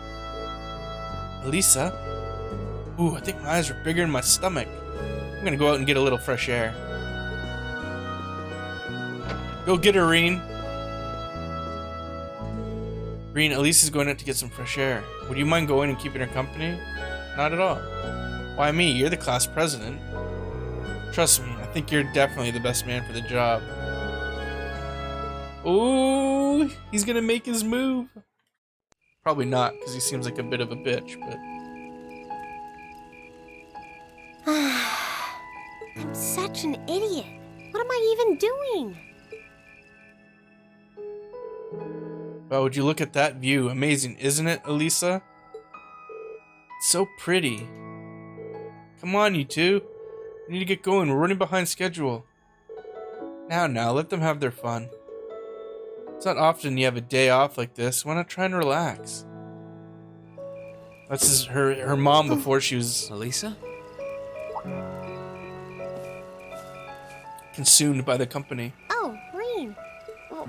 Alisa? Ooh, I think my eyes are bigger than my stomach. I'm gonna go out and get a little fresh air. Go get her, Reen. Reen, Alisa's going out to get some fresh air. Would you mind going and keeping her company? Not at all. Why me? You're the class president. Trust me, I think you're definitely the best man for the job. Ooh, he's gonna make his move. Probably not, because he seems like a bit of a bitch, but... I'm such an idiot. What am I even doing? Wow, would you look at that view? Amazing, isn't it, Alisa? It's so pretty. Come on, you two. We need to get going. We're running behind schedule. Now, let them have their fun. It's not often you have a day off like this. Why not try and relax? That's her mom before she was Alisa? consumed by the company. Oh, Reen. Well,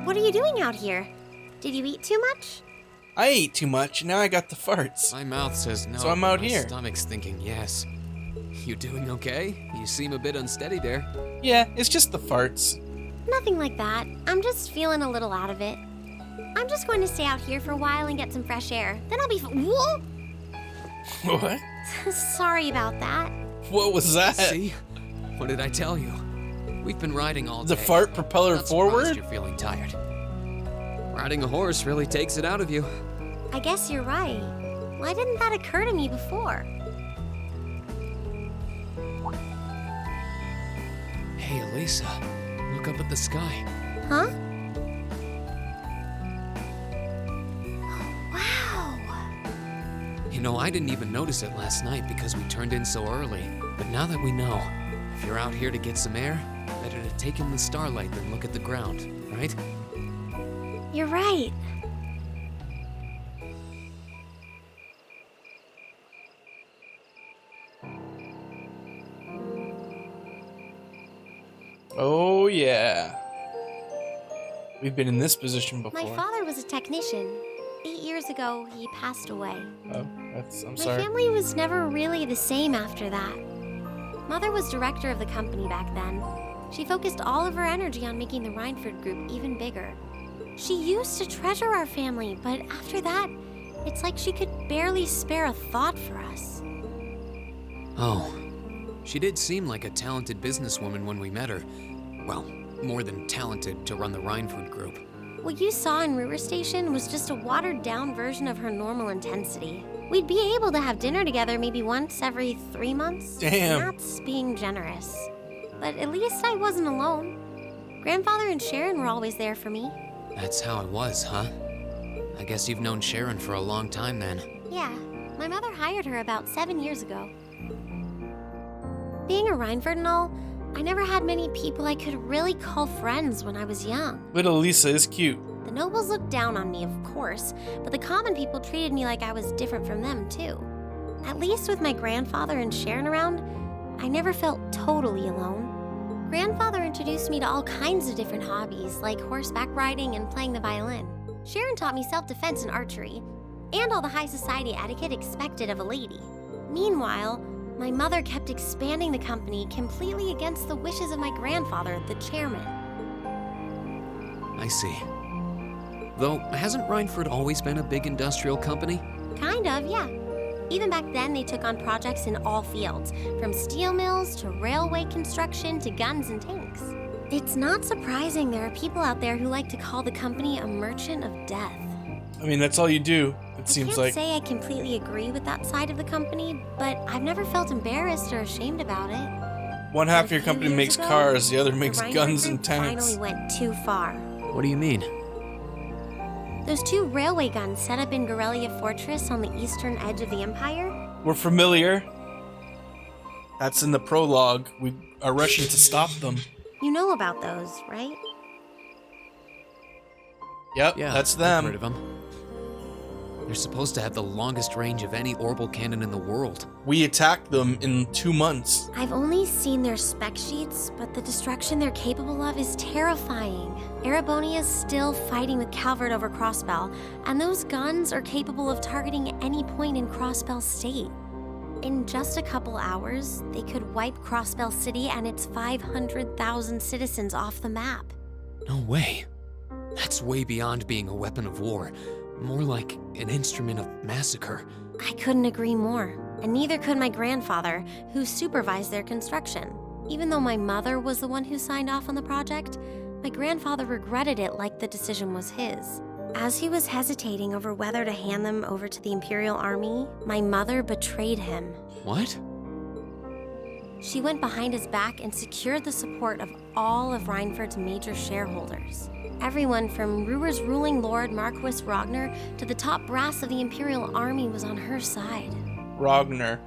what are you doing out here? Did you eat too much? I ate too much, and now I got the farts. My mouth says no. So I'm out my here. My stomach's thinking yes. You doing okay? You seem a bit unsteady there. Yeah, it's just the farts. Nothing like that. I'm just feeling a little out of it. I'm just going to stay out here for a while and get some fresh air. Then I'll be Whoa! What? Sorry about that. What was that? See? What did I tell you? We've been riding all day. The fart propeller Not forward? surprised you're feeling tired. Riding a horse really takes it out of you. I guess you're right. Why didn't that occur to me before? Hey, Alisa, look up at the sky. Huh? Wow. You know, I didn't even notice it last night because we turned in so early. But now that we know, if you're out here to get some air, better to take in the starlight than look at the ground, right? You're right. Oh, yeah. We've been in this position before. My father was a technician. 8 years ago, he passed away. Oh, I'm My sorry. family was never really the same after that. Mother was director of the company back then. She focused all of her energy on making the Rhineford group even bigger. She used to treasure our family, but after that, it's like she could barely spare a thought for us. Oh, she did seem like a talented businesswoman when we met her. Well, more than talented to run the Rhineford group. What you saw in River Station was just a watered-down version of her normal intensity. We'd be able to have dinner together maybe once every 3 months. Damn. That's being generous. But at least I wasn't alone. Grandfather and Sharon were always there for me. That's how it was, huh? I guess you've known Sharon for a long time then. Yeah, my mother hired her about 7 years ago. Being a Rhineford and all, I never had many people I could really call friends when I was young. Little Alisa is cute. The nobles looked down on me, of course, but the common people treated me like I was different from them, too. At least with my grandfather and Sharon around, I never felt totally alone. Grandfather introduced me to all kinds of different hobbies, like horseback riding and playing the violin. Sharon taught me self-defense and archery, and all the high society etiquette expected of a lady. Meanwhile, my mother kept expanding the company completely against the wishes of my grandfather, the chairman. I see. Though, hasn't Rhineford always been a big industrial company? Kind of, yeah. Even back then, they took on projects in all fields, from steel mills to railway construction to guns and tanks. It's not surprising there are people out there who like to call the company a merchant of death. I mean, that's all you do, it seems I like. can't say I completely agree with that side of the company, but I've never felt embarrassed or ashamed about it. One half A of your few company years makes ago, cars, the other makes the Rhineford guns group and tanks. finally went too far. What do you mean? Those 2 railway guns set up in Gorelia Fortress on the eastern edge of the Empire. We're familiar. That's in the prologue. We are rushing to stop them. You know about those, right? Yep, Yeah, that's I've them. heard of them. They're supposed to have the longest range of any orbital cannon in the world. We attacked them in 2 months. I've only seen their spec sheets, but the destruction they're capable of is terrifying. Erebonia's still fighting with Calvert over Crossbell, and those guns are capable of targeting any point in Crossbell State. In just a couple hours, they could wipe Crossbell City and its 500,000 citizens off the map. No way. That's way beyond being a weapon of war. More like an instrument of massacre. I couldn't agree more, and neither could my grandfather, who supervised their construction. Even though my mother was the one who signed off on the project, my grandfather regretted it like the decision was his. As he was hesitating over whether to hand them over to the Imperial Army, my mother betrayed him. What? She went behind his back and secured the support of all of Rhineford's major shareholders. Everyone from Ruhr's ruling lord Marquis Ragnar to the top brass of the Imperial Army was on her side. Ragnar.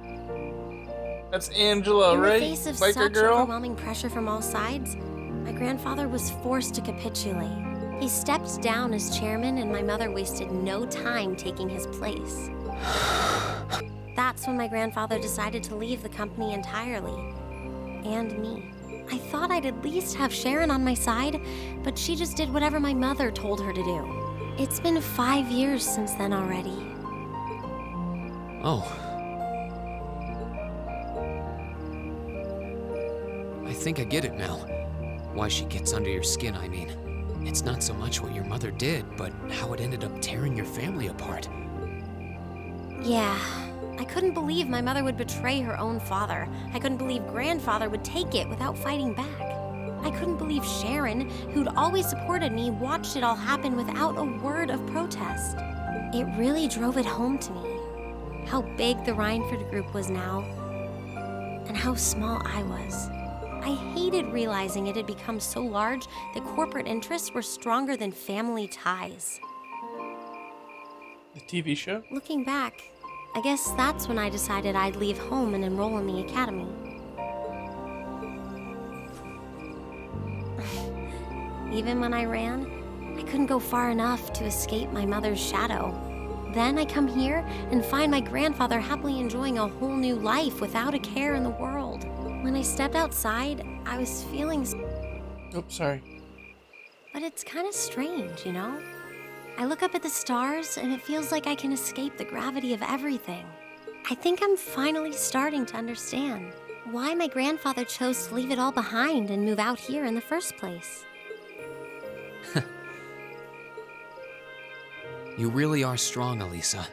That's Angela, In right? the face of Biker such girl? overwhelming pressure from all sides, my grandfather was forced to capitulate. He stepped down as chairman, and my mother wasted no time taking his place. That's when my grandfather decided to leave the company entirely. And me. I thought I'd at least have Sharon on my side, but she just did whatever my mother told her to do. It's been 5 years since then already. Oh. I think I get it now. Why she gets under your skin, I mean. It's not so much what your mother did, but how it ended up tearing your family apart. Yeah, I couldn't believe my mother would betray her own father. I couldn't believe grandfather would take it without fighting back. I couldn't believe Sharon, who'd always supported me, watched it all happen without a word of protest. It really drove it home to me. How big the Rhineford group was now, and how small I was. I hated realizing it had become so large that corporate interests were stronger than family ties. The TV show? Looking back, I guess that's when I decided I'd leave home and enroll in the academy. Even when I ran, I couldn't go far enough to escape my mother's shadow. Then I come here and find my grandfather happily enjoying a whole new life without a care in the world. When I stepped outside, I was feeling... Oh, sorry. But it's kind of strange, you know? I look up at the stars and it feels like I can escape the gravity of everything. I think I'm finally starting to understand why my grandfather chose to leave it all behind and move out here in the first place. You really are strong, Alisa.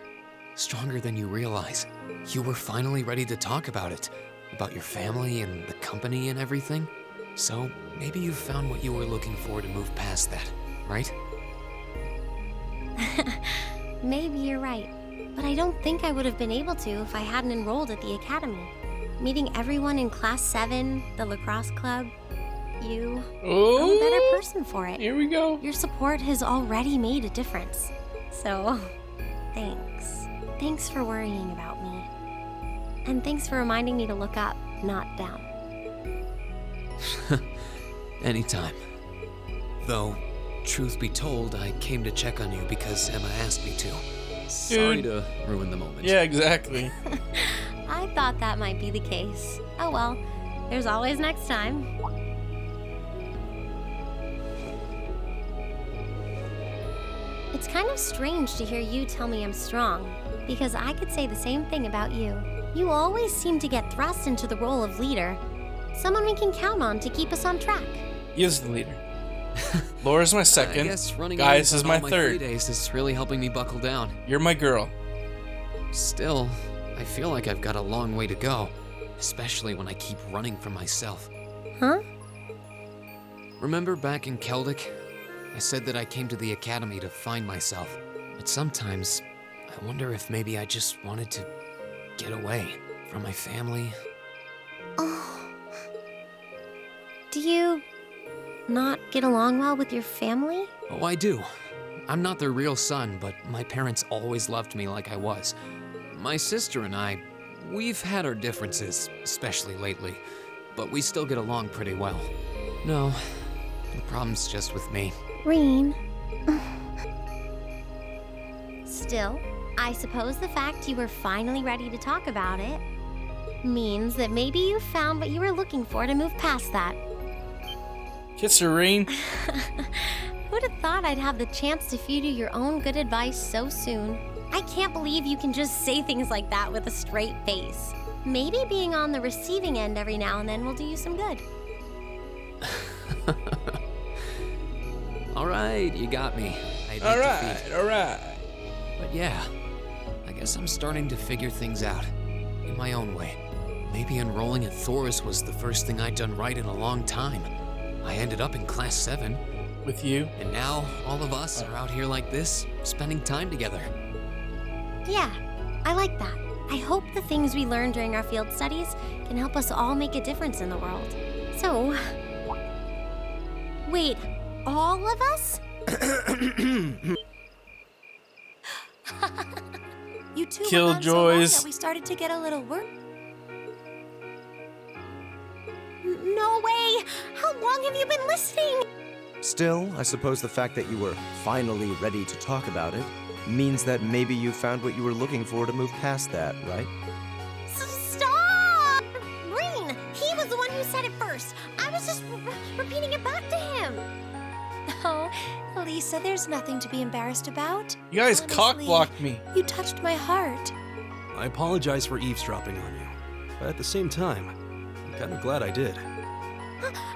Stronger than you realize. You were finally ready to talk about it. About your family and the company and everything. So, maybe you found what you were looking for to move past that, right? Maybe you're right. But I don't think I would have been able to if I hadn't enrolled at the academy. Meeting everyone in Class 7, the lacrosse club, you... I'm a better person for it. Here we go. Your support has already made a difference. So, thanks. Thanks for worrying about me. And thanks for reminding me to look up, not down. Anytime. Though, truth be told, I came to check on you because Emma asked me to. Sorry to ruin the moment. Yeah, exactly. I thought that might be the case. Oh well, there's always next time. It's kind of strange to hear you tell me I'm strong, because I could say the same thing about you. You always seem to get thrust into the role of leader, someone we can count on to keep us on track. He is the leader. Laura's my second. I guess running Guys is my my third. 3 days is really helping me buckle down. You're my girl. Still, I feel like I've got a long way to go, especially when I keep running from myself. Huh? Remember back in Celtic? I said that I came to the academy to find myself, but sometimes I wonder if maybe I just wanted to get away from my family. Oh. Do you not get along well with your family? Oh, I do. I'm not their real son, but my parents always loved me like I was. My sister and I, we've had our differences, especially lately, but we still get along pretty well. No, the problem's just with me. Reen. Still, I suppose the fact you were finally ready to talk about it means that maybe you found what you were looking for to move past that. Kiss her, Rain. Who'd have thought I'd have the chance to feed you your own good advice so soon? I can't believe you can just say things like that with a straight face. Maybe being on the receiving end every now and then will do you some good. All right, you got me. All right. But yeah, I guess I'm starting to figure things out in my own way. Maybe enrolling at Thoris was the first thing I'd done right in a long time. I ended up in Class 7. With you? And now all of us are out here like this, spending time together. Yeah, I like that. I hope the things we learned during our field studies can help us all make a difference in the world. So, wait, all of us? You two Killjoys. were on so long that we started to get a little worried. No way! How long have you been listening? Still, I suppose the fact that you were finally ready to talk about it means that maybe you found what you were looking for to move past that, right? Stop! Reen, he was the one who said it first. I was just repeating it back to him. Oh, Alisa, there's nothing to be embarrassed about. You guys Honestly, cock-blocked me. You touched my heart. I apologize for eavesdropping on you, but at the same time, I'm kind of glad I did.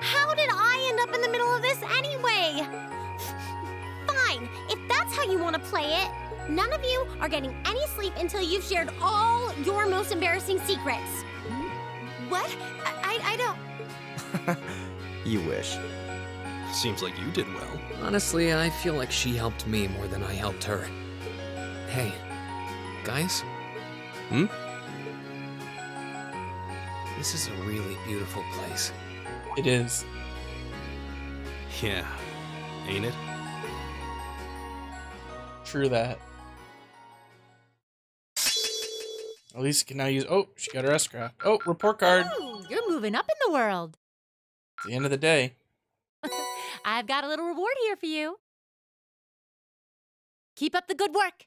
How did I end up in the middle of this anyway? Fine, if that's how you want to play it. None of you are getting any sleep until you've shared all your most embarrassing secrets. What? I don't... You wish. Seems like you did well. Honestly, I feel like she helped me more than I helped her. Hey, guys? Hmm? This is a really beautiful place. It is. Yeah, ain't it? True that. Alisa can now use... Oh, she got her S-craft. Oh, report card. Ooh, you're moving up in the world. It's the end of the day. I've got a little reward here for you. Keep up the good work.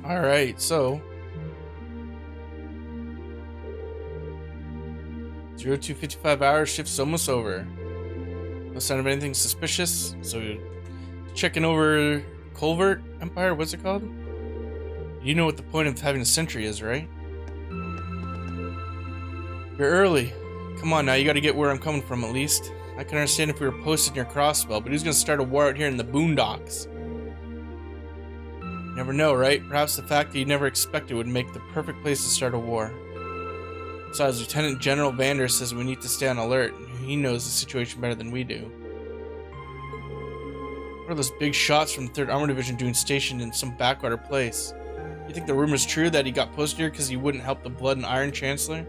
All right, so... 0255 hours, shift's almost over. No sign of anything suspicious, so checking over Culvert Empire, what's it called? You know what the point of having a sentry is, right? You're early. Come on now, you gotta get where I'm coming from at least. I can understand if we were posted near Crossbell, but who's gonna start a war out here in the boondocks? You never know, right? Perhaps the fact that you never expected would make the perfect place to start a war. Besides, Lieutenant General Vander says we need to stay on alert. He knows the situation better than we do. What are those big shots from 3rd Armor Division doing stationed in some backwater place? You think the rumor's true that he got posted here because he wouldn't help the Blood and Iron Chancellor?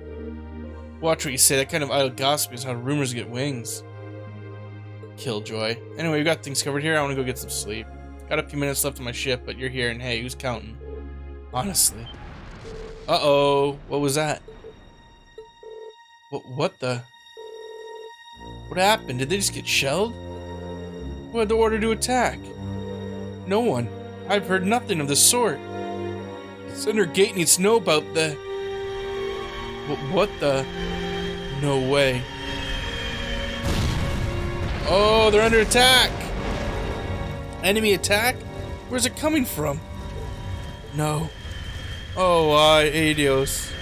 Watch what you say. That kind of idle gossip is how rumors get wings. Killjoy. Anyway, we got things covered here. I want to go get some sleep. Got a few minutes left on my ship, but you're here, and hey, who's counting? Honestly. Uh-oh. What was that? What the? What happened? Did they just get shelled? Who had the order to attack? No one. I've heard nothing of the sort. Zender Gate needs to know about the... What the? No way. Oh, they're under attack! Enemy attack? Where's it coming from? No. Oh, adios.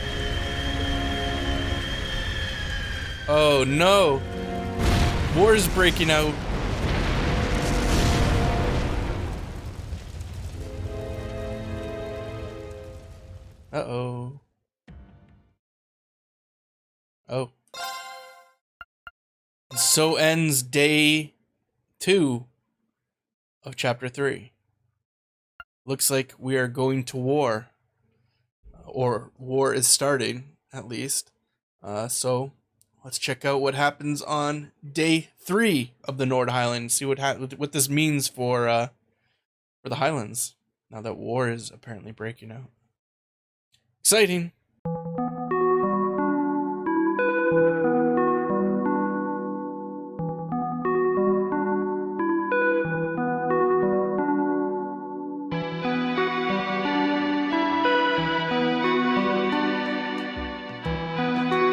Oh no! War is breaking out. Uh-oh. Oh. So ends day 2 of chapter 3. Looks like we are going to war. Or war is starting, at least. So let's check out what happens on day 3 of the Nord Highlands. See what this means for the Highlands. Now that war is apparently breaking out. Exciting.